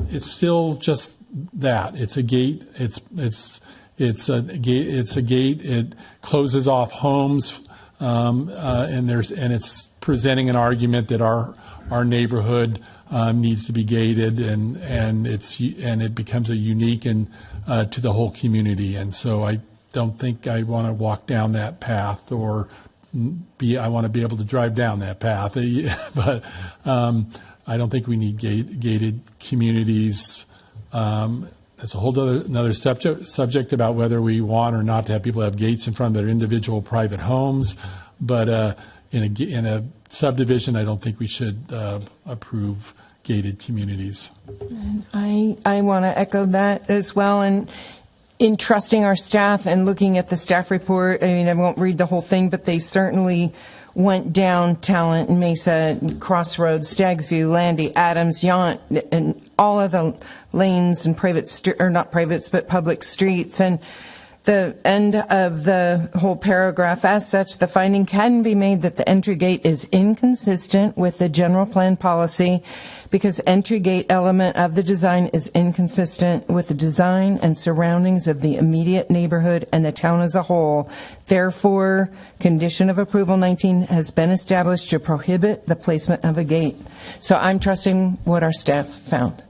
it's still just that. It's a gate. It's a gate. It's a gate. It closes off homes, and it's presenting an argument that our neighborhood needs to be gated, and it becomes a unique and to the whole community. And so I don't think I want to walk down that path, or I want to be able to drive down that path. But I don't think we need gated communities. It's a whole another subject about whether we want or not to have people have gates in front of their individual private homes. But in a subdivision, I don't think we should approve gated communities. I want to echo that as well. And in trusting our staff and looking at the staff report, I mean, I won't read the whole thing, but they certainly went down Talent, Mesa, Crossroads, Staggs View, Landy, Adams, Yount, and all of the lanes and not privates, but public streets. And the end of the whole paragraph, as such, the finding can be made that the entry gate is inconsistent with the general plan policy because entry gate element of the design is inconsistent with the design and surroundings of the immediate neighborhood and the town as a whole. Therefore, condition of approval 19 has been established to prohibit the placement of a gate. So I'm trusting what our staff found.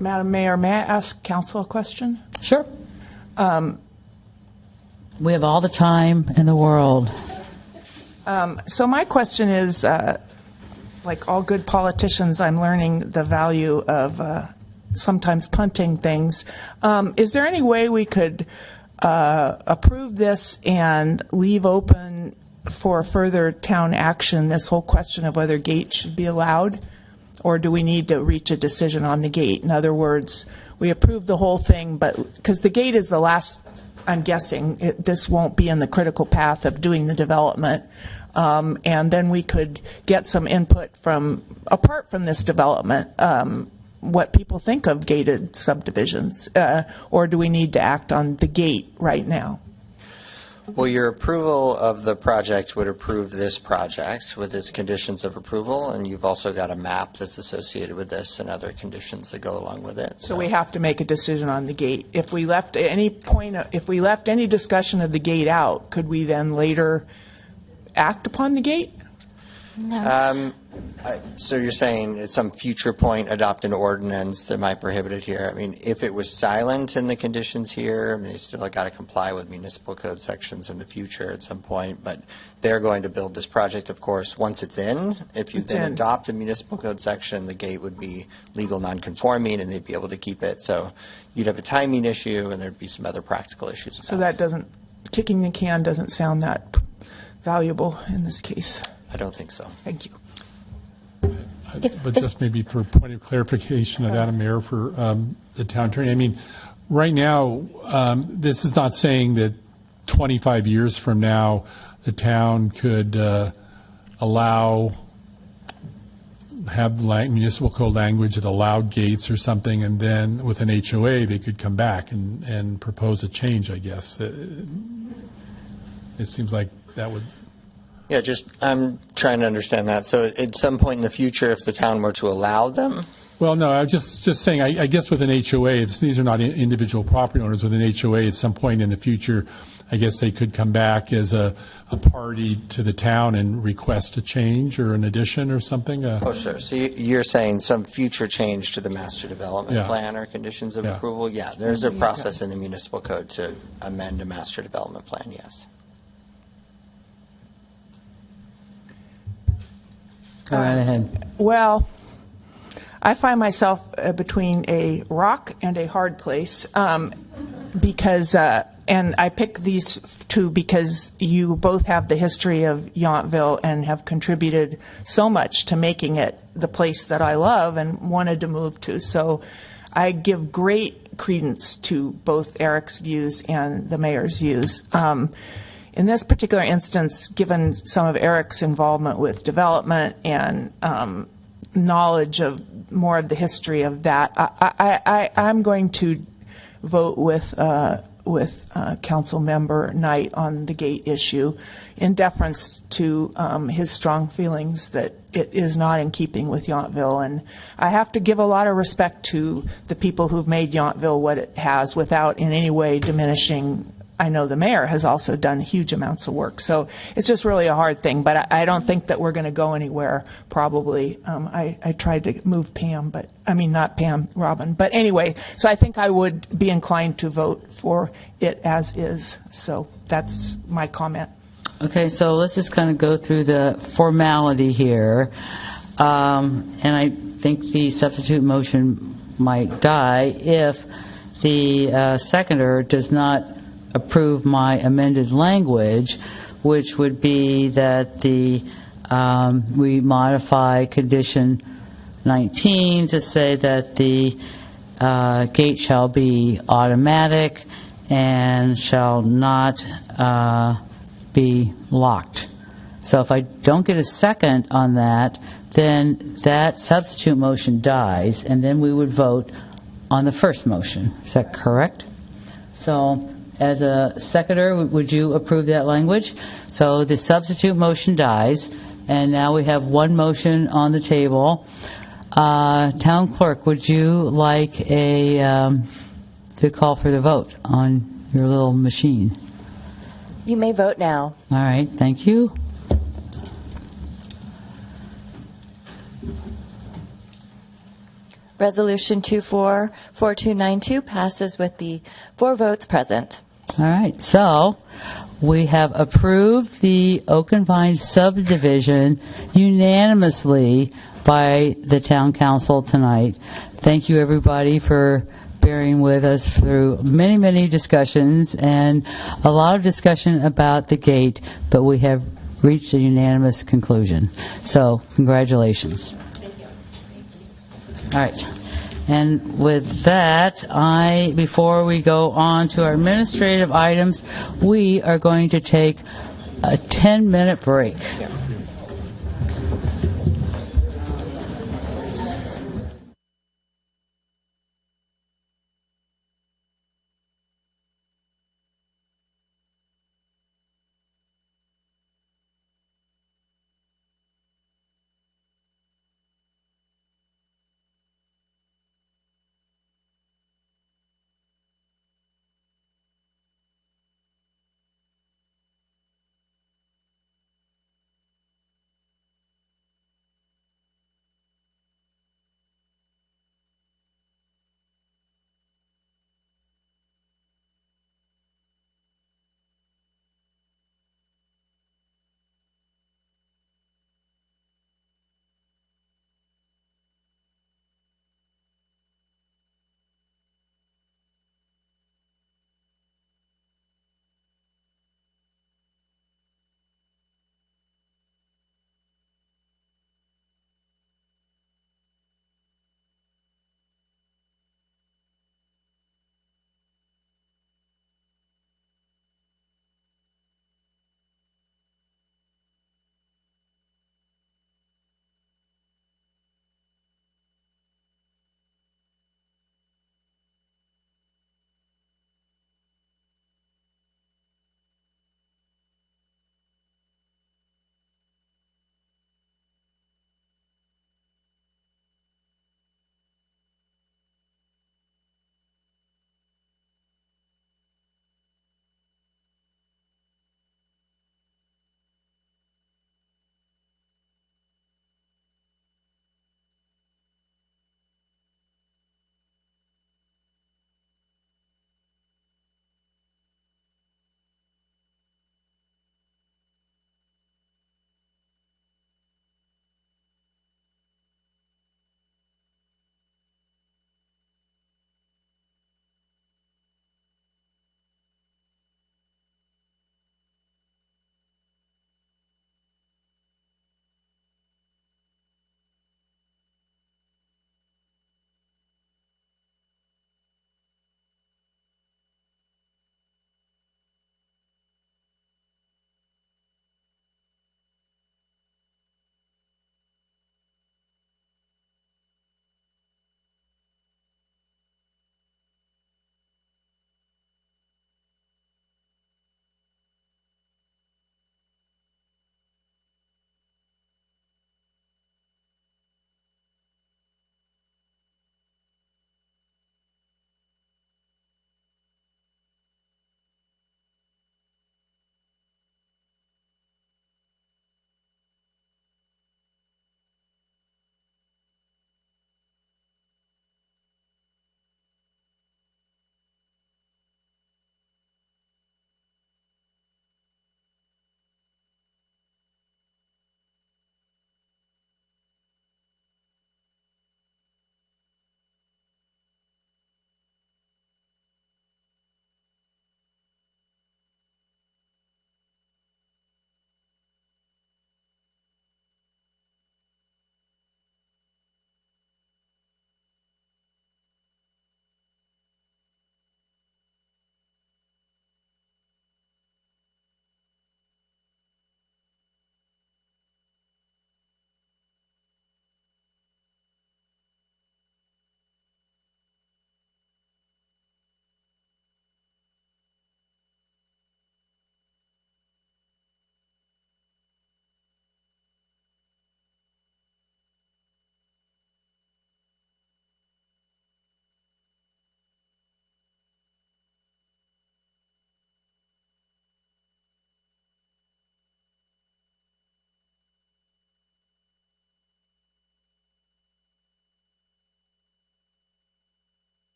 Madam Mayor, may I ask council a question? Sure. We have all the time in the world. So my question is, like all good politicians, I'm learning the value of sometimes punting things. Is there any way we could approve this and leave open for further town action this whole question of whether gates should be allowed? Or do we need to reach a decision on the gate? In other words, we approve the whole thing, but because the gate is the last, I'm guessing, this won't be in the critical path of doing the development. And then we could get some input from, apart from this development, what people think of gated subdivisions. Or do we need to act on the gate right now? Well, your approval of the project would approve this project with its conditions of approval, and you've also got a map that's associated with this and other conditions that go along with it. So we have to make a decision on the gate. If we left any discussion of the gate out, could we then later act upon the gate? No. So you're saying at some future point adopt an ordinance that might prohibit it here? I mean, if it was silent in the conditions here, I mean, they still got to comply with municipal code sections in the future at some point, but they're going to build this project, of course, once it's in. If you then adopt a municipal code section, the gate would be legal non-conforming and they'd be able to keep it. So you'd have a timing issue and there'd be some other practical issues. So that doesn't, kicking the can doesn't sound that valuable in this case. I don't think so. Thank you. But just maybe for a point of clarification, Madam Mayor, for the town attorney, I mean, right now, this is not saying that 25 years from now, the town could have municipal code language that allowed gates or something, and then with an HOA, they could come back and propose a change, I guess. It seems like that would... Yeah, I'm trying to understand that. So at some point in the future, if the town were to allow them? Well, no, I'm just saying, I guess with an HOA, these are not individual property owners. With an HOA, at some point in the future, I guess they could come back as a party to the town and request a change or an addition or something. Oh, sure. So you're saying some future change to the master development plan or conditions of approval? Yeah, there's a process in the municipal code to amend a master development plan, yes. Go right ahead. Well, I find myself between a rock and a hard place because, and I pick these two because you both have the history of Yountville and have contributed so much to making it the place that I love and wanted to move to. So I give great credence to both Eric's views and the mayor's views. In this particular instance, given some of Eric's involvement with development and knowledge of more of the history of that, I'm going to vote with with Council Member Knight on the gate issue, in deference to his strong feelings that it is not in keeping with Yountville. And I have to give a lot of respect to the people who've made Yountville what it has without in any way diminishing. I know the mayor has also done huge amounts of work. So it's just really a hard thing, but I don't think that we're going to go anywhere, probably. I tried to move Pam, but I mean, not Pam, Robin. But anyway, so I think I would be inclined to vote for it as is. So that's my comment. Okay, so let's just kind of go through the formality here. And I think the substitute motion might die if the seconder does not approve my amended language, which would be that we modify condition 19 to say that the gate shall be automatic and shall not be locked. So if I don't get a second on that, then that substitute motion dies, and then we would vote on the first motion. Is that correct? So as a seconder, would you approve that language? So the substitute motion dies, and now we have one motion on the table. Town clerk, would you like to call for the vote on your little machine? You may vote now. All right, thank you. Resolution 244292 passes with the 4 votes present. All right, so we have approved the Oak and Vine subdivision unanimously by the town council tonight. Thank you, everybody, for bearing with us through many, many discussions and a lot of discussion about the gate, but we have reached a unanimous conclusion. So, congratulations. All right. And with that, before we go on to our administrative items, we are going to take a 10-minute break.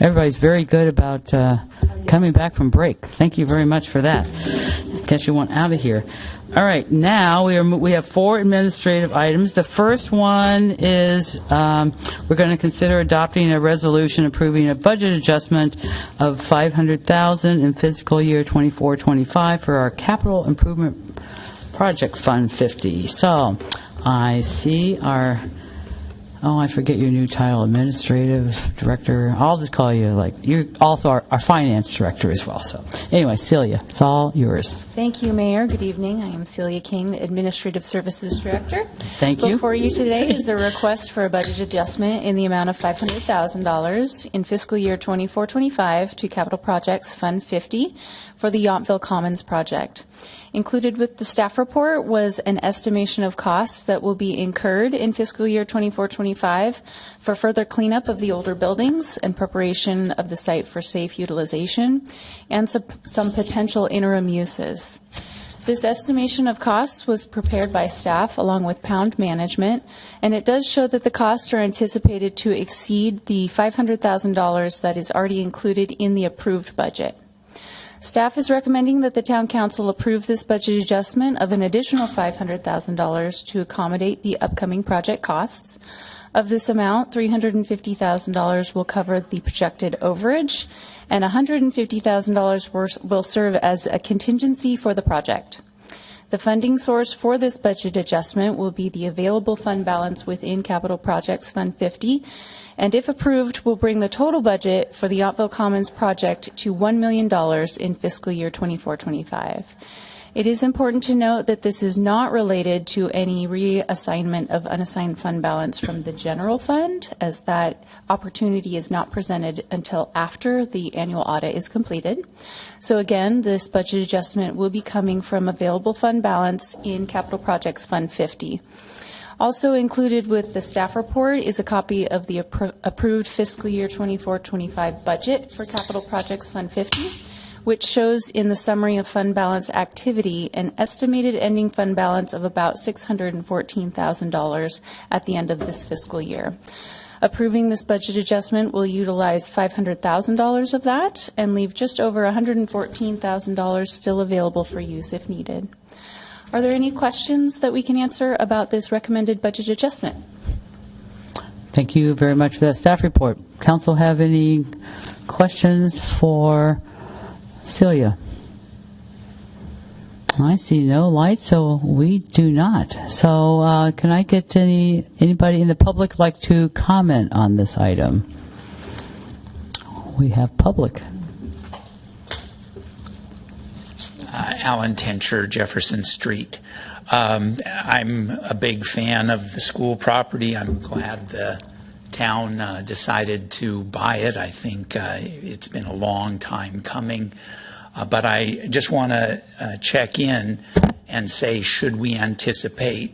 Everybody's very good about coming back from break. Thank you very much for that. Guess you want out of here. All right, now we have 4 administrative items. The first one is we're going to consider adopting a resolution approving a budget adjustment of $500,000 in fiscal year 24-25 for our capital improvement project fund 50. So I see our I forget your new title, administrative director. I'll just call you you're also our finance director as well. So anyway, Celia, it's all yours. Thank you, Mayor. Good evening. I am Celia King, the Administrative Services Director. Thank you. Before you today is a request for a budget adjustment in the amount of $500,000 in fiscal year 24-25 to Capital Projects Fund 50 for the Yountville Commons project. Included with the staff report was an estimation of costs that will be incurred in fiscal year 24-25 for further cleanup of the older buildings and preparation of the site for safe utilization and some potential interim uses. This estimation of costs was prepared by staff along with Pound Management, and it does show that the costs are anticipated to exceed the $500,000 that is already included in the approved budget. Staff is recommending that the Town Council approve this budget adjustment of an additional $500,000 to accommodate the upcoming project costs. Of this amount, $350,000 will cover the projected overage, and $150,000 will serve as a contingency for the project. The funding source for this budget adjustment will be the available fund balance within Capital Projects Fund 50, and if approved, will bring the total budget for the Yountville Commons project to $1 million in fiscal year 24-25. It is important to note that this is not related to any reassignment of unassigned fund balance from the general fund, as that opportunity is not presented until after the annual audit is completed. So again, this budget adjustment will be coming from available fund balance in Capital Projects Fund 50. Also included with the staff report is a copy of the approved fiscal year 24-25 budget for Capital Projects Fund 50, which shows in the summary of fund balance activity an estimated ending fund balance of about $614,000 at the end of this fiscal year. Approving this budget adjustment will utilize $500,000 of that and leave just over $114,000 still available for use if needed. Are there any questions that we can answer about this recommended budget adjustment? Thank you very much for that staff report. Council have any questions for Celia? I see no light, so we do not. So can I get anybody in the public like to comment on this item? We have public. Alan Tencher, Jefferson Street. I'm a big fan of the school property. I'm glad the town decided to buy it. I think it's been a long time coming. But I just want to check in and say, should we anticipate,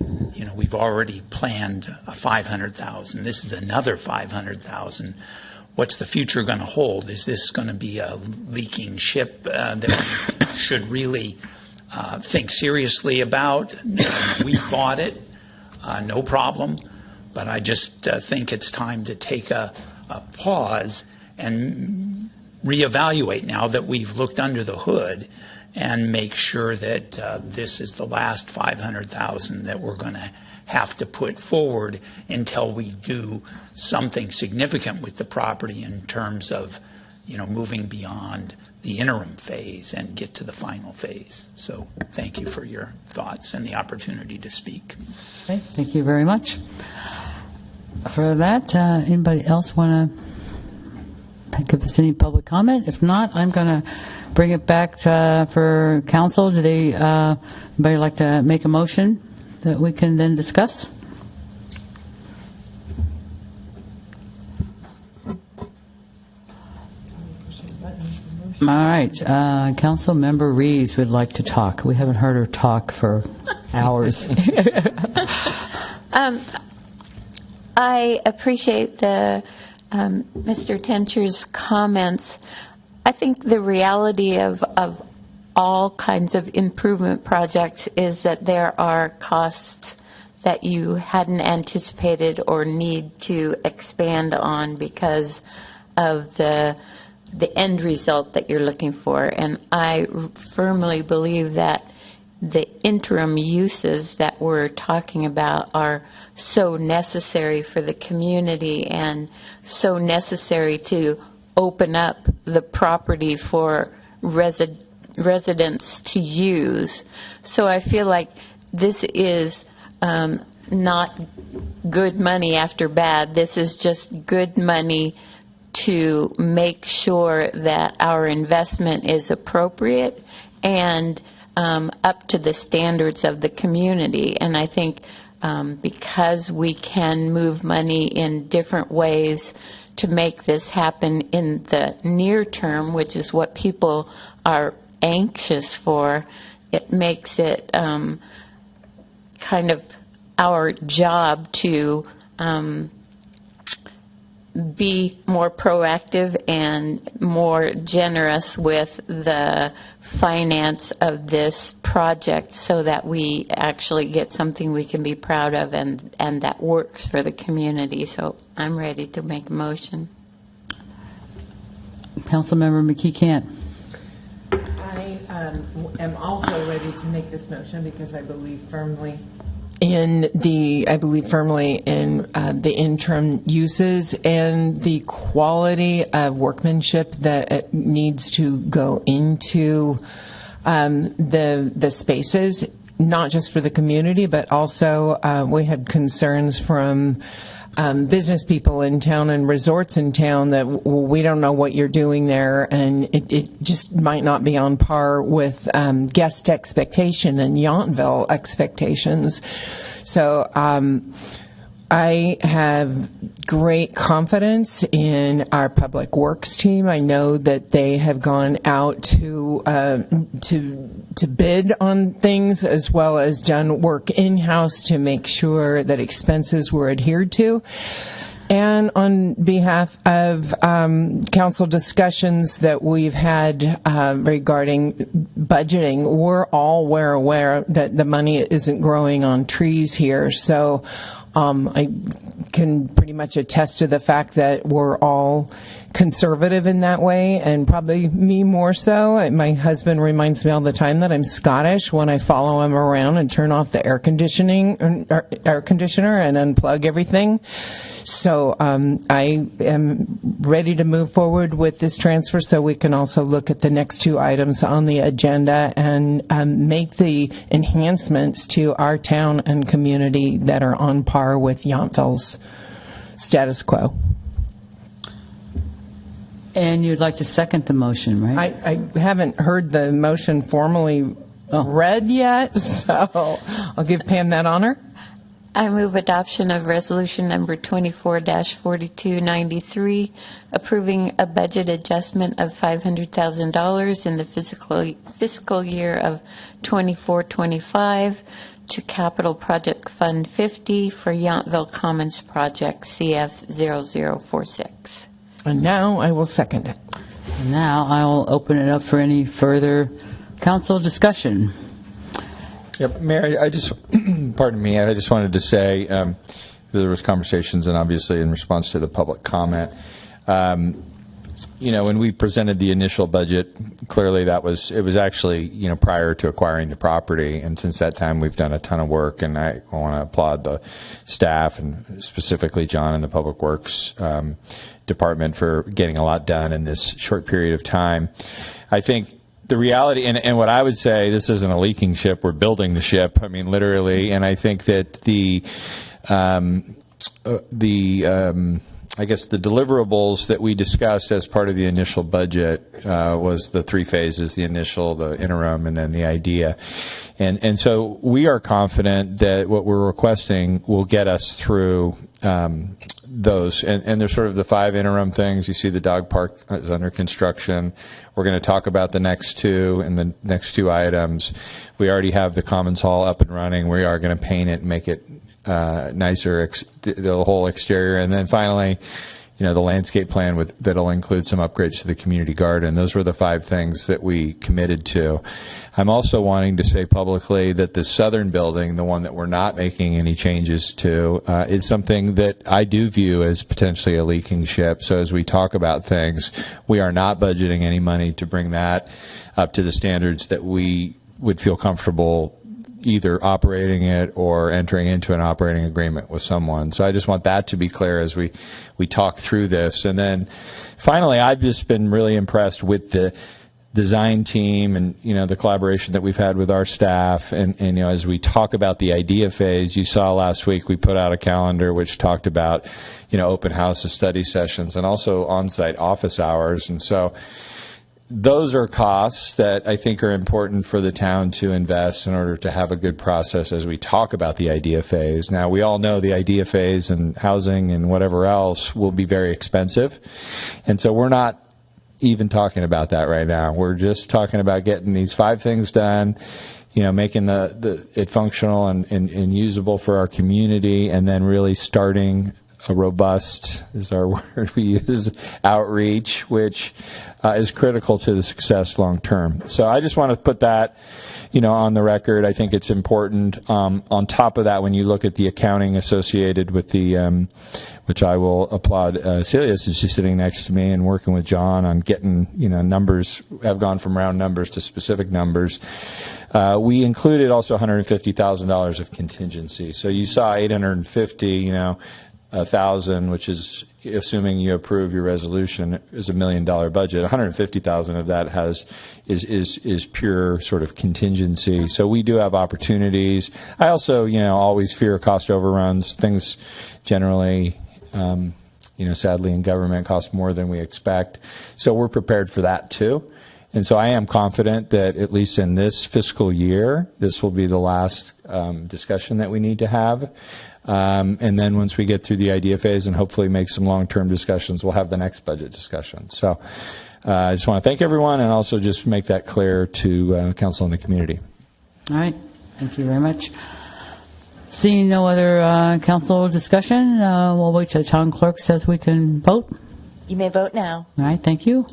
we've already planned a $500,000. This is another $500,000. What's the future going to hold? Is this going to be a leaking ship that we should really think seriously about? We bought it, no problem, but I just think it's time to take a pause and reevaluate now that we've looked under the hood and make sure that this is the last $500,000 that we're going to have to put forward until we do something significant with the property in terms of, moving beyond the interim phase and get to the final phase. So thank you for your thoughts and the opportunity to speak. Okay, thank you very much. For that, anybody else want to give us any public comment? If not, I'm going to bring it back for council. Do anybody like to make a motion that we can then discuss? All right, Council Member Reeves would like to talk. We haven't heard her talk for hours. I appreciate the Mr. Tencher's comments. I think the reality of all kinds of improvement projects is that there are costs that you hadn't anticipated or need to expand on because of the end result that you're looking for. And I firmly believe that the interim uses that we're talking about are so necessary for the community and so necessary to open up the property for residents to use. So I feel like this is not good money after bad. This is just good money to make sure that our investment is appropriate and up to the standards of the community. And I think because we can move money in different ways to make this happen in the near term, which is what people are anxious for, it makes it kind of our job to be more proactive and more generous with the finance of this project so that we actually get something we can be proud of and that works for the community. So I'm ready to make a motion. Councilmember McKee Cant. I am also ready to make this motion because I believe firmly in the interim uses and the quality of workmanship that it needs to go into the spaces, not just for the community, but also we had concerns from business people in town and resorts in town that we don't know what you're doing there, and it just might not be on par with guest expectation and Yountville expectations. So I have great confidence in our public works team. I know that they have gone out to bid on things as well as done work in-house to make sure that expenses were adhered to. And on behalf of council discussions that we've had regarding budgeting, we're all aware that the money isn't growing on trees here. So I can pretty much attest to the fact that we're all conservative in that way, and probably me more so. My husband reminds me all the time that I'm Scottish when I follow him around and turn off the air conditioner and unplug everything. So I am ready to move forward with this transfer so we can also look at the next two items on the agenda and make the enhancements to our town and community that are on par with Yountville's status quo. And you'd like to second the motion, right? I haven't heard the motion formally read yet, so I'll give Pam that honor. I move adoption of resolution number 24-4293, approving a budget adjustment of $500,000 in the fiscal year of 24-25 to Capital Project Fund 50 for Yountville Commons Project CF0046. And now I will second it. And now I will open it up for any further council discussion. Yep, Mayor, I just, pardon me, I just wanted to say there was conversations and obviously in response to the public comment. When we presented the initial budget, clearly it was actually, prior to acquiring the property. And since that time, we've done a ton of work, and I want to applaud the staff and specifically John and the Public Works Department for getting a lot done in this short period of time. I think the reality, and what I would say, this isn't a leaking ship, we're building the ship, I mean, literally, and I think that I guess the deliverables that we discussed as part of the initial budget was the three phases: the initial, the interim, and then the idea. And so we are confident that what we're requesting will get us through those. And there's sort of the 5 interim things. You see the dog park is under construction. We're going to talk about the next 2 and the next 2 items. We already have the Commons Hall up and running. We are going to paint it and make it nicer, the whole exterior. And then finally, the landscape plan that'll include some upgrades to the community garden. Those were the 5 things that we committed to. I'm also wanting to say publicly that the southern building, the one that we're not making any changes to, is something that I do view as potentially a leaking ship. So as we talk about things, we are not budgeting any money to bring that up to the standards that we would feel comfortable either operating it or entering into an operating agreement with someone. So I just want that to be clear as we talk through this. And then finally, I've just been really impressed with the design team and, the collaboration that we've had with our staff. And as we talk about the idea phase, you saw last week we put out a calendar which talked about, open houses, study sessions, and also on-site office hours. And so those are costs that I think are important for the town to invest in order to have a good process as we talk about the idea phase. Now, we all know the idea phase and housing and whatever else will be very expensive. And so we're not even talking about that right now. We're just talking about getting these 5 things done, making it functional and usable for our community, and then really starting a robust, is our word we use, outreach, which is critical to the success long term. So I just want to put that, on the record. I think it's important. On top of that, when you look at the accounting associated with the, which I will applaud Celia, since she's sitting next to me and working with John on getting, numbers have gone from round numbers to specific numbers. We included also $150,000 of contingency. So you saw 850, 1,000, which is, assuming you approve your resolution, is $1 million budget. 150,000 of that is pure sort of contingency. So we do have opportunities. I also, always fear cost overruns. Things generally, sadly in government cost more than we expect. So we're prepared for that too. And so I am confident that at least in this fiscal year, this will be the last discussion that we need to have. And then once we get through the idea phase and hopefully make some long-term discussions, we'll have the next budget discussion. So I just want to thank everyone and also just make that clear to council and the community. All right. Thank you very much. Seeing no other council discussion, we'll wait till the town clerk says we can vote. You may vote now. All right. Thank you.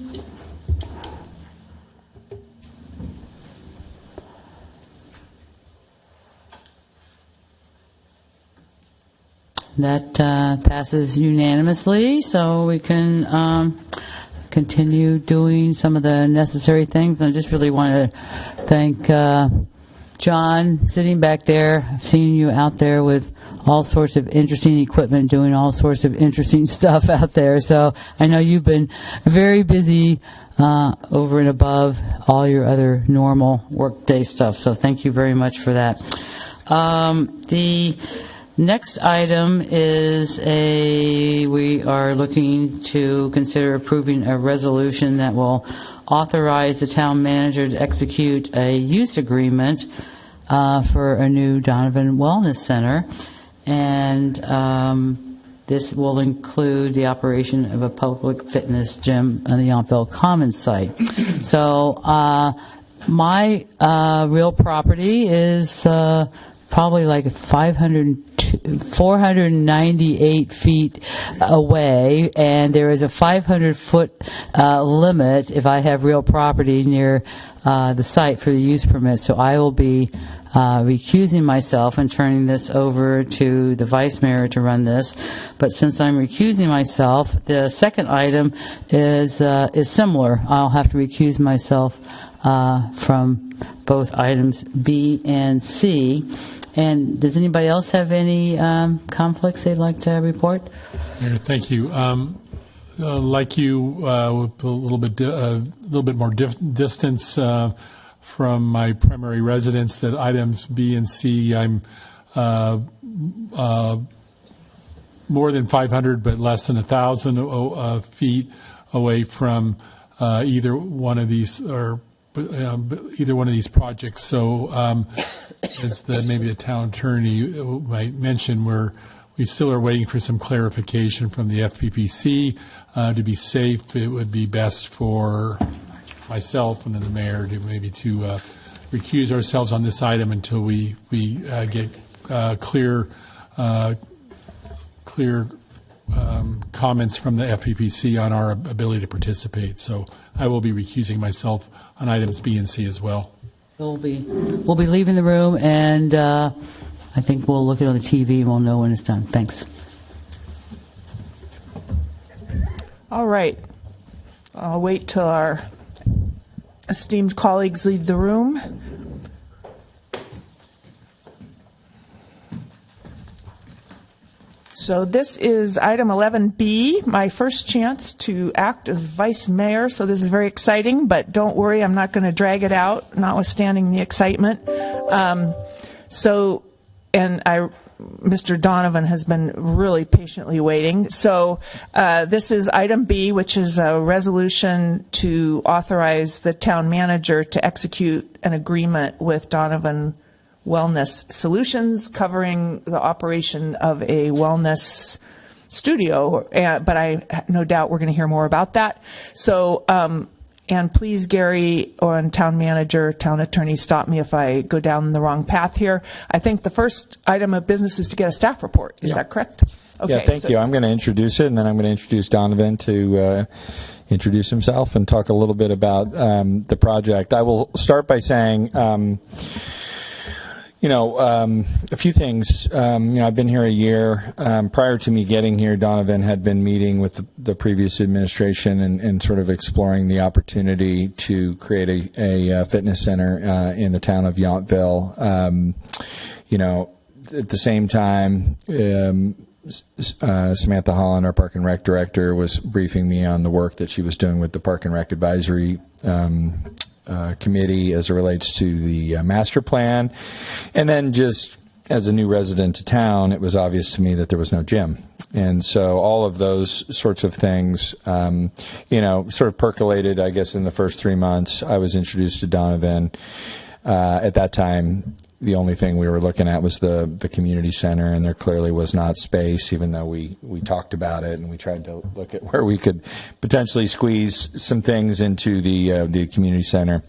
That passes unanimously, so we can continue doing some of the necessary things. And I just really want to thank John, sitting back there. I've seen you out there with all sorts of interesting equipment, doing all sorts of interesting stuff out there. So I know you've been very busy over and above all your other normal workday stuff. So thank you very much for that. The next item is we are looking to consider approving a resolution that will authorize the town manager to execute a use agreement for a new Donovan Wellness Center. And this will include the operation of a public fitness gym on the Yountville Commons site. So my real property is probably like 498 feet away, and there is a 500-foot limit if I have real property near the site for the use permit. So I will be recusing myself and turning this over to the vice mayor to run this. But since I'm recusing myself, the second item is similar. I'll have to recuse myself from both items B and C. And does anybody else have any conflicts they'd like to report? Mayor, thank you. Like you, with a little bit more distance from my primary residence, that items B and C, I'm more than 500 but less than 1,000 feet away from either one of these projects. So as maybe the town attorney might mention, we still are waiting for some clarification from the FPPC. To be safe, it would be best for myself and then the mayor to recuse ourselves on this item until we get clear comments from the FEPC on our ability to participate. So I will be recusing myself on items B and C as well. We'll be leaving the room, and I think we'll look at it on the TV and we'll know when it's done. Thanks. All right. I'll wait till our esteemed colleagues leave the room. So this is item 11B, my first chance to act as vice mayor. So this is very exciting, but don't worry, I'm not going to drag it out, notwithstanding the excitement. Mr. Donovan has been really patiently waiting. So this is item B, which is a resolution to authorize the town manager to execute an agreement with Donovan Wellness Solutions covering the operation of a wellness studio. But I no doubt we're going to hear more about that. So, and please, Gary, or town manager, town attorney, stop me if I go down the wrong path here. I think the first item of business is to get a staff report. Is that correct? Okay, yeah, thank you. I'm going to introduce it, and then I'm going to introduce Donovan to introduce himself and talk a little bit about the project. I will start by saying, a few things. I've been here a year. Prior to me getting here, Donovan had been meeting with the previous administration and sort of exploring the opportunity to create a fitness center in the town of Yountville. At the same time, Samantha Holland, our Park and Rec director, was briefing me on the work that she was doing with the Park and Rec Advisory committee as it relates to the master plan. And then just as a new resident to town, it was obvious to me that there was no gym. And so all of those sorts of things, sort of percolated, I guess, in the first 3 months. I was introduced to Donovan. At that time, the only thing we were looking at was the community center, and there clearly was not space, even though we talked about it and we tried to look at where we could potentially squeeze some things into the community center.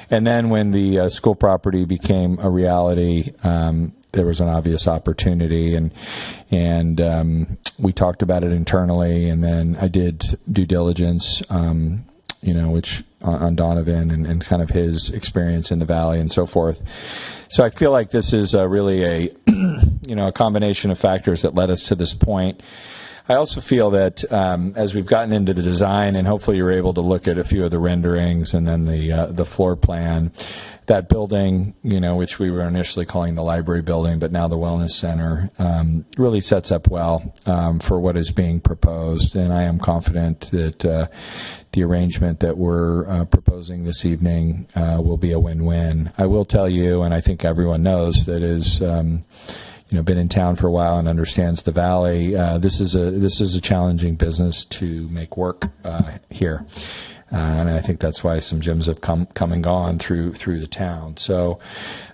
And then when the school property became a reality, there was an obvious opportunity, and we talked about it internally, and then I did due diligence, which on Donovan and kind of his experience in the Valley and so forth. So I feel like this is really a combination of factors that led us to this point. I also feel that as we've gotten into the design, and hopefully you're able to look at a few of the renderings and then the floor plan, that building, which we were initially calling the library building, but now the wellness center, really sets up well for what is being proposed. And I am confident that the arrangement that we're proposing this evening will be a win-win. I will tell you, and I think everyone knows that is, been in town for a while and understands the Valley. This is a challenging business to make work here. And I think that's why some gyms have come and gone through the town. So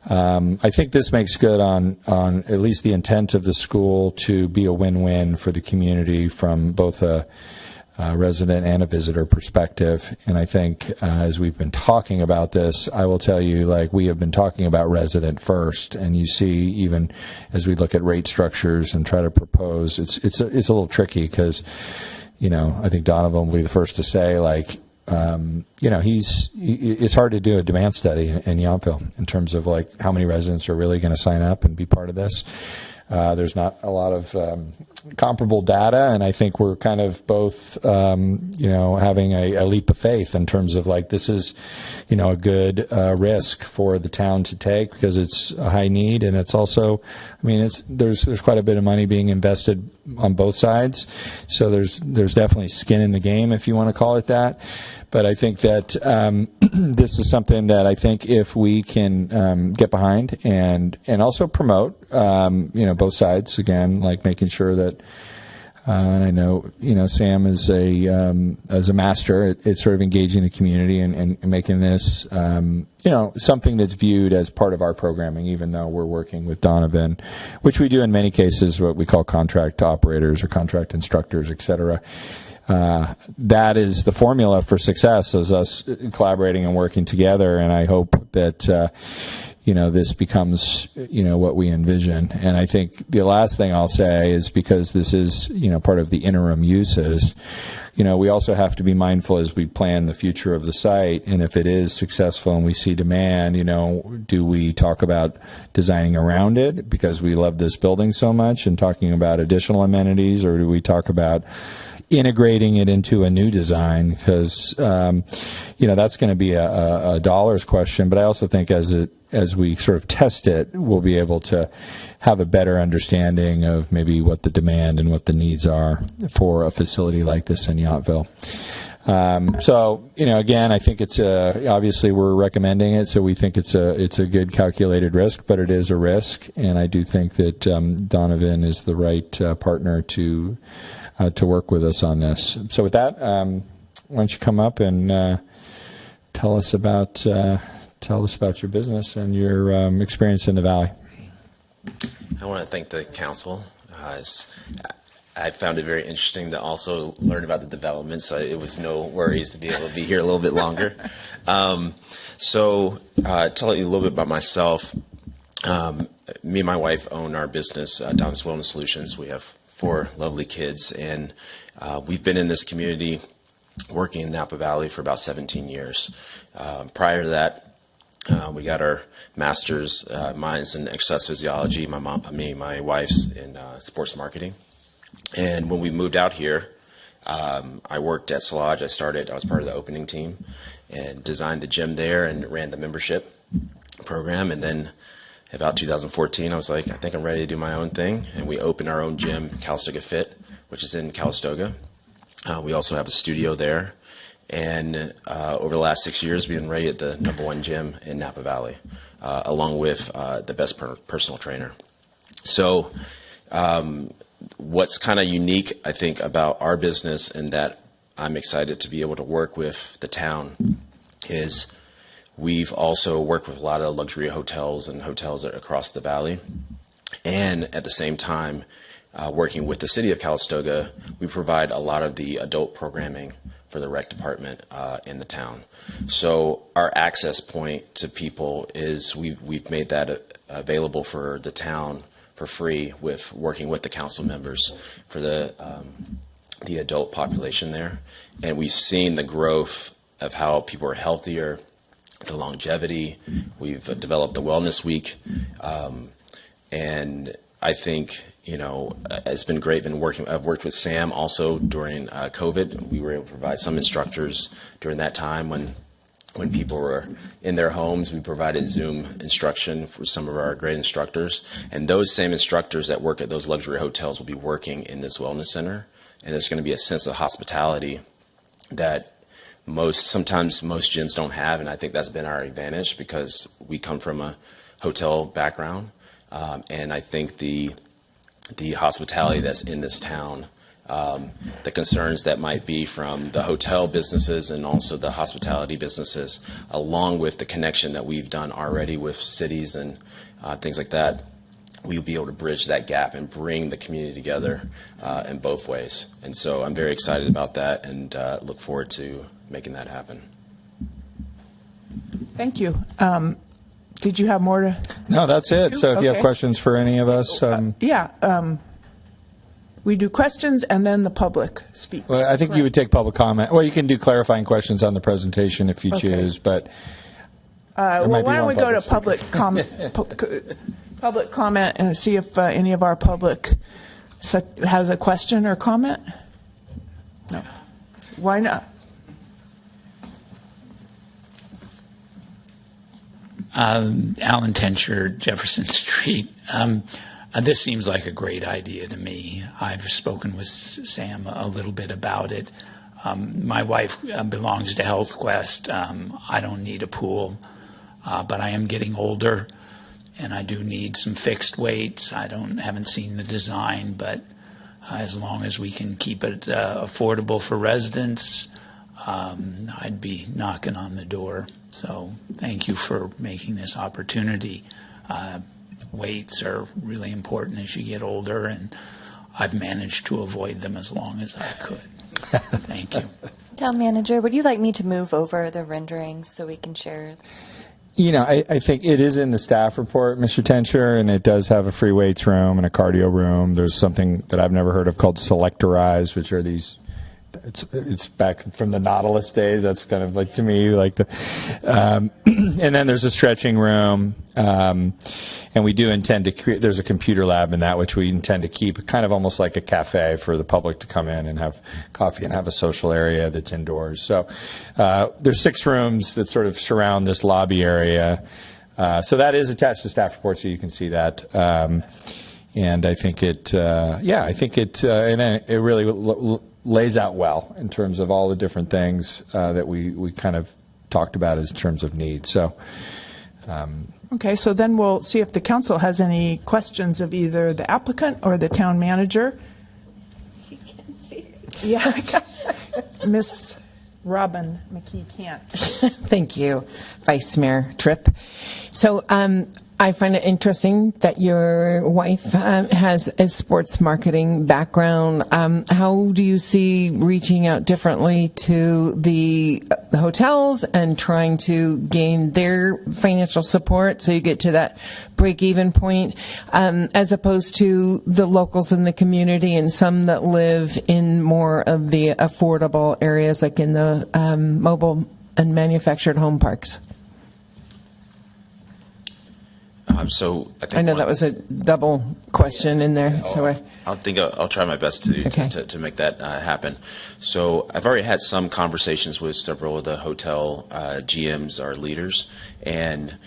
I think this makes good on at least the intent of the school to be a win-win for the community from both a resident and a visitor perspective. And I think as we've been talking about this, I will tell you, we have been talking about resident first. And you see, even as we look at rate structures and try to propose, it's a little tricky because, I think Donovan will be the first to say, it's hard to do a demand study in Yountville in terms of how many residents are really going to sign up and be part of this. There's not a lot of comparable data, and I think we're kind of both, having a leap of faith in terms of this is, a good risk for the town to take because it's a high need, and it's also, there's quite a bit of money being invested on both sides, so there's definitely skin in the game, if you want to call it that. But I think that this is something that I think if we can get behind and also promote, both sides, again, making sure that, and I know, Sam is as a master at sort of engaging the community and making this, something that's viewed as part of our programming, even though we're working with Donovan, which we do in many cases, what we call contract operators or contract instructors, et cetera. That is the formula for success, is us collaborating and working together. And I hope that, this becomes, what we envision. And I think the last thing I'll say is, because this is, part of the interim uses, we also have to be mindful as we plan the future of the site. And if it is successful and we see demand, do we talk about designing around it because we love this building so much and talking about additional amenities, or do we talk about integrating it into a new design? Because that's going to be a dollars question. But I also think as we sort of test it, we'll be able to have a better understanding of maybe what the demand and what the needs are for a facility like this in Yountville. Again, I think it's obviously we're recommending it, so we think it's a good calculated risk, but it is a risk, and I do think that Donovan is the right partner to work with us on this. So with that, why don't you come up and tell us about your business and your experience in the Valley. I want to thank the council. I found it very interesting to also learn about the development, so it was no worries to be able to be here a little bit longer. Tell you a little bit about myself. Me and my wife own our business, Don's Wellness Solutions. We have 4 lovely kids, and we've been in this community working in Napa Valley for about 17 years. Prior to that, we got our master's, mine's in exercise physiology, my wife's in sports marketing. And when we moved out here, I worked at Solage. I was part of the opening team and designed the gym there and ran the membership program. And then about 2014, I was like, I think I'm ready to do my own thing. And we opened our own gym, Calistoga Fit, which is in Calistoga. We also have a studio there. And over the last 6 years, we've been rated the #1 gym in Napa Valley, along with the best personal trainer. So what's kind of unique, I think, about our business, and that I'm excited to be able to work with the town, is we've also worked with a lot of luxury hotels and hotels across the valley. And at the same time, working with the city of Calistoga, we provide a lot of the adult programming for the rec department in the town. So our access point to people is we've made that available for the town for free, with working with the council members for the adult population there. And we've seen the growth of how people are healthier, the longevity. We've developed the Wellness Week. And I think, it's been great. I've worked with Sam also during COVID. We were able to provide some instructors during that time when people were in their homes. We provided Zoom instruction for some of our great instructors. And those same instructors that work at those luxury hotels will be working in this wellness center. And there's going to be a sense of hospitality that sometimes most gyms don't have. And I think that's been our advantage because we come from a hotel background. And I think the hospitality that's in this town, the concerns that might be from the hotel businesses and also the hospitality businesses, along with the connection that we've done already with cities and things like that, we'll be able to bridge that gap and bring the community together in both ways. And so I'm very excited about that and look forward to making that happen. Thank you. Did you have more to? No, that's it. So if you have questions for any of us. We do questions and then the public speaks. Well, I think you would take public comment. Well, you can do clarifying questions on the presentation if you choose, but. Why don't we go to public comment? Public comment and see if any of our public has a question or comment? No. Why not? Alan Tencher, Jefferson Street. This seems like a great idea to me. I've spoken with Sam a little bit about it. My wife belongs to Health Quest. I don't need a pool, but I am getting older, and I do need some fixed weights. Haven't seen the design, but as long as we can keep it affordable for residents, I'd be knocking on the door. So thank you for making this opportunity. Weights are really important as you get older, and I've managed to avoid them as long as I could. Thank you. Town manager, would you like me to move over the renderings so we can share? I think it is in the staff report, Mr. Tensher, and it does have a free weights room and a cardio room. There's something that I've never heard of called Selectorize, which are these. It's back from the Nautilus days. That's kind of like, to me, like the. And then there's a stretching room, and we do intend to create. There's a computer lab in that, which we intend to keep kind of almost like a cafe for the public to come in and have coffee and have a social area that's indoors. So there's 6 rooms that sort of surround this lobby area. So that is attached to staff report, so you can see that. And I think it, and it really lays out well in terms of all the different things that we kind of talked about as terms of need. So, okay, so then we'll see if the council has any questions of either the applicant or the town manager. She can see it. Yeah, Miss Robin McKee-Kant. Thank you, Vice Mayor Tripp. So I find it interesting that your wife has a sports marketing background. How do you see reaching out differently to the hotels and trying to gain their financial support so you get to that break-even point, as opposed to the locals in the community and some that live in more of the affordable areas, like in the mobile and manufactured home parks? So I know that was a double question in there. I'll try my best to make that happen. So I've already had some conversations with several of the hotel GMs, our leaders, and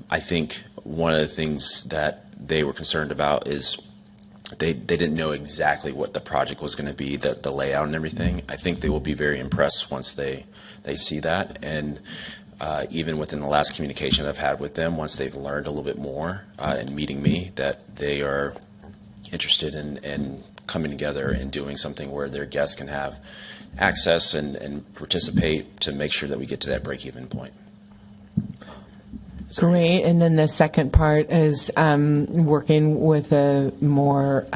I think one of the things that they were concerned about is they didn't know exactly what the project was going to be, the layout and everything. I think they will be very impressed once they see that. And even within the last communication I've had with them, once they've learned a little bit more and meeting me, that they are interested in coming together and doing something where their guests can have access and participate to make sure that we get to that break-even point. Great. And then the second part is working with a more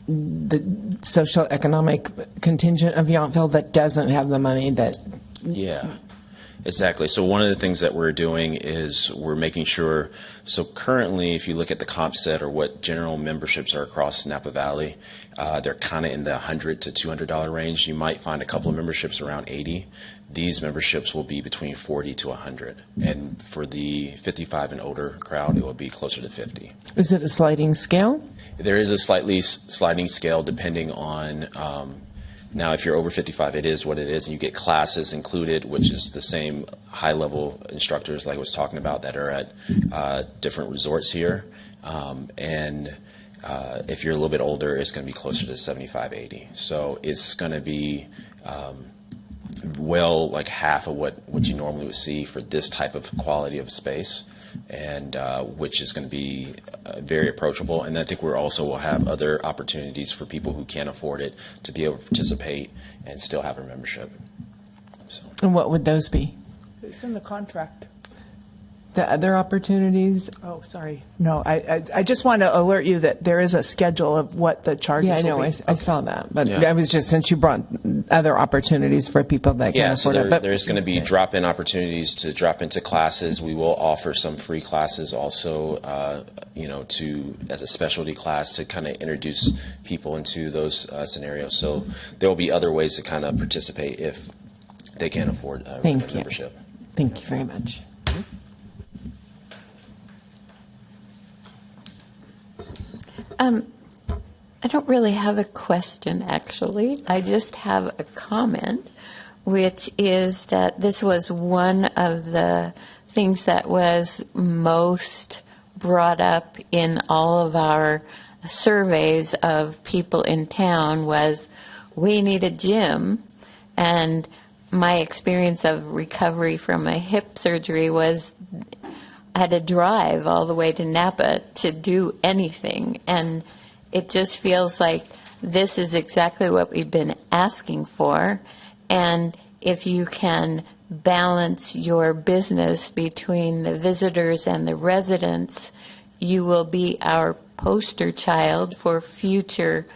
the social economic contingent of Yountville that doesn't have the money that. Yeah. Exactly. So one of the things that we're doing is we're making sure, so currently if you look at the comp set or what general memberships are across Napa Valley, they're kind of in the $100 to $200 range. You might find a couple of memberships around $80. These memberships will be between $40 to $100. And for the 55 and older crowd, it will be closer to $50. Is it a sliding scale? There is a slightly sliding scale depending on now, if you're over 55, it is what it is, and you get classes included, which is the same high-level instructors like I was talking about that are at different resorts here. And if you're a little bit older, it's going to be closer to 75, 80. So it's going to be well like half of what you normally would see for this type of quality of space, and which is going to be very approachable. And I think we also will have other opportunities for people who can't afford it to be able to participate and still have a membership. So. And what would those be? It's in the contract. The other opportunities? Oh, sorry. No, I just want to alert you that there is a schedule of what the charges will be. Yeah, I know. I saw that. But I was just, since you brought other opportunities for people that can't afford it. But there's going to be drop-in opportunities to drop into classes. We will offer some free classes also, as a specialty class to kind of introduce people into those scenarios. So there will be other ways to kind of participate if they can't afford a membership. Thank you very much. I don't really have a question, actually. I just have a comment, which is that this was one of the things that was most brought up in all of our surveys of people in town was, we need a gym. And my experience of recovery from a hip surgery was I had to drive all the way to Napa to do anything. And it just feels like this is exactly what we've been asking for. And if you can balance your business between the visitors and the residents, you will be our poster child for future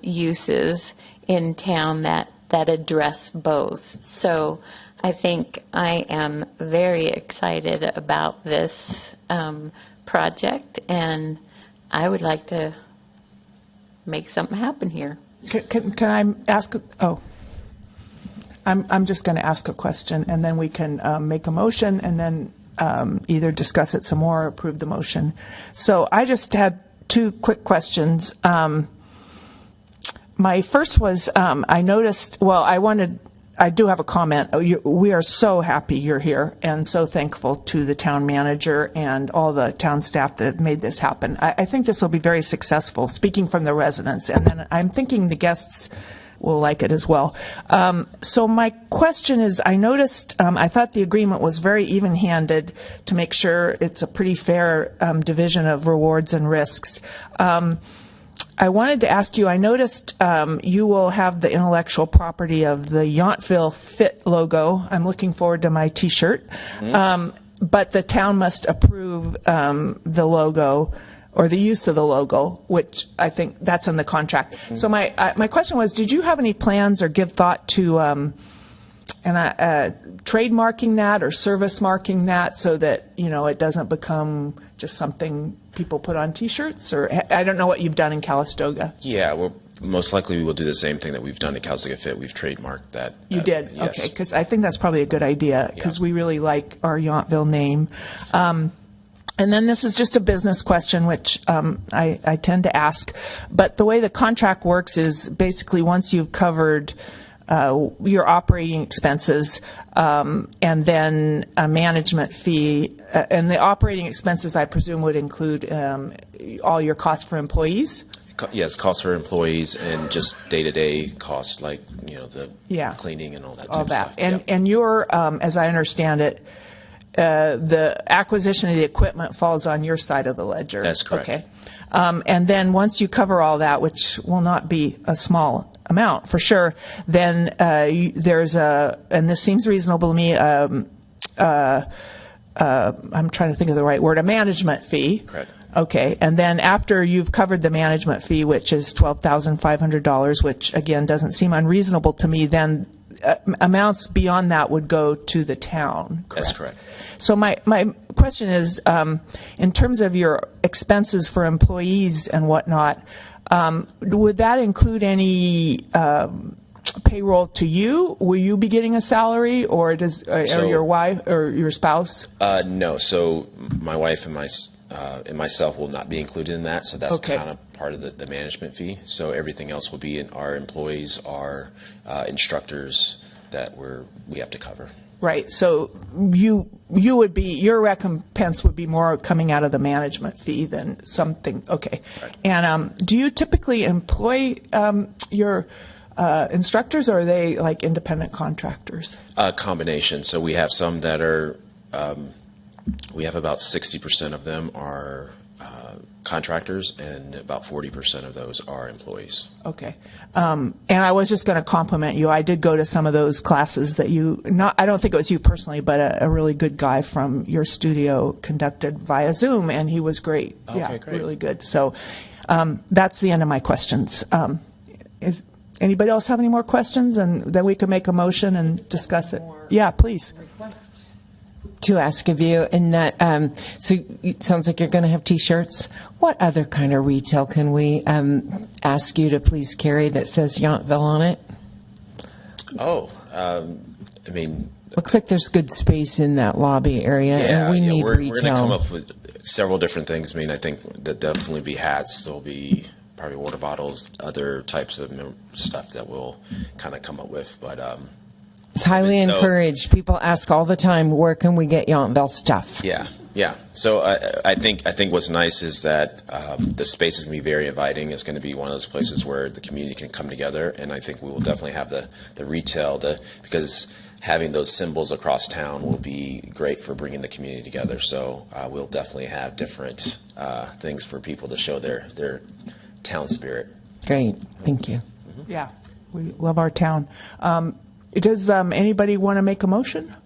uses in town that address both. So I think I am very excited about this project, and I would like to make something happen here. Can I ask? I'm just going to ask a question, and then we can make a motion, and then either discuss it some more or approve the motion. So I just had two quick questions. My first was, I noticed, I do have a comment. We are so happy you're here and so thankful to the town manager and all the town staff that have made this happen. I think this will be very successful, speaking from the residents, and then I'm thinking the guests will like it as well. So my question is, I noticed, I thought the agreement was very even-handed to make sure it's a pretty fair division of rewards and risks. I wanted to ask you, I noticed you will have the intellectual property of the Yountville Fit logo. I'm looking forward to my T-shirt. But the town must approve the logo or the use of the logo, which I think that's in the contract. So my question was, did you have any plans or give thought to trademarking that or service marking that so that, it doesn't become just something people put on T-shirts? Or I don't know what you've done in Calistoga. Yeah, well, most likely we will do the same thing that we've done at Calistoga Fit. We've trademarked that. You did? Yes. Okay, because I think that's probably a good idea because we really like our Yountville name. And then this is just a business question, which I tend to ask. But the way the contract works is basically once you've covered your operating expenses and then a management fee. And the operating expenses, I presume, would include all your costs for employees? Yes, costs for employees and just day-to-day costs like, the cleaning and all that type of stuff. And your, as I understand it, the acquisition of the equipment falls on your side of the ledger. That's correct. Okay. And then once you cover all that, which will not be a small amount for sure, then there's and this seems reasonable to me, I'm trying to think of the right word, a management fee. Correct. Okay, and then after you've covered the management fee, which is $12,500, which again doesn't seem unreasonable to me, then amounts beyond that would go to the town. Correct? That's correct. So my question is, in terms of your expenses for employees and whatnot, would that include any payroll to you? Will you be getting a salary, or or your wife or your spouse? No. So my wife and myself will not be included in that. So that's kind of part of the management fee. So everything else will be in our employees, our instructors that we have to cover. Right. So you would be, your recompense would be more coming out of the management fee than something. Okay. Right. And do you typically employ your instructors, or are they like independent contractors? A combination. So we have some that are, we have about 60% of them are contractors, and about 40% of those are employees. Okay. And I was just going to compliment you. I did go to some of those classes that I don't think it was you personally, but a really good guy from your studio conducted via Zoom, and he was great. Okay, great. Really good. So that's the end of my questions. If anybody else have any more questions, and then we can make a motion and discuss it. Yeah, please. To ask of you, and that so it sounds like you're going to have T-shirts. What other kind of retail can we ask you to please carry that says Yountville on it? I mean, looks like there's good space in that lobby area, and we need retail. We're going to come up with several different things. I mean, I think that definitely be hats. There'll be probably water bottles, other types of stuff that we'll kind of come up with, but. It's highly encouraged. People ask all the time, where can we get Yountville stuff? Yeah. So I think what's nice is that the space is going to be very inviting. It's going to be one of those places where the community can come together, and I think we will definitely have the retail because having those symbols across town will be great for bringing the community together. So we'll definitely have different things for people to show their town spirit. Great. Thank you. Mm-hmm. Yeah, we love our town. Does anybody want to make a motion?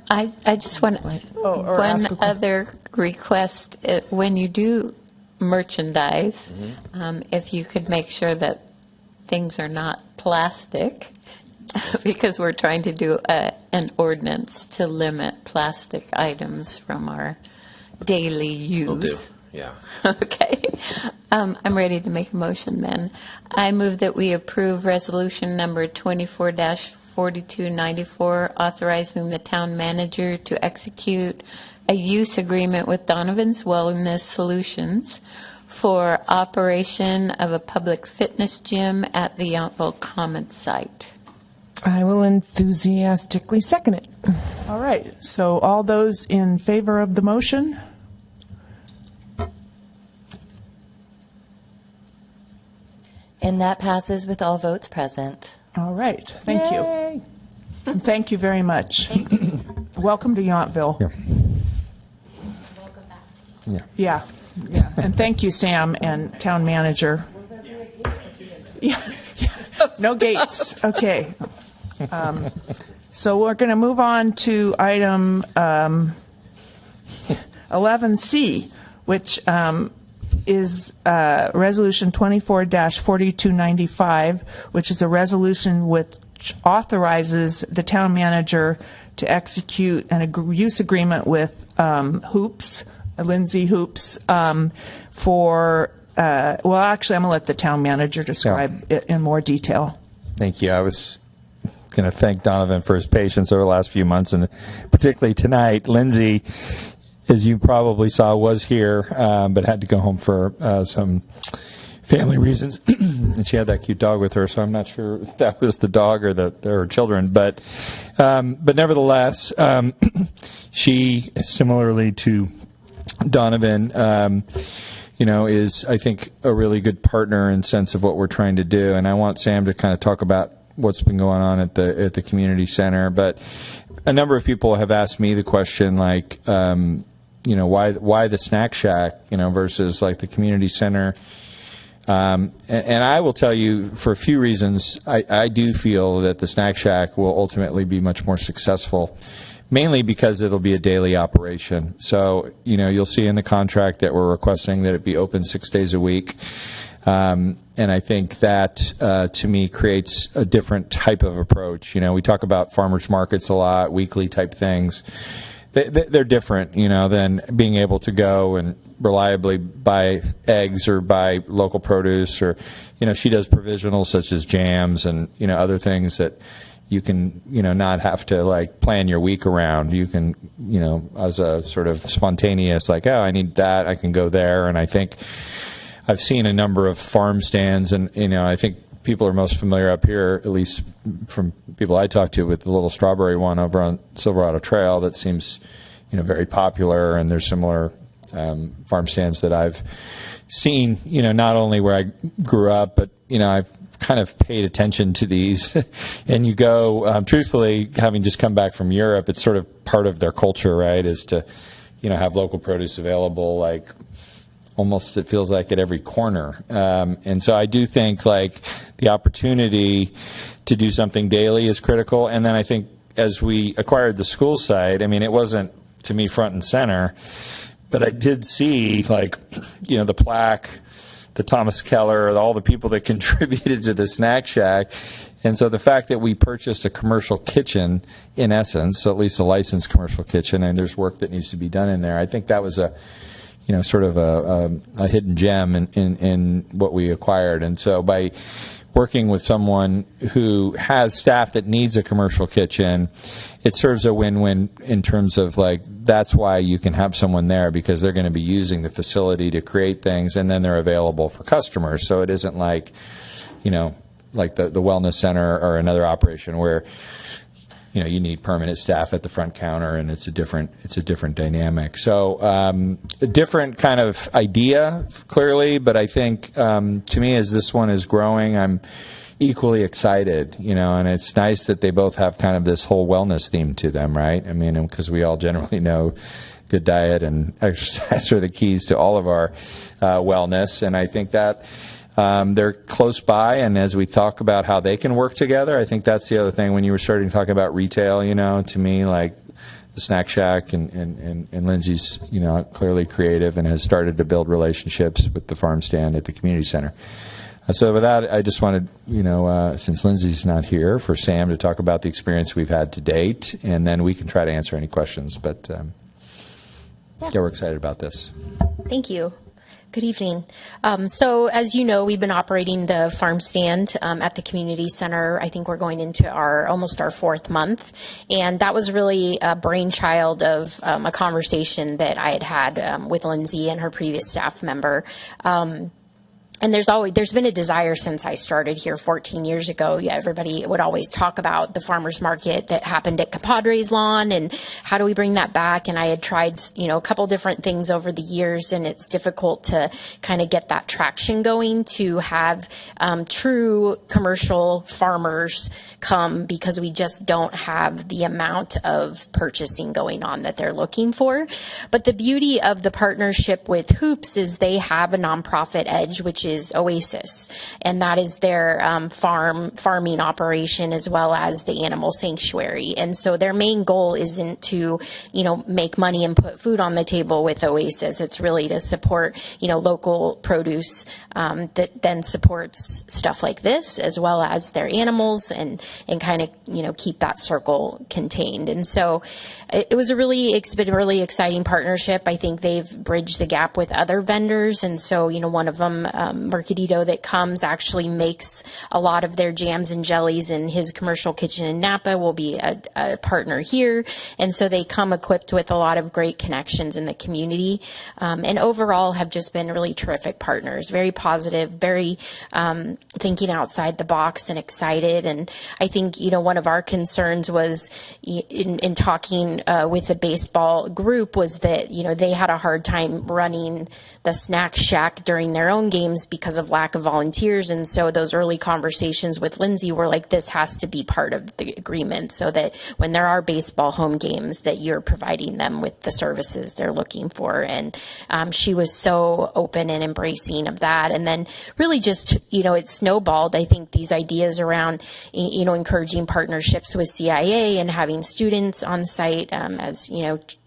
I just want one other request. When you do merchandise, if you could make sure that things are not plastic because we're trying to do an ordinance to limit plastic items from our daily use. Will do, yeah. Okay. I'm ready to make a motion then. I move that we approve resolution number 24-4294, authorizing the town manager to execute a use agreement with Donovan's Wellness Solutions for operation of a public fitness gym at the Yountville Commons site. I will enthusiastically second it. All right. So all those in favor of the motion? And that passes with all votes present. All right. Thank you. And thank you very much. Welcome to Yountville. Yeah. Yeah. And thank you, Sam and town manager. Yeah. No gates. Okay. So we're going to move on to item 11C, which is Resolution 24-4295, which is a resolution which authorizes the town manager to execute an use agreement with Hoops, Lindsay Hoops, for, well, actually, I'm going to let the town manager describe it in more detail. Thank you. I was going to thank Donovan for his patience over the last few months, and particularly tonight. Lindsay, as you probably saw, was here, but had to go home for some family reasons. And she had that cute dog with her, so I'm not sure if that was the dog or her children. But nevertheless, she, similarly to Donovan, is, I think, a really good partner in sense of what we're trying to do. And I want Sam to kind of talk about what's been going on at the community center. But a number of people have asked me the question, like, why the snack shack, versus like the community center. And I will tell you, for a few reasons, I do feel that the snack shack will ultimately be much more successful, mainly because it'll be a daily operation. So, you'll see in the contract that we're requesting that it be open 6 days a week. And I think that, to me, creates a different type of approach. We talk about farmers markets a lot, weekly type things. They're different, than being able to go and reliably buy eggs or buy local produce, or, she does provisionals such as jams and, other things that you can, not have to like plan your week around. You can, as a sort of spontaneous, like, oh, I need that, I can go there. And I think I've seen a number of farm stands, and, I think people are most familiar up here, at least from people I talk to, with the little strawberry one over on Silverado Trail that seems, very popular. And there's similar farm stands that I've seen, not only where I grew up, but, I've kind of paid attention to these. And you go, truthfully, having just come back from Europe, it's sort of part of their culture, right, is to, have local produce available, like, almost it feels like at every corner. And so I do think like the opportunity to do something daily is critical. And then I think as we acquired the school site, it wasn't to me front and center, but I did see like, the plaque, the Thomas Keller, all the people that contributed to the snack shack. And so the fact that we purchased a commercial kitchen, in essence, so at least a licensed commercial kitchen, and there's work that needs to be done in there, I think that was a sort of a hidden gem in what we acquired. And so by working with someone who has staff that needs a commercial kitchen, it serves a win-win in terms of like, that's why you can have someone there, because they're going to be using the facility to create things, and then they're available for customers. So it isn't like, like the wellness center or another operation where, you need permanent staff at the front counter, and it's a different dynamic. So a different kind of idea, clearly, but I think to me, as this one is growing, I'm equally excited, and it's nice that they both have kind of this whole wellness theme to them, right? Because we all generally know good diet and exercise are the keys to all of our wellness, and I think that they're close by, and as we talk about how they can work together, I think that's the other thing. When you were starting to talk about retail, to me, like the Snack Shack and Lindsay's, clearly creative and has started to build relationships with the farm stand at the community center. So with that, I just wanted, since Lindsay's not here, for Sam to talk about the experience we've had to date, and then we can try to answer any questions. But we're excited about this. Thank you. Good evening. So as you know, we've been operating the farm stand at the community center. I think we're going into almost our 4th month. And that was really a brainchild of a conversation that I had with Lindsay and her previous staff member. And there's been a desire since I started here 14 years ago. Yeah, everybody would always talk about the farmers market that happened at Compadre's lawn and how do we bring that back? And I had tried, a couple different things over the years, and it's difficult to kind of get that traction going to have true commercial farmers come, because we just don't have the amount of purchasing going on that they're looking for. But the beauty of the partnership with Hoops is they have a nonprofit edge, which is Oasis, and that is their farming operation as well as the animal sanctuary. And so their main goal isn't to, make money and put food on the table with Oasis. It's really to support, local produce that then supports stuff like this, as well as their animals, and kind of, keep that circle contained. And so it was it's been a really exciting partnership. I think they've bridged the gap with other vendors. And so, one of them, Mercadito, that comes actually makes a lot of their jams and jellies in his commercial kitchen in Napa, will be a partner here. And so they come equipped with a lot of great connections in the community, and overall have just been really terrific partners, very positive, very thinking outside the box and excited. And I think, one of our concerns was in talking with the baseball group was that, they had a hard time running the snack shack during their own games because of lack of volunteers. And so those early conversations with Lindsay were like, this has to be part of the agreement, so that when there are baseball home games, that you're providing them with the services they're looking for. And she was so open and embracing of that. And then really just, it snowballed. I think these ideas around, encouraging partnerships with CIA and having students on site as,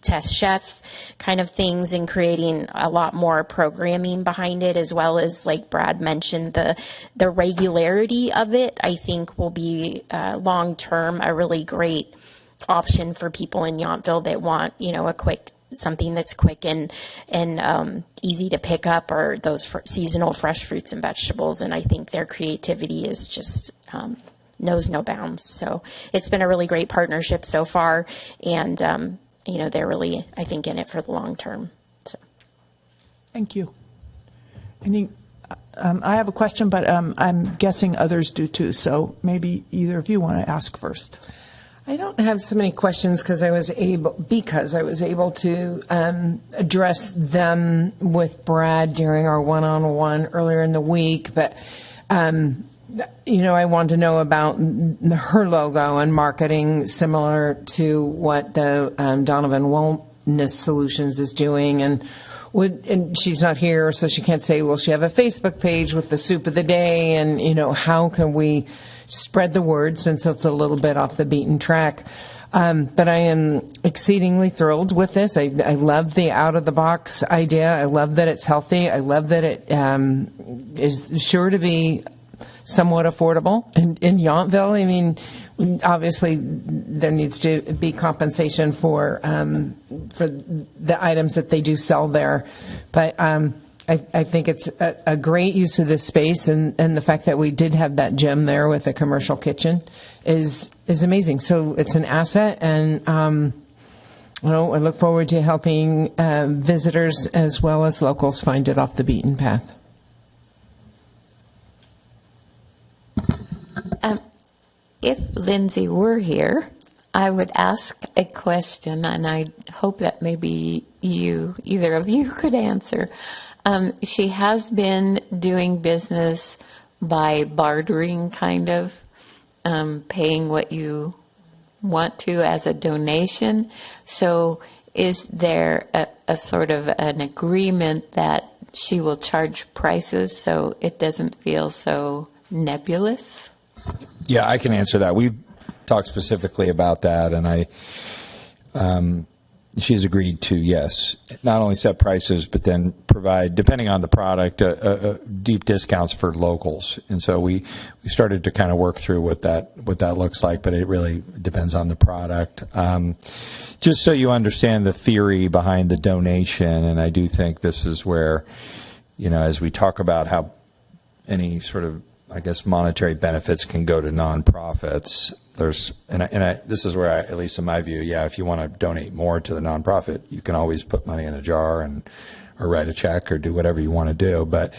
test chef kind of things, and creating a lot more programming behind it, as well as, like Brad mentioned, the regularity of it, I think will be long term a really great option for people in Yountville that want, something that's quick and easy to pick up, or those seasonal fresh fruits and vegetables. And I think their creativity is just knows no bounds. So it's been a really great partnership so far, and they're really, I think, in it for the long term. So, thank you. I have a question, but I'm guessing others do too. So maybe either of you want to ask first. I don't have so many questions because I was able to address them with Brad during our one-on-one earlier in the week. But I want to know about her logo and marketing, similar to what the Donovan Wellness Solutions is doing, and she's not here, so she can't say, will she have a Facebook page with the soup of the day, and how can we spread the word, since it's a little bit off the beaten track. But I am exceedingly thrilled with this. I love the out-of-the-box idea. I love that it's healthy. I love that it is sure to be somewhat affordable in Yountville. I mean, obviously there needs to be compensation for the items that they do sell there. But I think it's a great use of this space, and the fact that we did have that gym there with a commercial kitchen is amazing. So it's an asset, and I look forward to helping visitors as well as locals find it off the beaten path. If Lindsay were here, I would ask a question, and I hope that maybe either of you could answer. She has been doing business by bartering, kind of, paying what you want to as a donation. So is there a sort of an agreement that she will charge prices so it doesn't feel so nebulous? Yeah, I can answer that. We've talked specifically about that, and she's agreed to, yes, not only set prices, but then provide, depending on the product, deep discounts for locals. And so we started to kind of work through what that looks like, but it really depends on the product. Just so you understand the theory behind the donation, and I do think this is where, as we talk about how any sort of, I guess, monetary benefits can go to nonprofits, this is where, at least in my view, if you want to donate more to the nonprofit, you can always put money in a jar or write a check or do whatever you want to do. But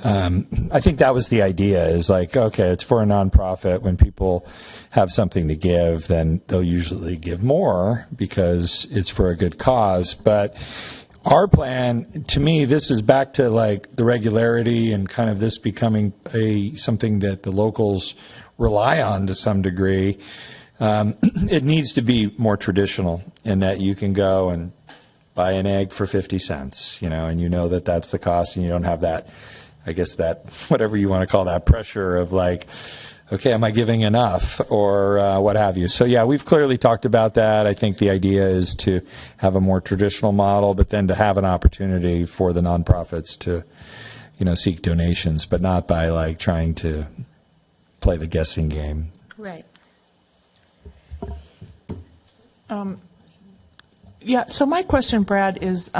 I think that was the idea, is like, okay, it's for a nonprofit. When people have something to give, then they'll usually give more because it's for a good cause. But our plan, to me, this is back to like the regularity and kind of this becoming something that the locals rely on to some degree. It needs to be more traditional in that you can go and buy an egg for 50 cents, and that's the cost, and you don't have that, I guess, that whatever you want to call that pressure of like, okay, am I giving enough or what have you? So, we've clearly talked about that. I think the idea is to have a more traditional model, but then to have an opportunity for the nonprofits to, seek donations, but not by like trying to play the guessing game. Right. So my question, Brad, is,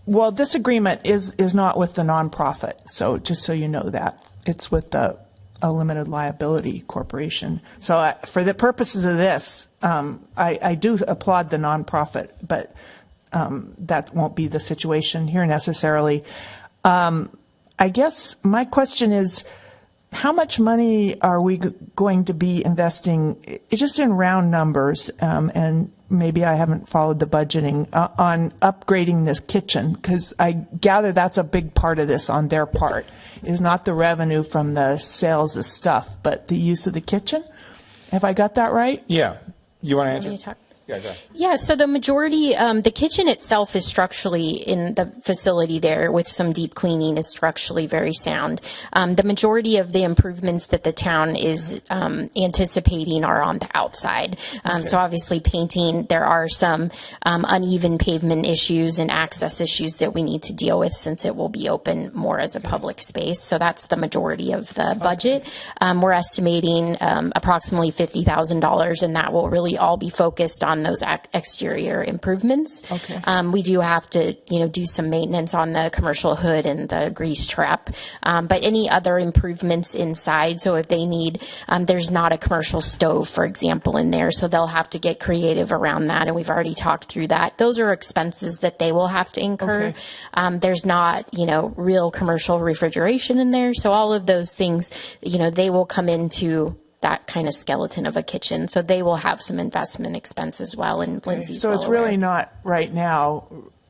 well, this agreement is not with the nonprofit. So just so you know that. It's with a limited liability corporation. So for the purposes of this, I do applaud the nonprofit, but that won't be the situation here necessarily. I guess my question is, how much money are we going to be investing, just in round numbers, and maybe I haven't followed the budgeting, on upgrading this kitchen? Because I gather that's a big part of this on their part, is not the revenue from the sales of stuff, but the use of the kitchen. Have I got that right? Yeah. You want to answer? Yeah, go ahead. Yeah, so the majority, the kitchen itself is structurally in the facility there with some deep cleaning is structurally very sound. The majority of the improvements that the town is anticipating are on the outside. So obviously painting, there are some uneven pavement issues and access issues that we need to deal with since it will be open more as a public space. So that's the majority of the budget. We're estimating approximately $50,000, and that will really all be focused on those exterior improvements. We do have to, do some maintenance on the commercial hood and the grease trap, but any other improvements inside. So if they need, there's not a commercial stove, for example, in there, so they'll have to get creative around that. And we've already talked through that. Those are expenses that they will have to incur. There's not, real commercial refrigeration in there. So all of those things, they will come into that kind of skeleton of a kitchen. So they will have some investment expense as well. And Lindsay's So it's really not right now.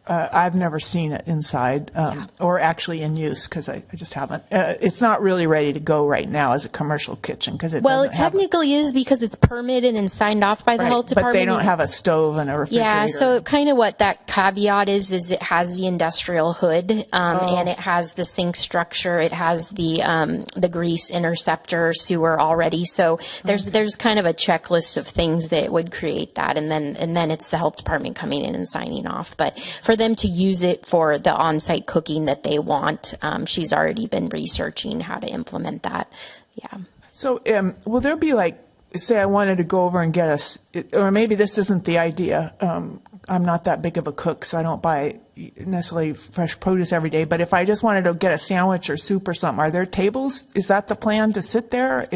I've never seen it inside or actually in use because I just haven't. It's not really ready to go right now as a commercial kitchen because it technically is because it's permitted and signed off by the health department. But they don't have a stove and a refrigerator. Yeah, so kind of what that caveat is it has the industrial hood and it has the sink structure. It has the grease interceptor sewer already. So there's kind of a checklist of things that would create that, and then it's the health department coming in and signing off. But for them to use it for the on-site cooking that they want, she's already been researching how to implement that. Yeah. So will there be say I wanted to go over and get or maybe this isn't the idea. I'm not that big of a cook, so I don't buy necessarily fresh produce every day. But if I just wanted to get a sandwich or soup or something, are there tables? Is that the plan to sit there,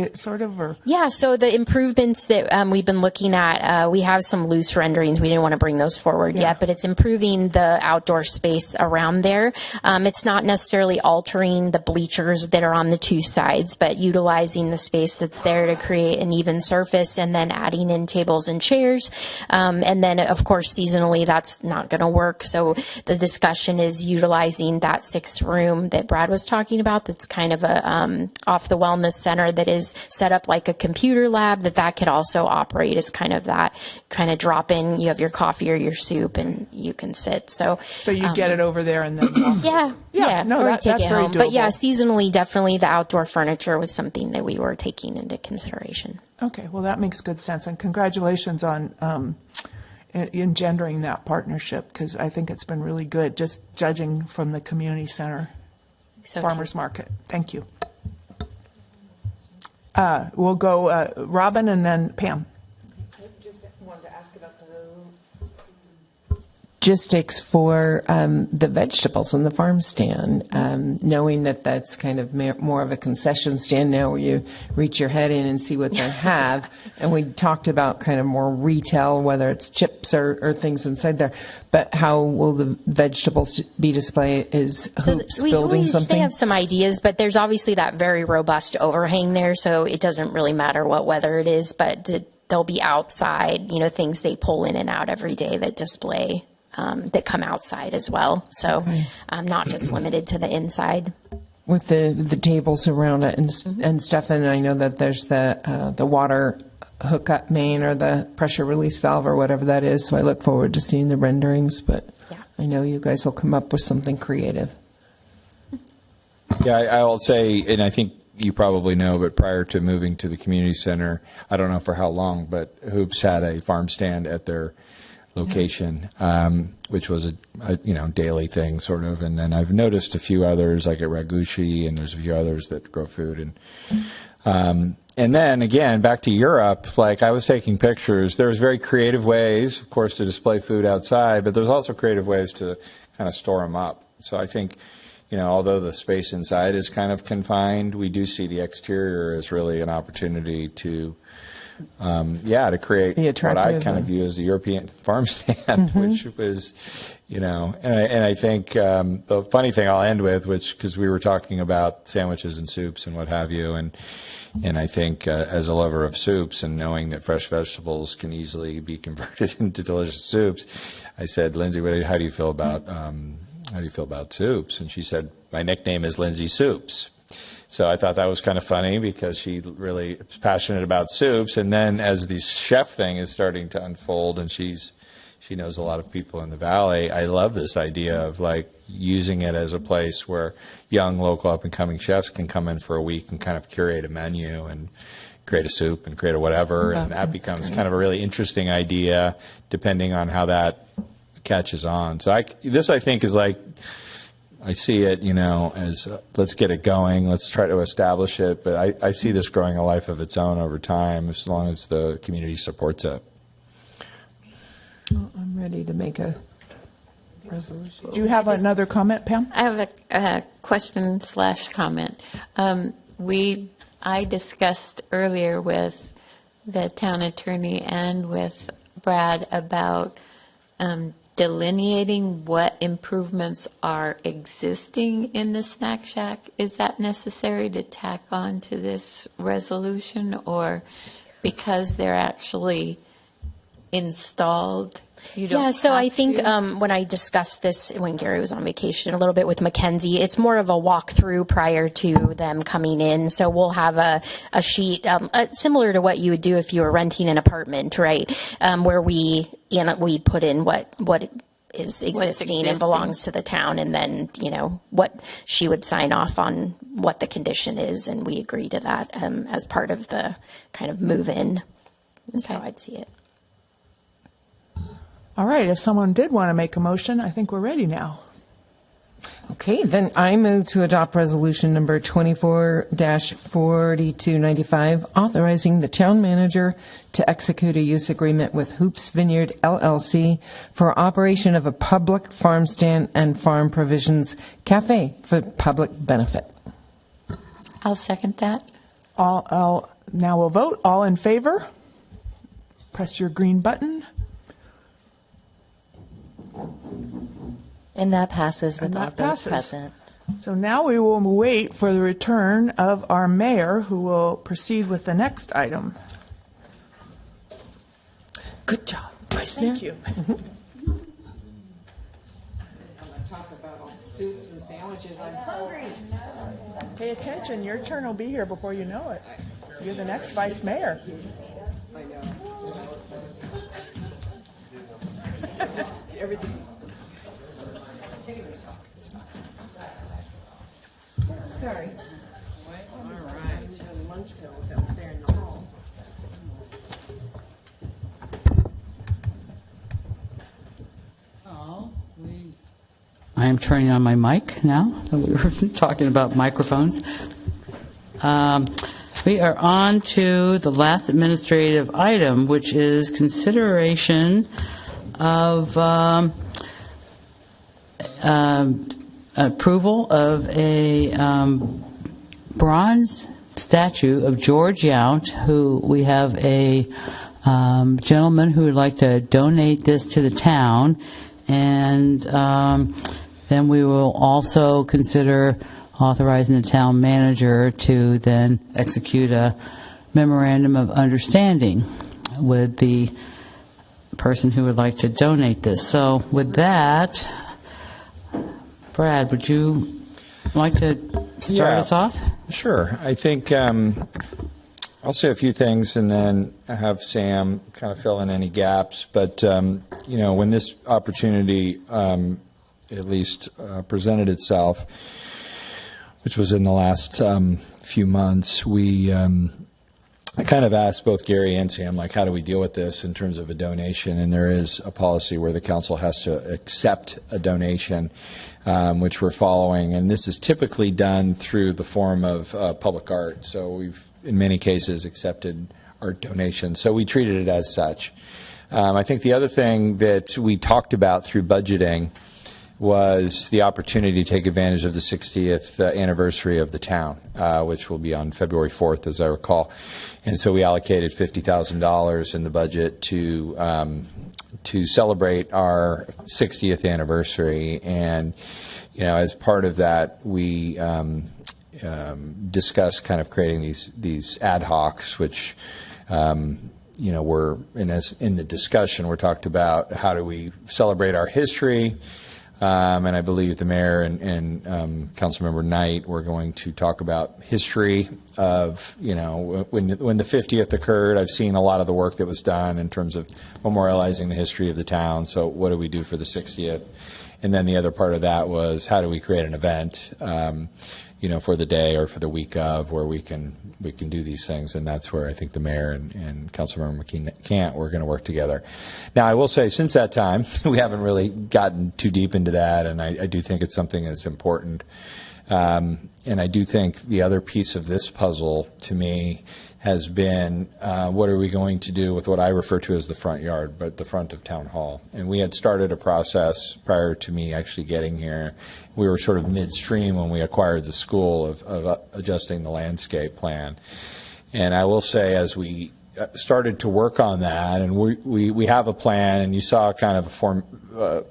Yeah, so the improvements that we've been looking at, we have some loose renderings. We didn't want to bring those forward yet, but it's improving the outdoor space around there. It's not necessarily altering the bleachers that are on the two sides, but utilizing the space that's there to create an even surface, and then adding in tables and chairs. And then, of course, seasonally, that's not going to work. So the discussion is utilizing that sixth room that Brad was talking about. That's kind of a off the wellness center that is set up like a computer lab. That could also operate as kind of that kind of drop in. You have your coffee or your soup, and you can sit. So you get it over there and then walk. Yeah. No, or that's take it very home. doable. But yeah, seasonally, definitely the outdoor furniture was something that we were taking into consideration. Okay, well that makes good sense, and congratulations on engendering that partnership, because I think it's been really good, just judging from the community center farmers market. Thank you. We'll go Robin and then Pam. Just wanted to ask about the logistics for the vegetables in the farm stand, knowing that that's kind of more of a concession stand now where you reach your head in and see what they have. And we talked about kind of more retail, whether it's chips or things inside there. But how will the vegetables be displayed? Is Hoops building something? They have some ideas, but there's obviously that very robust overhang there, so it doesn't really matter what weather it is, but they'll be outside, things they pull in and out every day that display. That come outside as well, so not just limited to the inside. With the tables around it and stuff, and I know that there's the water hookup main or the pressure release valve or whatever that is. So I look forward to seeing the renderings, but I know you guys will come up with something creative. Yeah, I'll say, and I think you probably know, but prior to moving to the community center, I don't know for how long, but Hoops had a farm stand at their location, which was a daily thing sort of, and then I've noticed a few others like at Ragushi, and there's a few others that grow food, and then again back to Europe, like I was taking pictures. There's very creative ways, of course, to display food outside, but there's also creative ways to kind of store them up. So I think, although the space inside is kind of confined, we do see the exterior as really an opportunity to to create what I kind of view as a European farm stand, which was, and I think the funny thing I'll end with, because we were talking about sandwiches and soups and what have you, and I think as a lover of soups and knowing that fresh vegetables can easily be converted into delicious soups, I said, Lindsay, how do you feel about soups? And she said, my nickname is Lindsay Soups. So I thought that was kind of funny because she really is passionate about soups. And then as the chef thing is starting to unfold, and she knows a lot of people in the Valley, I love this idea of like using it as a place where young, local, up-and-coming chefs can come in for a week and kind of curate a menu and create a soup and create a whatever. And that becomes kind of a really interesting idea depending on how that catches on. So this, I think, is like, I see it, as let's get it going, let's try to establish it, but I see this growing a life of its own over time as long as the community supports it. Well, I'm ready to make a resolution. Do you have another comment, Pam? I have a question/comment. I discussed earlier with the town attorney and with Brad about delineating what improvements are existing in the snack shack. Is that necessary to tack on to this resolution, or because they're actually installed? I think when I discussed this when Gary was on vacation a little bit with Mackenzie, it's more of a walkthrough prior to them coming in. So we'll have a sheet similar to what you would do if you were renting an apartment, right? Where we put in what is existing and belongs to the town, and then what she would sign off on what the condition is, and we agree to that as part of the kind of move in. Is how I'd see it. All right, if someone did want to make a motion, I think we're ready now. Okay, then I move to adopt resolution number 24-4295, authorizing the town manager to execute a use agreement with Hoops Vineyard LLC for operation of a public farm stand and farm provisions cafe for public benefit. I'll second that. Now we'll vote. All in favor? Press your green button. And that passes with all those present. So now we will wait for the return of our mayor, who will proceed with the next item. Good job, Vice Mayor. Thank you. I'm going to talk about all soups and sandwiches. I'm hungry. Pay attention. Your turn will be here before you know it. You're the next vice mayor. I know. Everything. Sorry. All right. Lunch pills out there in the hall. I'm turning on my mic now. We were talking about microphones. We are on to the last administrative item, which is consideration of approval of a bronze statue of George Yount, who we have a gentleman who would like to donate this to the town, and then we will also consider authorizing the town manager to then execute a memorandum of understanding with the person who would like to donate this. So with that, Brad, would you like to start us off? Sure. I think I'll say a few things and then have Sam kind of fill in any gaps. But, when this opportunity at least presented itself, which was in the last few months, I kind of asked both Gary and Sam, like, how do we deal with this in terms of a donation? And there is a policy where the council has to accept a donation, which we're following. And this is typically done through the form of public art. So we've, in many cases, accepted art donations. So we treated it as such. I think the other thing that we talked about through budgeting was the opportunity to take advantage of the 60th anniversary of the town, which will be on February 4th, as I recall. And so we allocated $50,000 in the budget to celebrate our 60th anniversary. And, as part of that, we discussed kind of creating these ad hocs, which, were in the discussion, we're talked about how do we celebrate our history. And I believe the mayor and Councilmember Knight were going to talk about history of, when the 50th occurred. I've seen a lot of the work that was done in terms of memorializing the history of the town. So what do we do for the 60th? And then the other part of that was how do we create an event, for the day or for the week of where we can do these things. And that's where I think the mayor and Councilmember McKee were going to work together. Now, I will say since that time, we haven't really gotten too deep into that, and I do think it's something that's important. And I do think the other piece of this puzzle to me has been what are we going to do with what I refer to as the front yard, but the front of Town Hall. And we had started a process prior to me actually getting here. We were sort of midstream when we acquired the school of adjusting the landscape plan. And I will say as we started to work on that, and we have a plan, and you saw kind of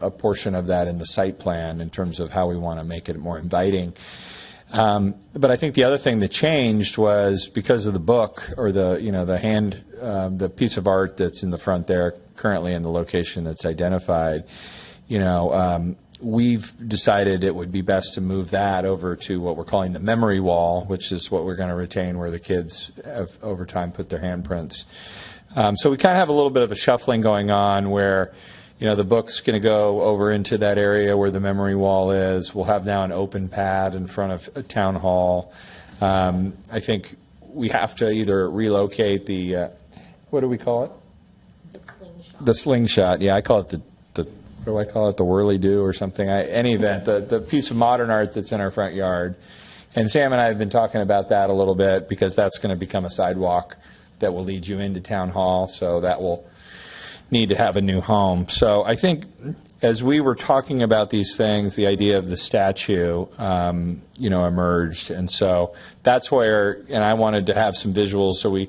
a portion of that in the site plan in terms of how we want to make it more inviting. But I think the other thing that changed was because of the book or the piece of art that's in the front there currently in the location that's identified, we've decided it would be best to move that over to what we're calling the memory wall, which is what we're going to retain where the kids have over time put their handprints. So we kind of have a little bit of a shuffling going on where the book's going to go over into that area where the memory wall is. We'll have now an open pad in front of Town Hall. I think we have to either relocate the, what do we call it? The slingshot. Yeah, I call it what do I call it? The whirly-do or something. Any event, the piece of modern art that's in our front yard. And Sam and I have been talking about that a little bit because that's going to become a sidewalk that will lead you into Town Hall. So that will need to have a new home. So I think as we were talking about these things, the idea of the statue, emerged. And so that's where, and I wanted to have some visuals. So we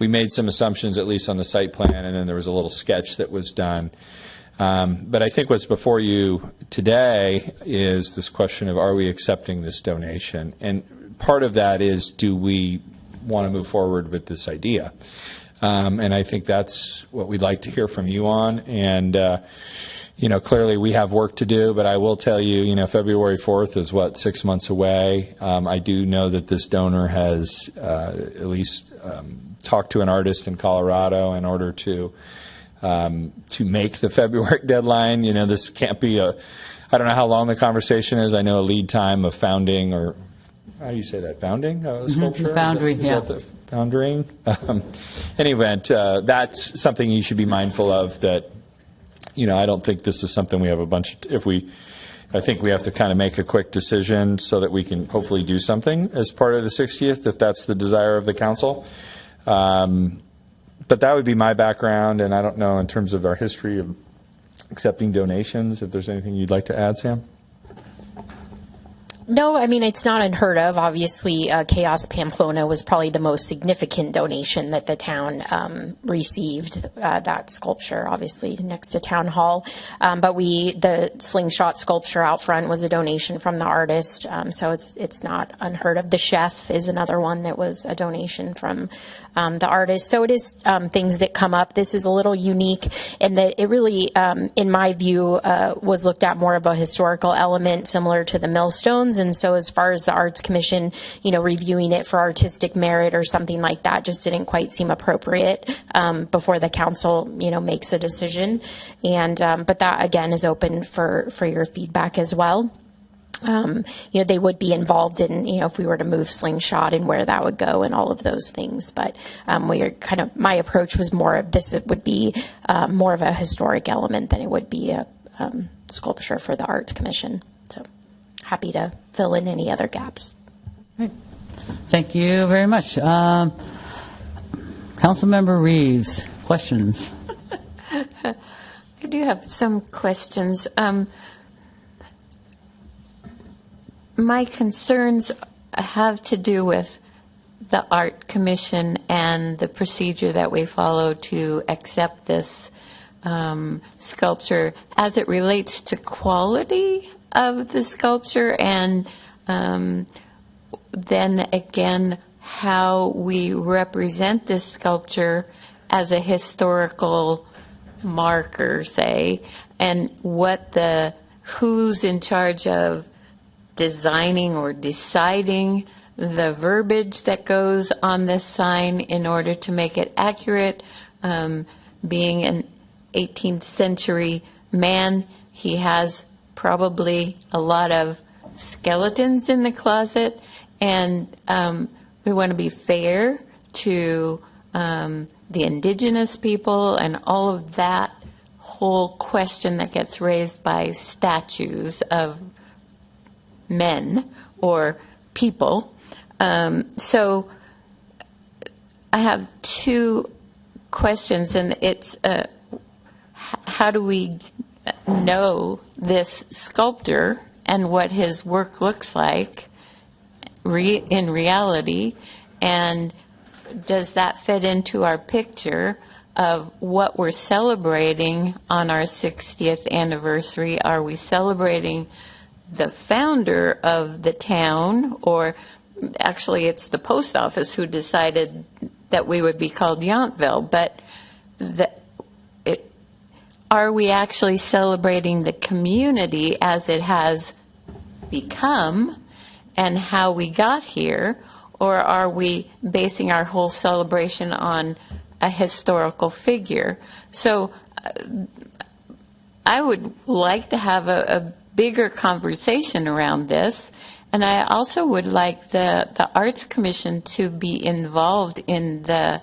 made some assumptions, at least on the site plan, and then there was a little sketch that was done. But I think what's before you today is this question of, are we accepting this donation? And part of that is, do we want to move forward with this idea? And I think that's what we'd like to hear from you on. And, clearly we have work to do, but I will tell you, February 4th is 6 months away. I do know that this donor has at least talked to an artist in Colorado in order to make the February deadline. This can't be I don't know how long the conversation is. I know a lead time of founding, or how do you say that? Founding? Sculpture? Foundry, is that the foundering? Any event, that's something you should be mindful of that, I don't think this is something we have a bunch, if we I think we have to kind of make a quick decision so that we can hopefully do something as part of the 60th, if that's the desire of the council. But that would be my background, and I don't know in terms of our history of accepting donations, if there's anything you'd like to add, Sam? No, I mean, it's not unheard of. Obviously, Chaos Pamplona was probably the most significant donation that the town received, that sculpture, obviously, next to Town Hall. But the slingshot sculpture out front was a donation from the artist, so it's not unheard of. The chef is another one that was a donation from the artist. So it is things that come up. This is a little unique in that it really, in my view, was looked at more of a historical element similar to the millstones. And so as far as the Arts Commission, reviewing it for artistic merit or something like that just didn't quite seem appropriate before the council, makes a decision. And but that, again, is open for your feedback as well. They would be involved in, if we were to move Slingshot and where that would go and all of those things. But my approach was more of this, it would be more of a historic element than it would be a sculpture for the Arts Commission. So happy to fill in any other gaps. Right. Thank you very much. Councilmember Reeves, questions? I do have some questions. My concerns have to do with the Art Commission and the procedure that we follow to accept this sculpture as it relates to quality of the sculpture, and then again how we represent this sculpture as a historical marker, say, and who's in charge of designing or deciding the verbiage that goes on this sign in order to make it accurate. Being an 18th century man, he has probably a lot of skeletons in the closet, and we want to be fair to the indigenous people and all of that whole question that gets raised by statues of men or people. So I have two questions, and it's how do we know this sculptor and what his work looks like in reality, and does that fit into our picture of what we're celebrating on our 60th anniversary? Are we celebrating the founder of the town, or actually it's the post office who decided that we would be called Yountville, but are we actually celebrating the community as it has become and how we got here, or are we basing our whole celebration on a historical figure? So I would like to have a bigger conversation around this, and I also would like the Arts Commission to be involved in the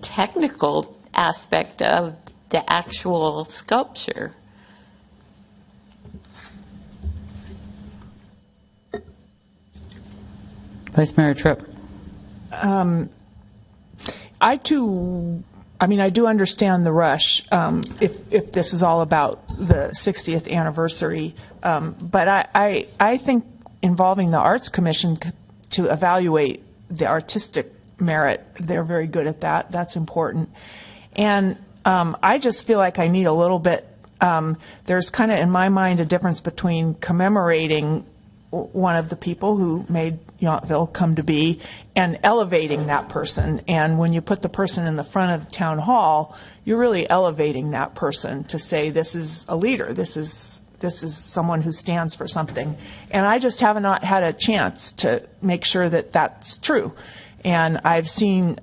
technical aspect of the actual sculpture. Vice Mayor Tripp. I do understand the rush if this is all about the 60th anniversary, but I think involving the Arts Commission to evaluate the artistic merit, they're very good at that. That's important. And I just feel like I need a little bit, there's kind of in my mind a difference between commemorating one of the people who made Yountville come to be and elevating that person. And when you put the person in the front of Town Hall, you're really elevating that person to say this is a leader, this is someone who stands for something. And I just have not had a chance to make sure that that's true. And I've seen,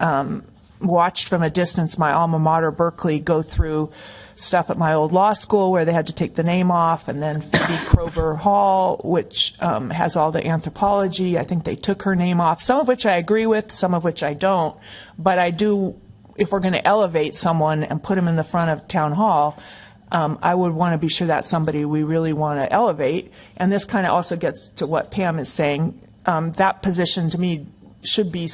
watched from a distance my alma mater, Berkeley, go through stuff at my old law school where they had to take the name off, and then Phoebe Kroeber Hall, which has all the anthropology. I think they took her name off, some of which I agree with, some of which I don't. But I do, if we're going to elevate someone and put them in the front of Town Hall, I would want to be sure that's somebody we really want to elevate. And this kind of also gets to what Pam is saying. That position to me should be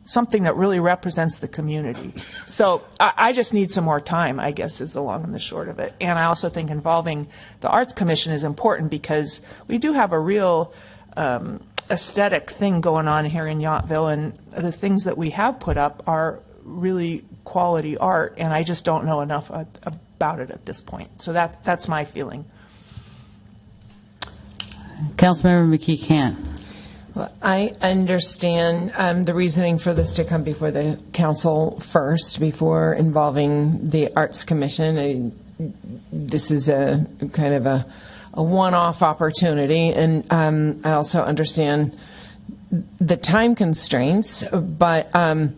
something that really represents the community. So I just need some more time, I guess, is the long and the short of it. And I also think involving the Arts Commission is important because we do have a real aesthetic thing going on here in Yountville, and the things that we have put up are really quality art, and I just don't know enough about it at this point. So that's my feeling. Councilmember McKee Cant. Well, I understand the reasoning for this to come before the council first, before involving the Arts Commission. This is a kind of a one-off opportunity, and I also understand the time constraints, but I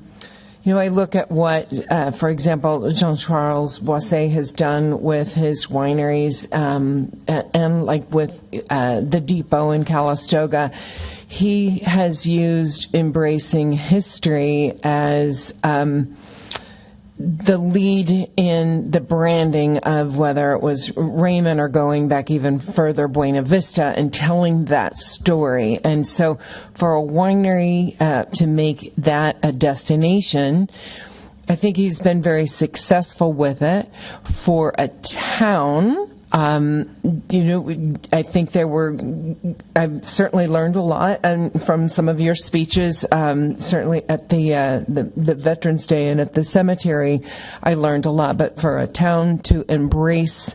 look at what, for example, Jean-Charles Boisset has done with his wineries, and like with the Depot in Calistoga. He has used embracing history as the lead in the branding of whether it was Raymond or going back even further, Buena Vista, and telling that story. And so for a winery to make that a destination, I think he's been very successful with it. For a town, I think I've certainly learned a lot from some of your speeches, certainly at the Veterans Day and at the cemetery, I learned a lot. But for a town to embrace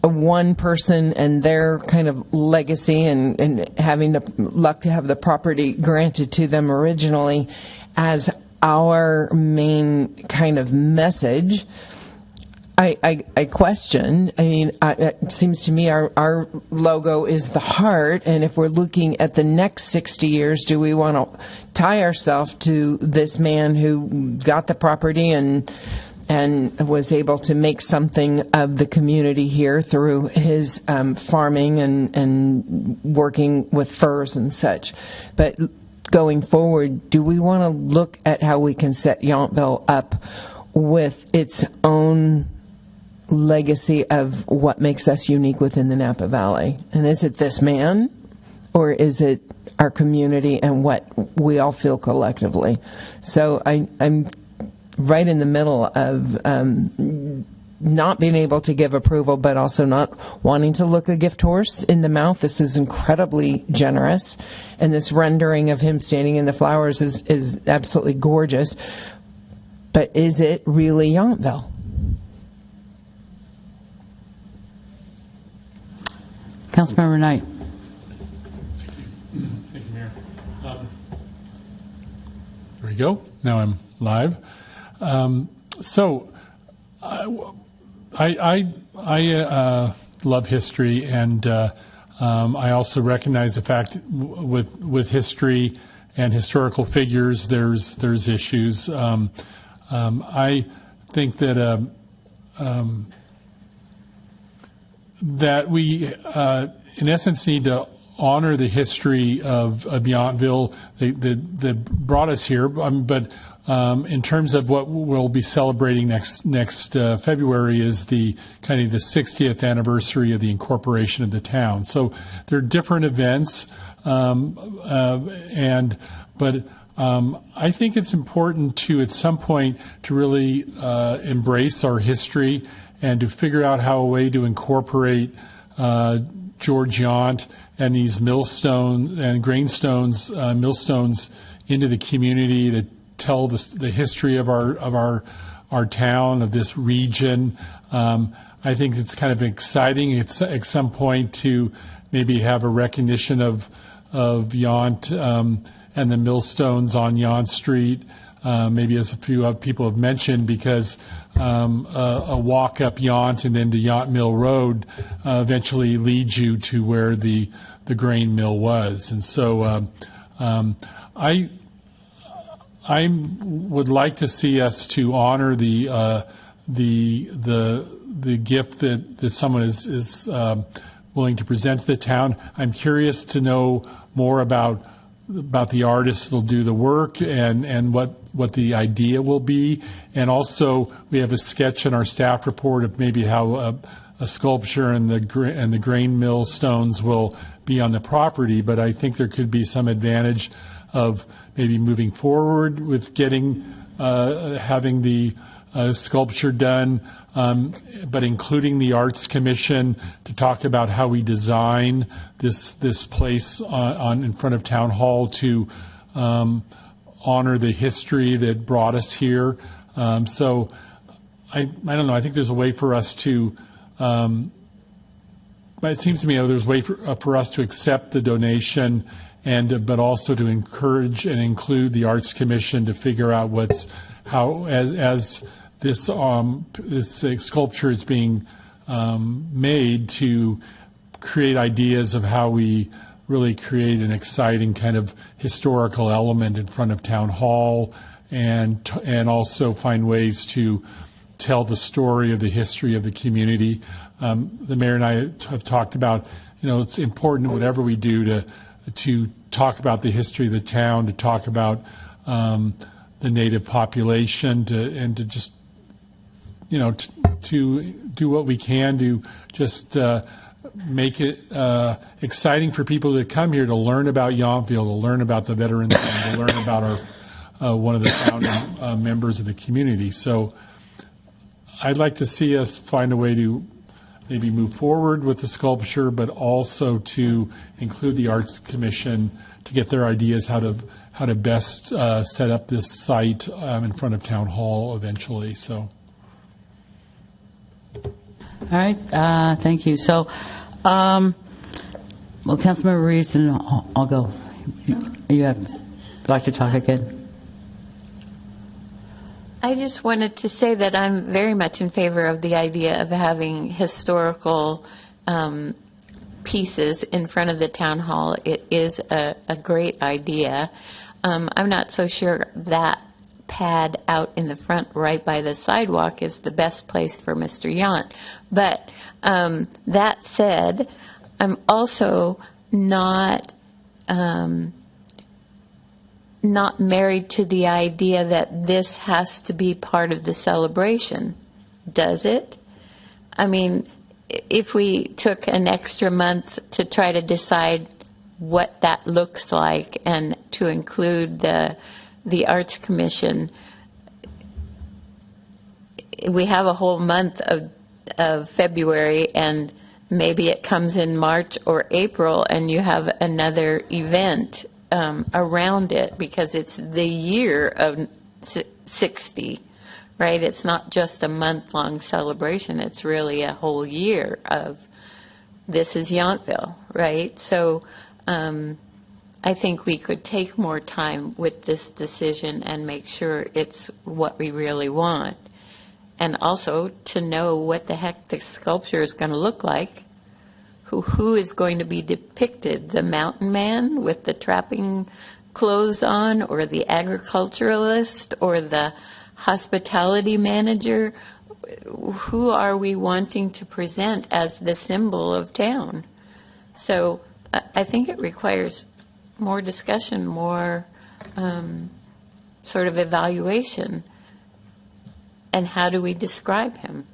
one person and their kind of legacy and having the luck to have the property granted to them originally as our main kind of message, I question. I mean, it seems to me our logo is the heart, and if we're looking at the next 60 years, do we want to tie ourselves to this man who got the property and was able to make something of the community here through his farming and working with furs and such? But going forward, do we want to look at how we can set Yountville up with its own legacy of what makes us unique within the Napa Valley? And is it this man, or is it our community and what we all feel collectively? So I'm right in the middle of not being able to give approval, but also not wanting to look a gift horse in the mouth. This is incredibly generous, and this rendering of him standing in the flowers is absolutely gorgeous. But is it really Yountville? Councilmember Knight. Thank you, Mayor. There we go. Now I'm live. So I love history, and I also recognize the fact with history and historical figures, there's issues. I think that that we, in essence, need to honor the history of Yountville that brought us here. But in terms of what we'll be celebrating next February is the kind of the 60th anniversary of the incorporation of the town. So there are different events, but I think it's important to, at some point, to really embrace our history and to figure out how a way to incorporate George Yount and these millstones and grainstones, millstones into the community that tell the history of our town, of this region. I think it's kind of exciting. It's at some point to maybe have a recognition of Yount and the millstones on Yount Street, maybe as a few people have mentioned, because a walk up Yount and then to Yount Mill Road eventually leads you to where the grain mill was. And so I would like to see us to honor the gift that someone is willing to present to the town. I'm curious to know more about the artists that'll do the work and what the idea will be. And also, we have a sketch in our staff report of maybe how a sculpture and the grain mill stones will be on the property, but I think there could be some advantage of maybe moving forward with getting having the sculpture done, but including the Arts Commission to talk about how we design this place in front of Town Hall to honor the history that brought us here. So I don't know. I think there's a way for us to. It seems to me there's a way for us to accept the donation, but also to encourage and include the Arts Commission to figure out as this sculpture is being made, to create ideas of how we really create an exciting kind of historical element in front of Town Hall, and also find ways to tell the story of the history of the community. The mayor and I have talked about, it's important whatever we do to talk about the history of the town, to talk about the native population, and to just, to do what we can to just make it exciting for people to come here to learn about Yountville, to learn about the Veterans Home, to learn about one of the founding members of the community. So I'd like to see us find a way to maybe move forward with the sculpture, but also to include the Arts Commission to get their ideas how to best set up this site in front of Town Hall eventually. So. All right, thank you. So, Councilmember Reeves, and I'll go. You'd like to talk again? I just wanted to say that I'm very much in favor of the idea of having historical pieces in front of the town hall. It is a great idea. I'm not so sure that pad out in the front right by the sidewalk is the best place for Mr. Yount. But that said, I'm also not married to the idea that this has to be part of the celebration. Does it? I mean, if we took an extra month to try to decide what that looks like and to include the Arts Commission, we have a whole month of February, and maybe it comes in March or April and you have another event around it, because it's the year of 60, right? It's not just a month-long celebration. It's really a whole year of this is Yountville, right? So I think we could take more time with this decision and make sure it's what we really want. And also to know what the heck the sculpture is going to look like. Who is going to be depicted? The mountain man with the trapping clothes on, or the agriculturalist, or the hospitality manager? Who are we wanting to present as the symbol of town? So I think it requires more discussion, more sort of evaluation. And how do we describe him?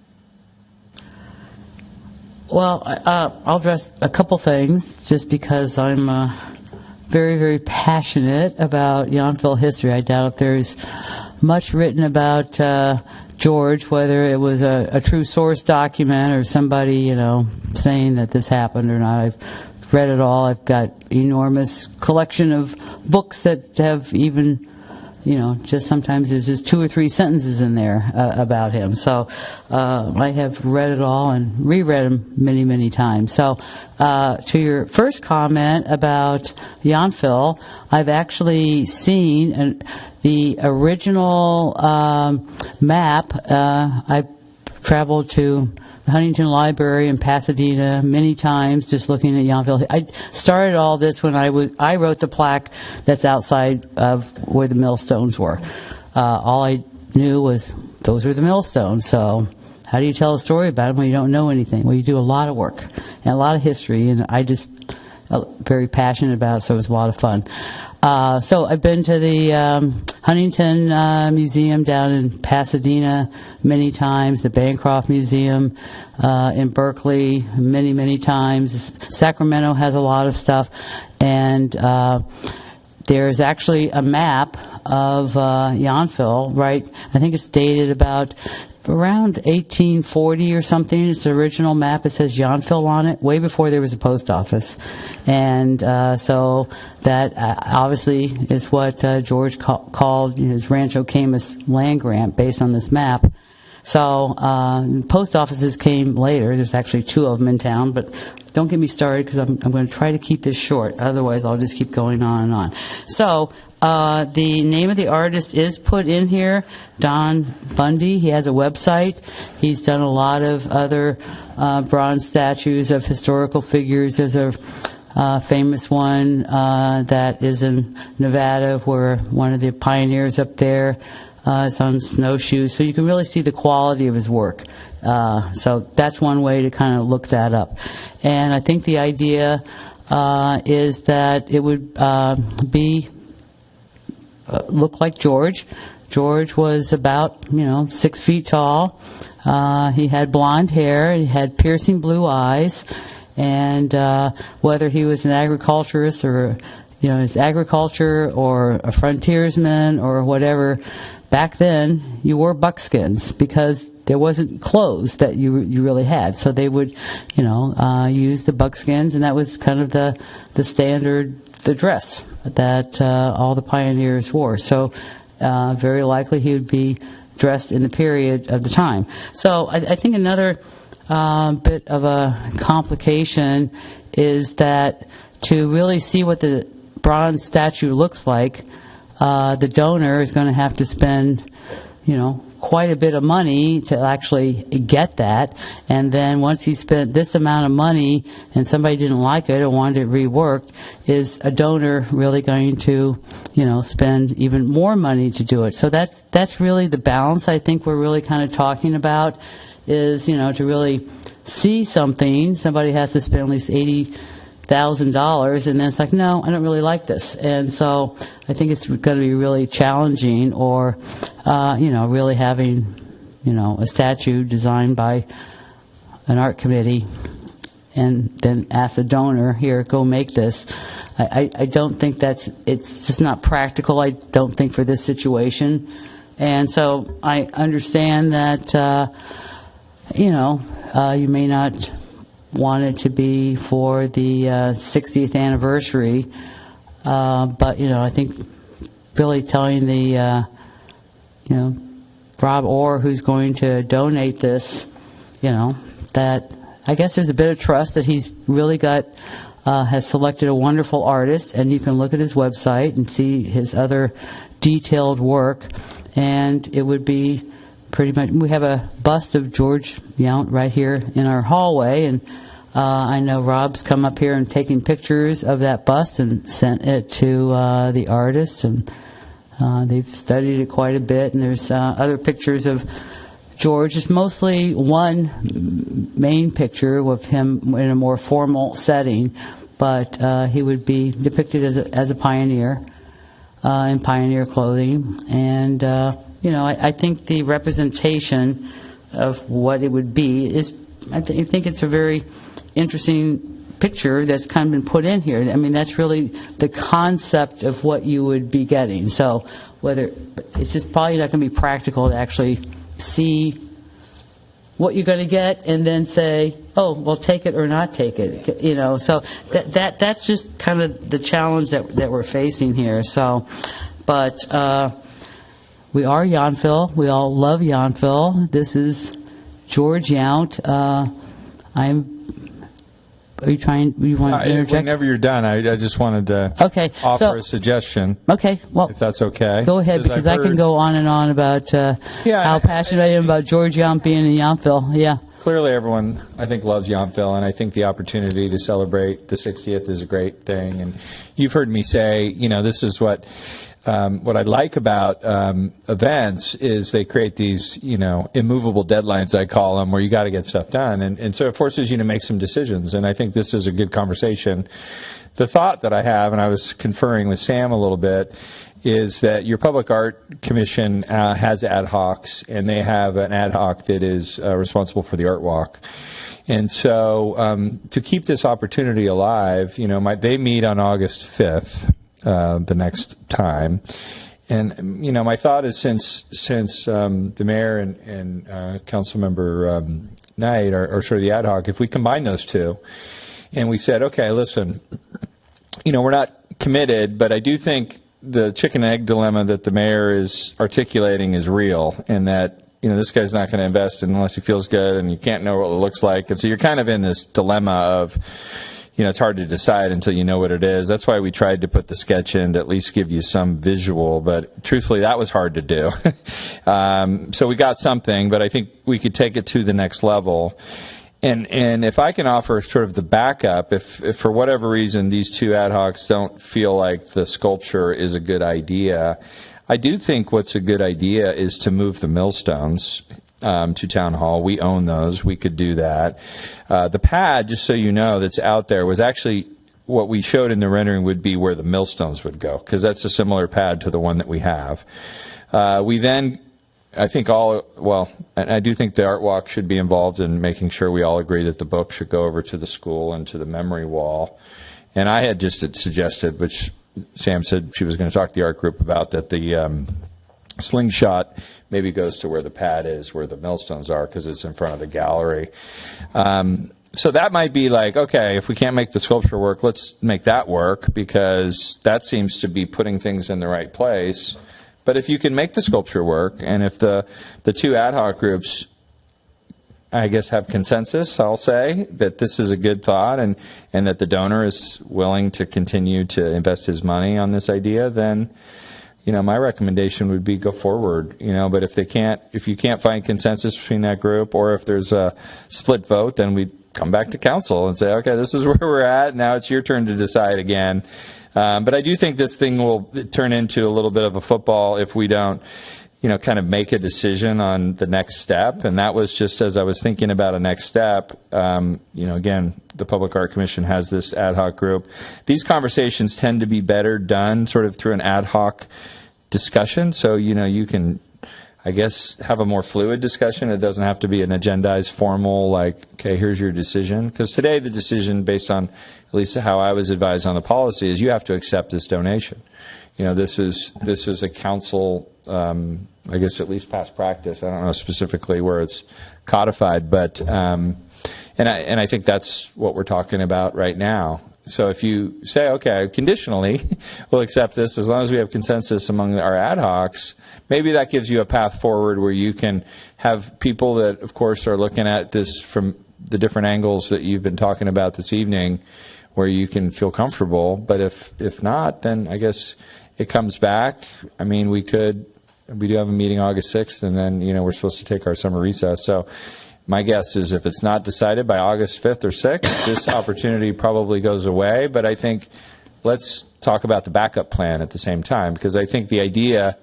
Well, I'll address a couple things, just because I'm very, very passionate about Yountville history. I doubt if there's much written about George, whether it was a true source document or somebody, saying that this happened or not. I've read it all. I've got enormous collection of books that have even, just sometimes there's just 2 or 3 sentences in there about him. So I have read it all and reread them many, many times. So to your first comment about Yountville, I've actually seen the original map. I've traveled to the Huntington Library in Pasadena many times, just looking at Yountville. I started all this when I wrote the plaque that's outside of where the millstones were. All I knew was those were the millstones. So how do you tell a story about them when you don't know anything? Well, you do a lot of work and a lot of history, and I just very passionate about it, so it was a lot of fun. So I've been to the Huntington Museum down in Pasadena many times, the Bancroft Museum in Berkeley many times. Sacramento has a lot of stuff, and there's actually a map of Yountville, right? I think it's dated about around 1840 or something. It's an original map. It says Yountville on it, way before there was a post office. And so that obviously is what George called his Rancho Camus land grant based on this map. So post offices came later. There's actually 2 of them in town, but don't get me started because I'm going to try to keep this short. Otherwise, I'll just keep going on and on. So the name of the artist is put in here, Don Bundy. He has a website. He's done a lot of other bronze statues of historical figures. There's a famous one that is in Nevada where one of the pioneers up there is on snowshoes. So you can really see the quality of his work. So that's one way to kind of look that up. And I think the idea is that it would look like George. George was about, 6 feet tall. He had blonde hair. He had piercing blue eyes. And whether he was an agriculturist or, his agriculture or a frontiersman or whatever, back then you wore buckskins because there wasn't clothes that you really had. So they would, use the buckskins, and that was kind of the standard, the dress that all the pioneers wore. So very likely he would be dressed in the period of the time. So I think another bit of a complication is that to really see what the bronze statue looks like, the donor is going to have to spend, quite a bit of money to actually get that. And then once he spent this amount of money and somebody didn't like it or wanted it reworked, is a donor really going to, spend even more money to do it? So that's really the balance I think we're really kind of talking about is, to really see something, somebody has to spend at least $80,000, and then it's like, no, I don't really like this. And so I think it's going to be really challenging, or, really having, a statue designed by an art committee and then ask a donor, here, go make this. I don't think it's just not practical, I don't think, for this situation. And so I understand that, you may not want it to be for the 60th anniversary, but, I think really telling the, Rob Orr, who's going to donate this, that I guess there's a bit of trust that he's really has selected a wonderful artist, and you can look at his website and see his other detailed work, and it would be pretty much, we have a bust of George Yount right here in our hallway, and I know Rob's come up here and taken pictures of that bust and sent it to the artist, and they've studied it quite a bit, and there's other pictures of George. It's mostly one main picture of him in a more formal setting, but he would be depicted as a pioneer in pioneer clothing. And, I think the representation of what it would be is, I think it's a very interesting picture that's kind of been put in here. I mean, that's really the concept of what you would be getting. So whether it's just probably not going to be practical to actually see what you're going to get and then say, oh, well, take it or not take it. So that's just kind of the challenge that we're facing here. So, but we are Yountville. We all love Yountville. This is George Yount. Are you trying? You want to interject? Whenever you're done, I just wanted to offer a suggestion. Okay, well, if that's okay. Go ahead, because I can go on and on about how passionate I am about George Yount being in Yountville. Yeah. Clearly, everyone, I think, loves Yountville, and I think the opportunity to celebrate the 60th is a great thing. And you've heard me say, this is what what I like about events is they create these, immovable deadlines, I call them, where you got to get stuff done. And so it forces you to make some decisions. And I think this is a good conversation. The thought that I have, and I was conferring with Sam a little bit, is that your Public Art Commission has ad hocs, and they have an ad hoc that is responsible for the Art Walk. And so to keep this opportunity alive, they meet on August 5th. The next time, and my thought is since the mayor and Councilmember Knight are sort of the ad hoc, if we combine those two, and we said, okay, listen, we're not committed, but I do think the chicken and egg dilemma that the mayor is articulating is real, and that this guy's not going to invest unless he feels good, and you can't know what it looks like, and so you're kind of in this dilemma of. It's hard to decide until you know what it is. That's why we tried to put the sketch in to at least give you some visual, but truthfully, that was hard to do. So we got something, but I think we could take it to the next level. And if I can offer sort of the backup, if for whatever reason these two ad hocs don't feel like the sculpture is a good idea, I do think what's a good idea is to move the millstones to Town Hall. We own those. We could do that. The pad, just so you know, that's out there was actually what we showed in the rendering would be where the millstones would go, because that's a similar pad to the one that we have. We then, I think and I do think the Art Walk should be involved in making sure we all agree that the book should go over to the school and to the memory wall. And I had just suggested, which Sam said she was going to talk to the art group about, that the slingshot maybe goes to where the pad is, where the millstones are, because it's in front of the gallery. So that might be like, okay, if we can't make the sculpture work, let's make that work, because that seems to be putting things in the right place. But if you can make the sculpture work, and if the two ad hoc groups, I guess, have consensus, I'll say, that this is a good thought, and that the donor is willing to continue to invest his money on this idea, then my recommendation would be go forward, but if you can't find consensus between that group, or if there's a split vote, then we come back to council and say, okay, this is where we're at. Now it's your turn to decide again. But I do think this thing will turn into a little bit of a football if we don't, kind of make a decision on the next step. And that was just as I was thinking about a next step. Again, the Public Art Commission has this ad hoc group. These conversations tend to be better done sort of through an ad hoc discussion. So, you can, I guess, have a more fluid discussion. It doesn't have to be an agendized formal, like, okay, here's your decision. Because today the decision, based on at least how I was advised on the policy, is you have to accept this donation. This is a council, I guess, at least past practice. I don't know specifically where it's codified, but and I think that's what we're talking about right now. So if you say, okay, conditionally, we'll accept this as long as we have consensus among our ad hocs, maybe that gives you a path forward where you can have people that, of course, are looking at this from the different angles that you've been talking about this evening, where you can feel comfortable. But if not, then I guess it comes back. I mean, we do have a meeting August 6th, and then, we're supposed to take our summer recess. So my guess is if it's not decided by August 5th or 6th, this opportunity probably goes away. But I think let's talk about the backup plan at the same time, because I think the idea,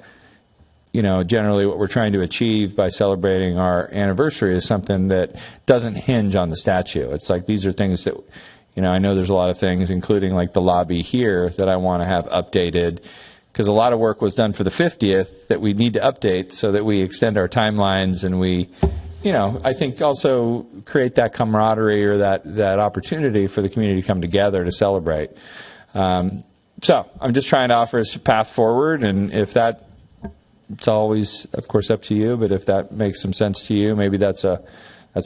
generally what we're trying to achieve by celebrating our anniversary is something that doesn't hinge on the statue. It's like these are things that, I know there's a lot of things, including like the lobby here, that I want to have updated, because a lot of work was done for the 50th that we need to update so that we extend our timelines, and we, I think also create that camaraderie or that opportunity for the community to come together to celebrate. So I'm just trying to offer us a path forward, and if that, it's always, of course, up to you, but if that makes some sense to you, maybe that's a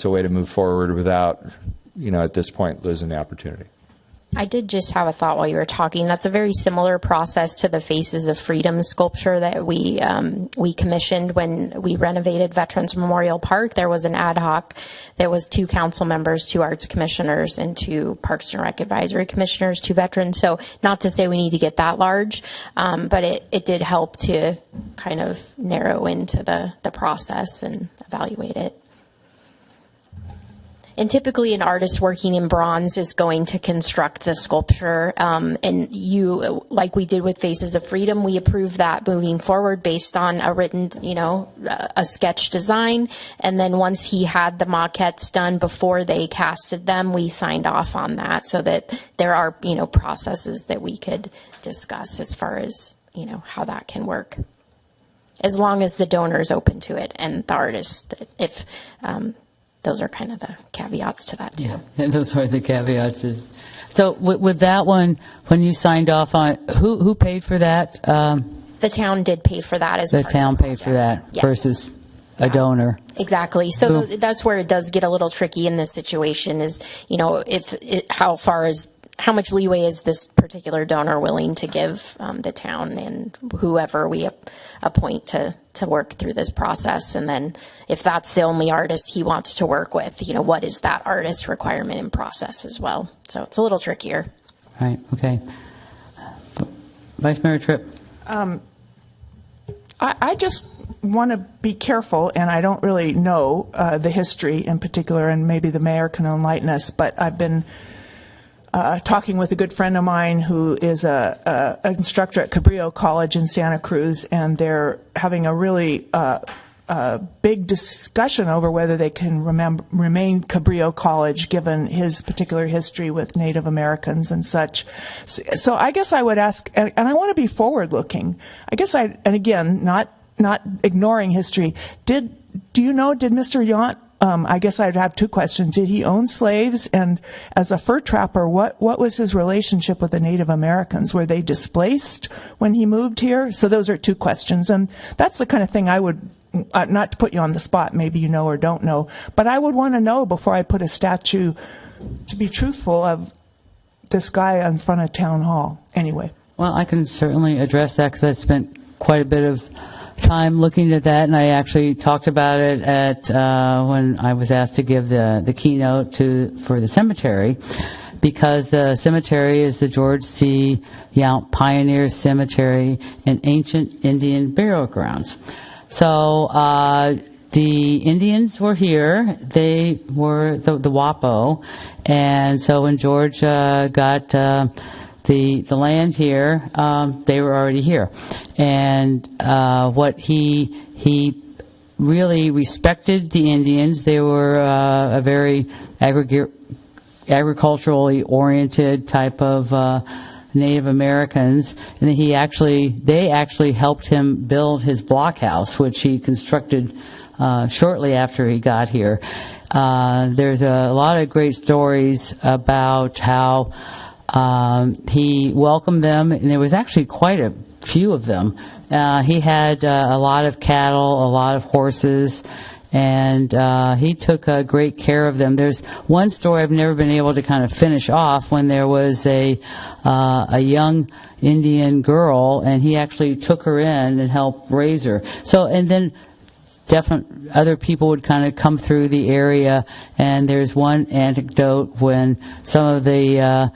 way to move forward without, at this point, losing the opportunity. I did just have a thought while you were talking. That's a very similar process to the Faces of Freedom sculpture that we commissioned when we renovated Veterans Memorial Park. There was an ad hoc that was 2 council members, 2 arts commissioners, and 2 Parks and Rec advisory commissioners, 2 veterans. So not to say we need to get that large, but it did help to kind of narrow into the process and evaluate it. And typically an artist working in bronze is going to construct the sculpture. And you, like we did with Faces of Freedom, we approved that moving forward based on a written, a sketch design. And then once he had the maquettes done before they casted them, we signed off on that so that there are, processes that we could discuss as far as, how that can work. As long as the donor is open to it and the artist, if those are kind of the caveats to that too. Yeah, and those are the caveats. So with that one, when you signed off on, who paid for that? The town did pay for that as the part town of the paid for project. that Yes. versus a donor. Exactly. So that's where it does get a little tricky in this situation is, how much leeway is this particular donor willing to give the town and whoever we appoint to work through this process. And then if that's the only artist he wants to work with, what is that artist requirement and process as well? So it's a little trickier. Right. Okay. Vice Mayor Tripp. I just want to be careful, and I don't really know the history in particular, and maybe the mayor can enlighten us, but I've been talking with a good friend of mine who is an instructor at Cabrillo College in Santa Cruz, and they're having a really big discussion over whether they can remain Cabrillo College given his particular history with Native Americans and such. So I guess I would ask, and I want to be forward-looking. I guess and again, not ignoring history. Did Mr. Yount, I guess I'd have two questions. Did he own slaves? And as a fur trapper, what was his relationship with the Native Americans? Were they displaced when he moved here? So those are two questions. And that's the kind of thing I would, not to put you on the spot, maybe you know or don't know, but I would want to know before I put a statue, to be truthful, of this guy in front of Town Hall. Anyway. Well, I can certainly address that because I spent quite a bit of time looking at that, and I actually talked about it at when I was asked to give the keynote for the cemetery, because the cemetery is the George C. Yount Pioneer Cemetery and Ancient Indian Burial Grounds. So the Indians were here. They were the WAPO, and so when George got the land here, they were already here. And what he really respected the Indians. They were a very agriculturally oriented type of Native Americans, and they actually helped him build his blockhouse, which he constructed shortly after he got here. There's a lot of great stories about how he welcomed them, and there was actually quite a few of them. He had a lot of cattle, a lot of horses, and he took great care of them. There's one story I've never been able to kind of finish off, when there was a young Indian girl, and he actually took her in and helped raise her. So, and then different other people would kind of come through the area, and there's one anecdote when some of the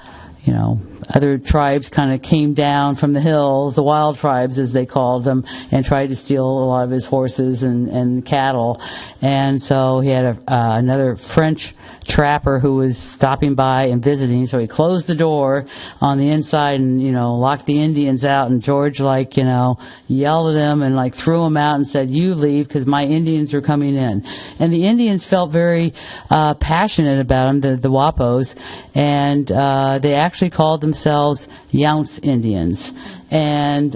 other tribes kind of came down from the hills, the wild tribes as they called them, and tried to steal a lot of his horses and cattle. And so he had another French trapper who was stopping by and visiting, so he closed the door on the inside and, locked the Indians out, and George, yelled at them and, threw them out and said, "You leave, because my Indians are coming in." And the Indians felt very passionate about him, the Wapos, and they actually called themselves Younts Indians. And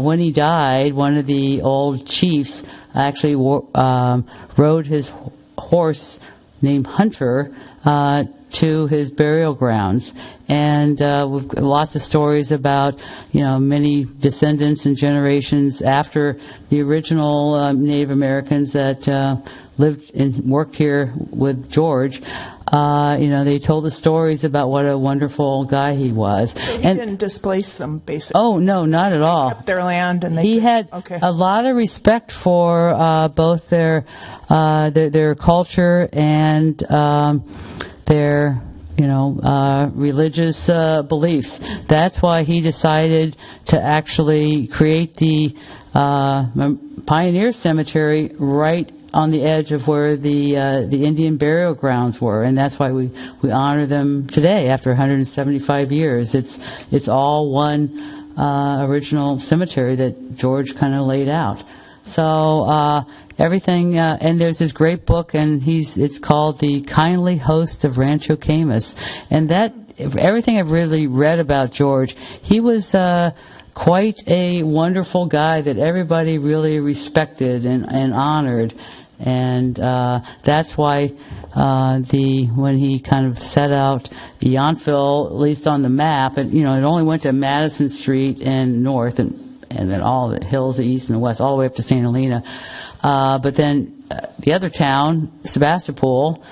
when he died, one of the old chiefs actually rode his horse named Hunter to his burial grounds. And we've got lots of stories about, many descendants and generations after the original Native Americans that lived and worked here with George. They told the stories about what a wonderful guy he was. So he didn't displace them, basically. Oh, no, not at all. They kept their land, and he had a lot of respect for both their culture and their religious beliefs. That's why he decided to actually create the Pioneer Cemetery right on the edge of where the Indian burial grounds were, and that's why we honor them today after 175 years. It's all one original cemetery that George kind of laid out. So everything, and there's this great book, and it's called The Kindly Host of Rancho Camus, and that everything I've really read about George, he was quite a wonderful guy that everybody really respected and honored, and that's why when he kind of set out Yountville, at least on the map, and it only went to Madison Street and north, and then all the hills, the east and the west, all the way up to St. Helena. But then the other town, Sebastopol,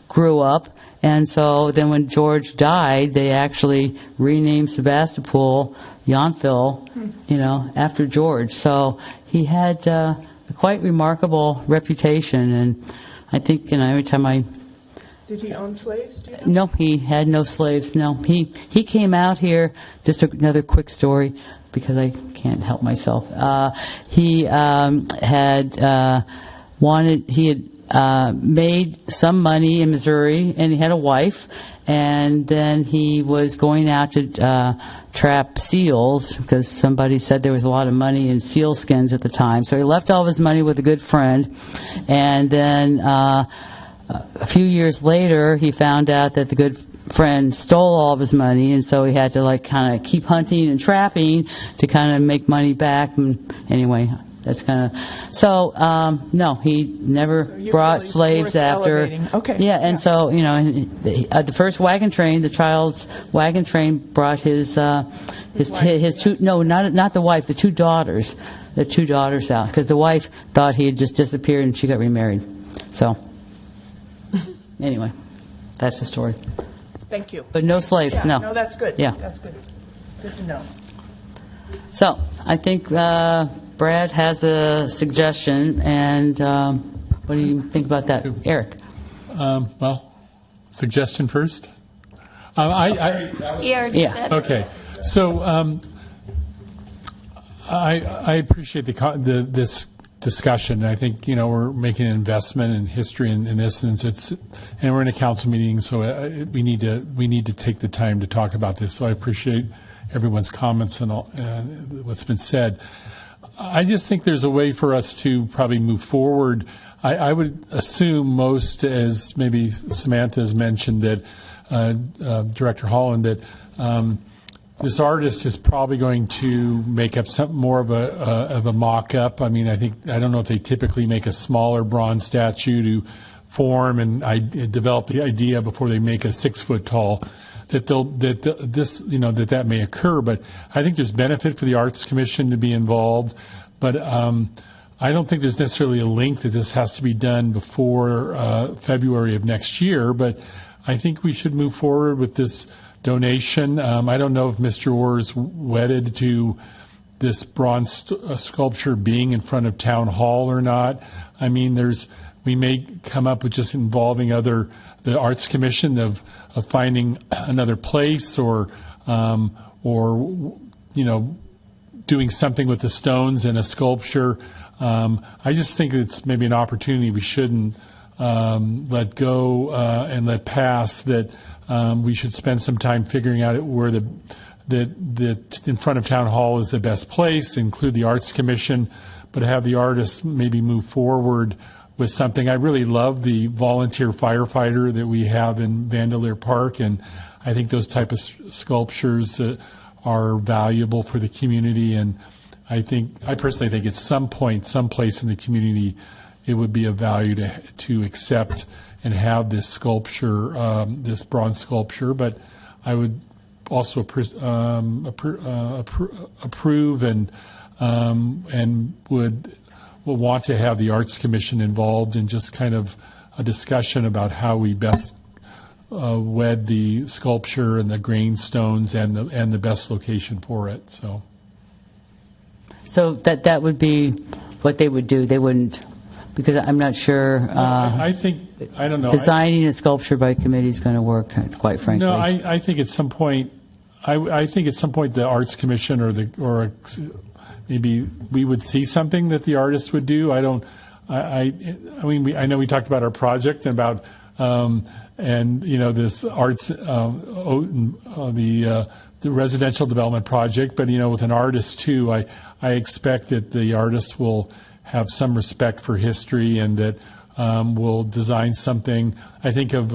grew up, and so then when George died, they actually renamed Sebastopol Yountville, after George. So he had a quite remarkable reputation, and I think every time Did he own slaves? Do you know? No, he had no slaves. No, he came out here. Just another quick story, because I can't help myself. He had made some money in Missouri, and he had a wife, and then he was going out to trap seals, because somebody said there was a lot of money in seal skins at the time. So he left all of his money with a good friend, and then a few years later, he found out that the good friend stole all of his money, and so he had to kind of keep hunting and trapping to kind of make money back. And anyway, that's kind of no, he never brought really slaves after. elevating. Okay. Yeah, and so the first wagon train, the child's wagon train, brought his two, no, not the wife, the two daughters out, because the wife thought he had just disappeared and she got remarried. So anyway, that's the story. Thank you. But no slaves, Yeah, no. No, that's good. Yeah. That's good. Good to know. So I think Brad has a suggestion, and what do you think about that, Eric? Well, suggestion first. He already said it. Okay. So I appreciate this discussion. I think we're making an investment in history in this, and we're in a council meeting, so we need to take the time to talk about this. So I appreciate everyone's comments and all what's been said. I just think there's a way for us to probably move forward. I would assume most, as maybe Samantha has mentioned, that Director Holland, that this artist is probably going to make up some more of a mock-up. I mean, I don't know if they typically make a smaller bronze statue to form and develop the idea before they make a 6-foot tall. That may occur, but I think there's benefit for the Arts Commission to be involved. But I don't think there's necessarily a link that this has to be done before February of next year. But I think we should move forward with this donation. I don't know if Mr. Orr is wedded to this bronze sculpture being in front of Town Hall or not. I mean, we may come up with just involving the Arts Commission of finding another place or doing something with the stones and a sculpture. I just think it's maybe an opportunity we shouldn't let go and let pass, that we should spend some time figuring out where that in front of Town Hall is the best place, include the Arts Commission, but have the artists maybe move forward with something. I really love the volunteer firefighter that we have in Vanderleer Park, and I think those type of sculptures are valuable for the community. And I personally think at some point, someplace in the community, it would be of value to accept and have this sculpture, this bronze sculpture. But I would also approve and will want to have the Arts Commission involved in just kind of a discussion about how we best wed the sculpture and the grain stones and the best location for it. So that would be what they would do. They wouldn't, because I'm not sure. I don't know. Designing a sculpture by committee is going to work, quite frankly. No, I think at some point, I think at some point the Arts Commission or maybe we would see something that the artist would do. I mean, I know we talked about our project and about, and this arts, the residential development project, but with an artist too, I expect that the artist will have some respect for history and that will design something. I think of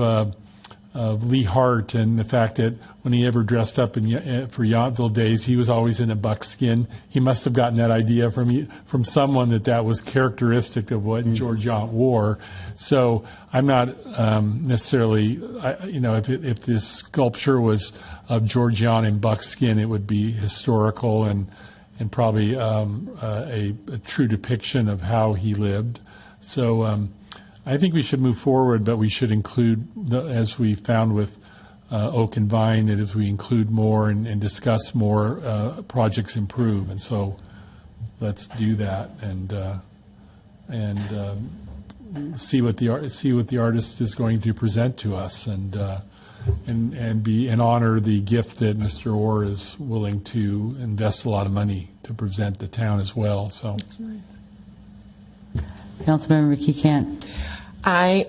Lee Hart and the fact that when he ever dressed up for Yountville days, he was always in a buckskin. He must have gotten that idea from someone that was characteristic of what George Yount wore. So I'm not necessarily, if this sculpture was of George Yount in buckskin, it would be historical and probably a true depiction of how he lived. So I think we should move forward, but we should include, as we found with Oak and Vine, that if we include more and discuss more, projects improve. And so let's do that and see what the artist is going to present to us and honor the gift that Mr. Orr is willing to invest a lot of money to present the town as well. So. That's right. Councilmember McKee Kent. I,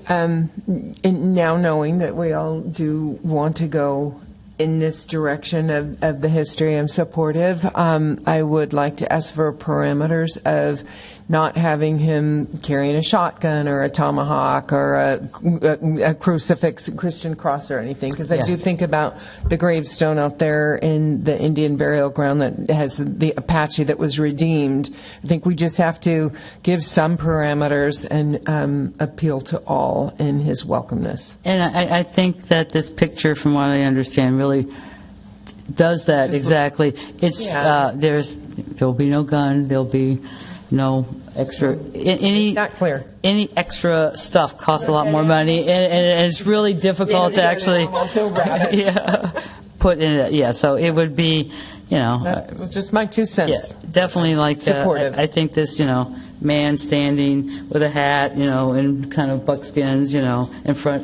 now knowing that we all do want to go in this direction of the history, I'm supportive. I would like to ask for parameters of not having him carrying a shotgun or a tomahawk or a crucifix, Christian cross or anything, because I do think about the gravestone out there in the Indian burial ground that has the Apache that was redeemed. I think we just have to give some parameters and appeal to all in his welcomeness. And I think that this picture, from what I understand, really does that exactly. It's there'll be no gun, there'll be no extra any extra stuff costs a lot more money, and it's really difficult to actually put in it. So it would be, that was just my 2 cents. Definitely like supportive. I think this, man standing with a hat, and kind of buckskins, in front.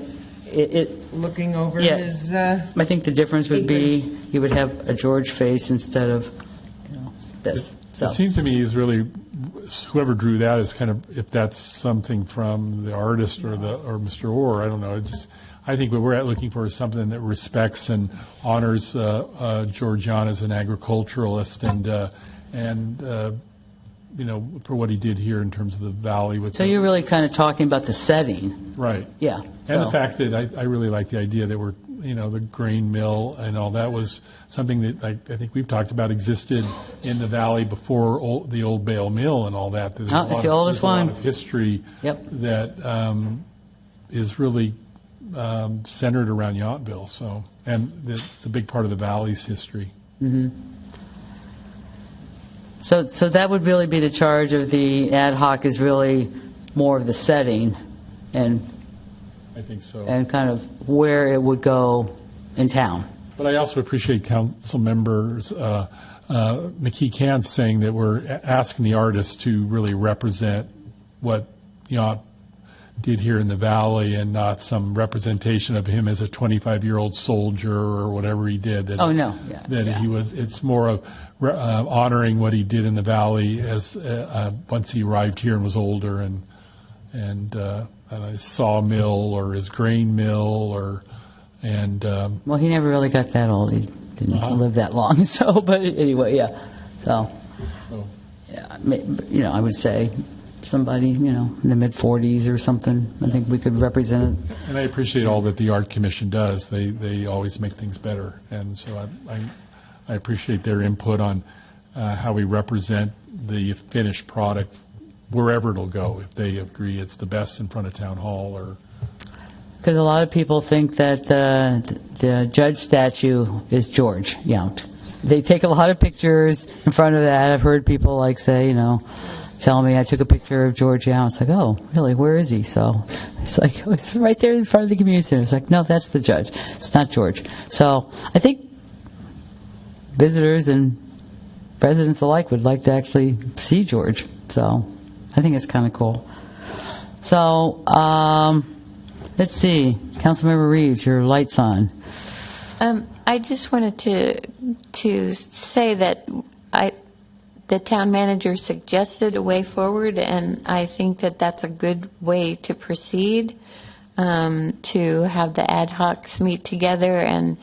Looking over his. I think the difference would be he would have a George face instead of this. It seems to me he's really, whoever drew that is kind of, if that's something from the artist or Mr. Orr, I don't know. I think what we're looking for is something that respects and honors George Yount as an agriculturalist and for what he did here in terms of the valley. So you're really kind of talking about the setting. Right. Yeah. And the fact that I really like the idea that we're, the grain mill and all that was something that I think we've talked about existed in the valley before the old Bale Mill and all that. It's the oldest one. There's a lot of history that is really centered around Yountville. So, and it's a big part of the valley's history. Mm-hmm. So that would really be the charge of the ad hoc, is really more of the setting and I think so. And kind of where it would go in town. But I also appreciate Council Members McKee Kant saying that we're asking the artist to really represent what Yount did here in the valley and not some representation of him as a 25-year-old soldier or whatever he did. He was. It's more of honoring what he did in the valley as once he arrived here and was older and his sawmill or his grain mill well, he never really got that old. He didn't live that long. So, but anyway, So, I would say somebody, in the mid-40s or something. I think we could represent it. And I appreciate all that the Art Commission does. They always make things better, and so I appreciate their input on how we represent the finished product wherever it'll go, if they agree it's the best in front of Town Hall or... Because a lot of people think that the judge statue is George Yount. They take a lot of pictures in front of that. I've heard people say, tell me I took a picture of George Yount. It's like, oh, really, where is he? So it's like, oh, it's right there in front of the community center. It's like, no, that's the judge. It's not George. So I think visitors and residents alike would like to actually see George. So I think it's kind of cool. So let's see. Councilmember Reeves, your light's on. I just wanted to say that the town manager suggested a way forward, and I think that that's a good way to proceed, to have the ad hocs meet together and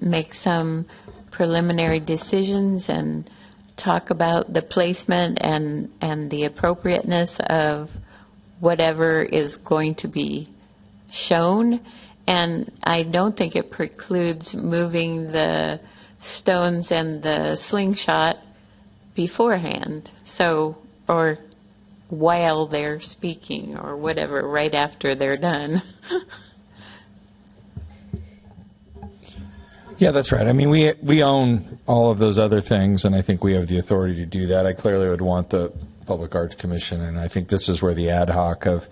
make some preliminary decisions and talk about the placement and the appropriateness of whatever is going to be shown. And I don't think it precludes moving the stones and the slingshot beforehand, so, or while they're speaking or whatever, right after they're done. Yeah, that's right. I mean, we own all of those other things, and I think we have the authority to do that. I clearly would want the Public Arts Commission, and I think this is where the ad hoc of,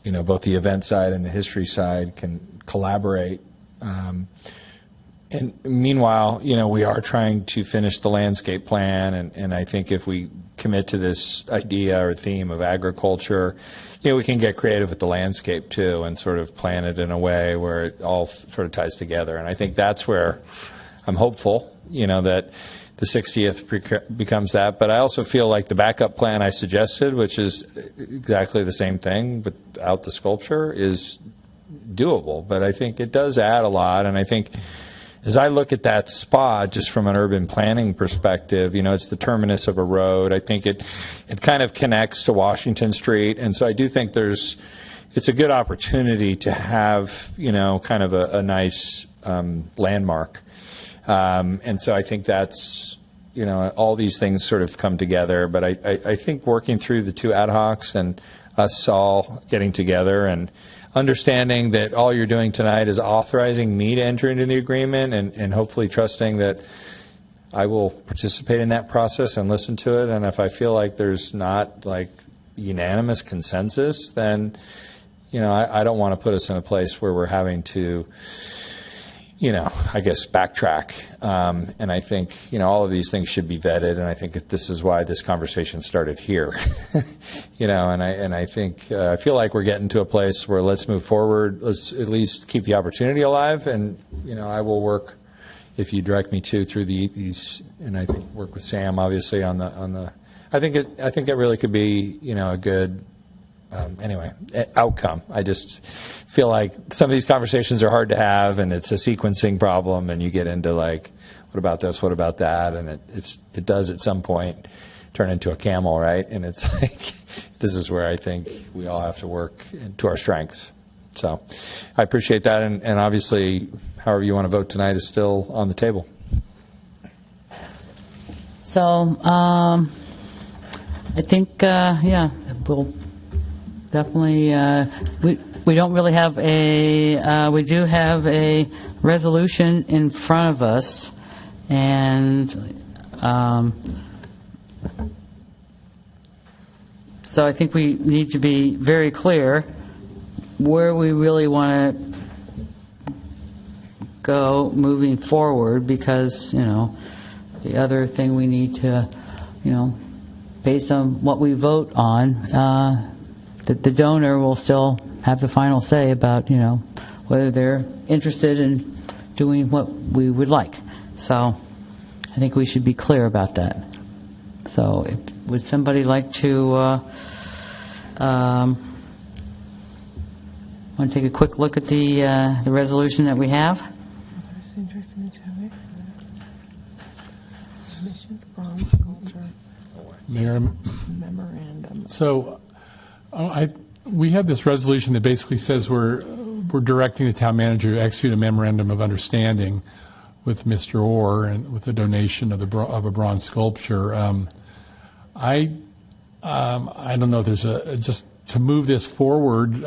both the event side and the history side can collaborate. And meanwhile, we are trying to finish the landscape plan, and I think if we commit to this idea or theme of agriculture, we can get creative with the landscape too and sort of plan it in a way where it all sort of ties together. And I think that's where I'm hopeful, that the 60th becomes that. But I also feel like the backup plan I suggested, which is exactly the same thing without the sculpture, is doable. But I think it does add a lot, and I think as I look at that spot, just from an urban planning perspective, it's the terminus of a road. I think it kind of connects to Washington Street, and so I do think it's a good opportunity to have, kind of a nice landmark. And so I think that's, all these things sort of come together. But I think working through the two ad hocs and us all getting together and understanding that all you're doing tonight is authorizing me to enter into the agreement and hopefully trusting that I will participate in that process and listen to it. And if I feel like there's not unanimous consensus, then, I don't want to put us in a place where we're having to, I guess backtrack. And I think, all of these things should be vetted. And I think that this is why this conversation started here, and I think, I feel like we're getting to a place where let's move forward. Let's at least keep the opportunity alive. And, I will work, if you direct me through these, and I think work with Sam, obviously on the, I think it really could be, a good, outcome. I just feel like some of these conversations are hard to have, and it's a sequencing problem, and you get into what about this, what about that, and it does at some point turn into a camel, right? And it's this is where I think we all have to work to our strengths. So I appreciate that, and obviously, however you want to vote tonight is still on the table. So I think, we'll definitely, we don't really have we do have a resolution in front of us, and so I think we need to be very clear where we really want to go moving forward, because, the other thing we need to, based on what we vote on, that the donor will still have the final say about, whether they're interested in doing what we would like. So I think we should be clear about that. So would somebody like to want to take a quick look at the resolution that we have? Mayor, memorandum. So we have this resolution that basically says we're directing the town manager to execute a memorandum of understanding with Mr. Orr and with the donation of a bronze sculpture. I don't know if there's just to move this forward.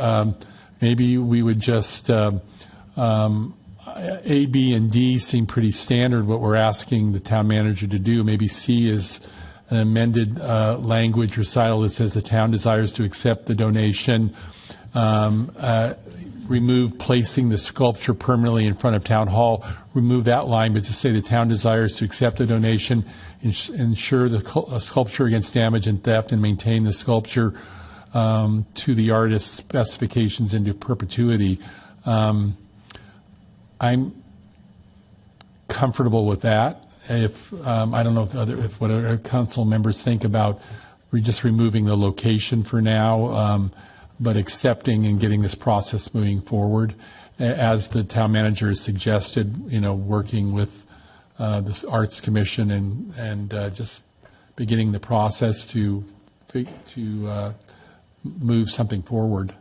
Maybe we would just A, B, and D seem pretty standard. What we're asking the town manager to do. Maybe C is an amended language recital that says the town desires to accept the donation, remove placing the sculpture permanently in front of Town Hall, remove that line, but just say the town desires to accept the donation, ensure the sculpture against damage and theft, and maintain the sculpture to the artist's specifications into perpetuity. I'm comfortable with that. if I don't know if what other council members think about just removing the location for now, but accepting and getting this process moving forward, as the town manager has suggested. Working with this Arts Commission and just beginning the process to move something forward.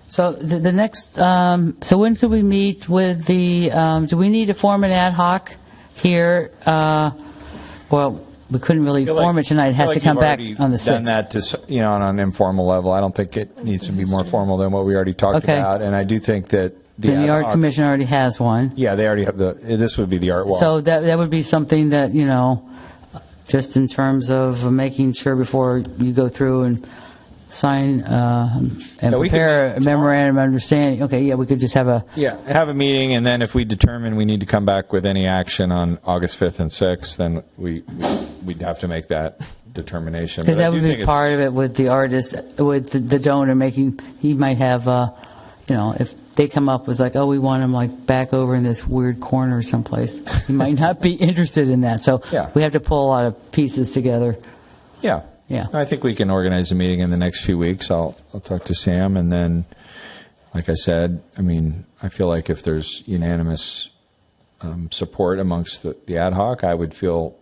So the next, so when could we meet with the, do we need to form an ad hoc here? Well, we couldn't really form it tonight. It has to come back on the 6th. Done that to, on an informal level. I don't think it needs to be more formal than what we already talked about. And I do think that the Art Commission already has one. Yeah, they already have this would be the art wall. So that would be something that, just in terms of making sure before you go through and sign and prepare a memorandum of understanding. Okay, yeah, we could just have a meeting, and then if we determine we need to come back with any action on August 5th and 6th, then we'd have to make that determination. Because that would be part of it with the artist, with the donor making. He might have, if they come up with we want him back over in this weird corner someplace, he might not be interested in that. So we have to pull a lot of pieces together. Yeah. Yeah, I think we can organize a meeting in the next few weeks. I'll talk to Sam, and then, like I said, I feel like if there's unanimous support amongst the ad hoc, I would feel,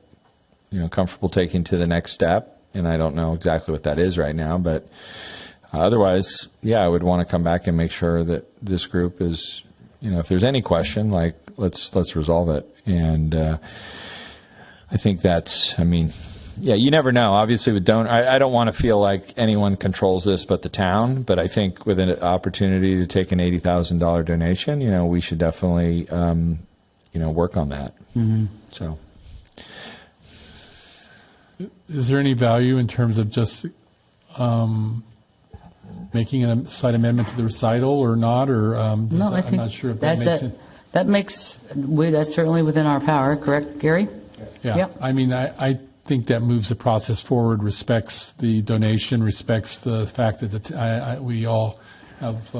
comfortable taking to the next step. And I don't know exactly what that is right now, but otherwise, I would want to come back and make sure that this group is, if there's any question, let's resolve it. And I think that's, you never know. Obviously, with donor, I don't want to feel like anyone controls this but the town. But I think with an opportunity to take an $80,000 donation, we should definitely, work on that. Mm-hmm. So, is there any value in terms of just making a slight amendment to the recital or not? Or no, I think I'm not sure if that makes sense. That's certainly within our power. Correct, Gary? Yeah. Yep. I think that moves the process forward, respects the donation, respects the fact that we all have,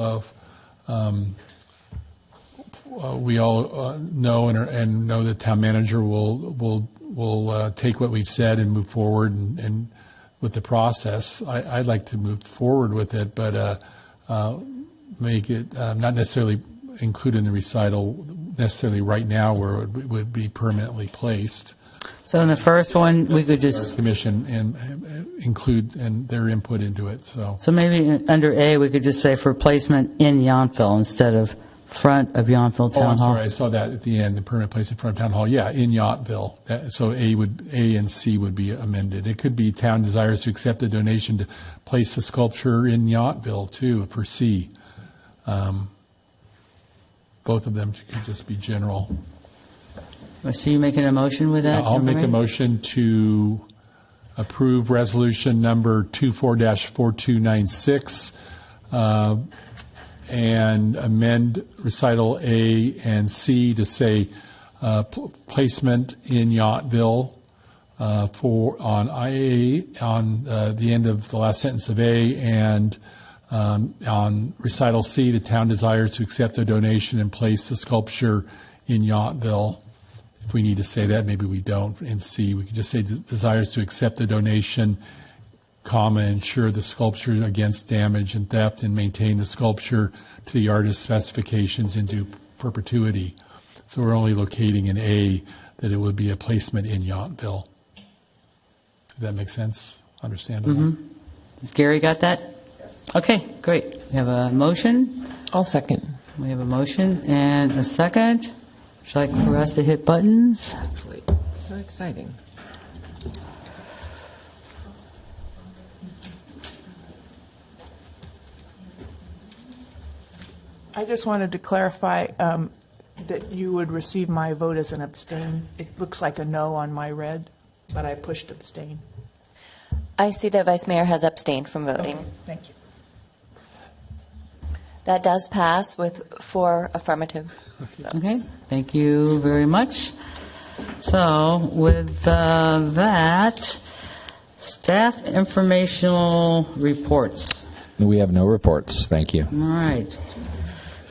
we all know and know that town manager will take what we've said and move forward and with the process. I'd like to move forward with it, but make it not necessarily include in the recital necessarily right now where it would be permanently placed. So in the first one, we could just commission and include their input into it. So maybe under A, we could just say for placement in Yountville instead of front of Yountville Town Hall. I'm sorry, I saw that at the end. The permanent place in front of Town Hall. Yeah, in Yountville. So A and C would be amended. It could be town desires to accept a donation to place the sculpture in Yountville too for C. Both of them could just be general. So you making a motion with that? I'll make a motion to approve resolution number 24-4296 and amend recital A and C to say placement in Yountville on IA on the end of the last sentence of A, and on recital C, the town desires to accept a donation and place the sculpture in Yountville. If we need to say that, maybe we don't. In C, we can just say desires to accept the donation, ensure the sculpture against damage and theft, and maintain the sculpture to the artist's specifications into perpetuity. So we're only locating in A that it would be a placement in Yountville. Does that make sense? Understandable? Mm-hmm. Has Gary got that? Yes. Okay, great. We have a motion. I'll second. We have a motion and a second. Would you like for us to hit buttons? So exciting. I just wanted to clarify that you would receive my vote as an abstain. It looks like a no on my red, but I pushed abstain. I see that Vice Mayor has abstained from voting. Okay, thank you. That does pass with 4 affirmative votes. Okay, thank you very much. So with that, staff informational reports. We have no reports. Thank you. All right.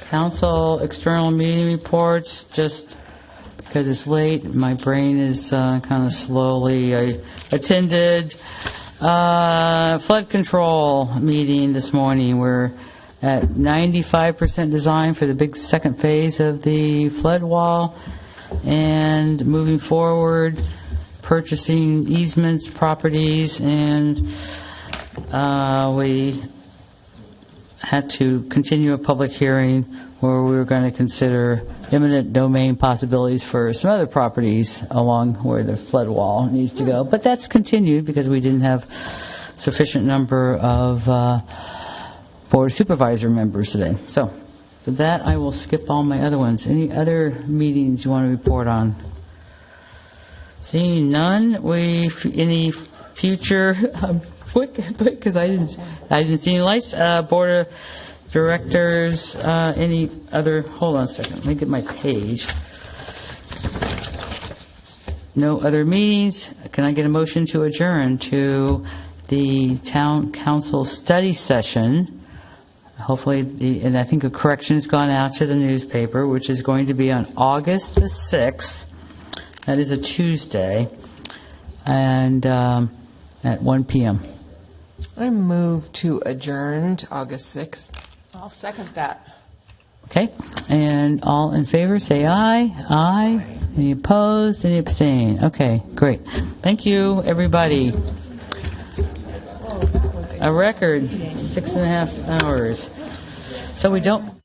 Council external meeting reports, just because it's late. My brain is kind of slowly. I attended flood control meeting this morning. We're at 95% design for the big second phase of the flood wall, and moving forward, purchasing easements, properties, and we had to continue a public hearing where we were going to consider eminent domain possibilities for some other properties along where the flood wall needs to go. But that's continued because we didn't have sufficient number of Board of Supervisor members today. So with that, I will skip all my other ones. Any other meetings you want to report on? Seeing none, any future, quick, because I didn't see any lights. Board of Directors, any other, hold on a second, let me get my page. No other meetings. Can I get a motion to adjourn to the Town Council study session? Hopefully, and I think a correction has gone out to the newspaper, which is going to be on August the 6th. That is a Tuesday, and at 1 p.m. I move to adjourn to August 6th. I'll second that. Okay, and all in favor, say aye. Aye. Any opposed? Any abstain? Okay, great. Thank you, everybody. A record 6.5 hours. So we don't.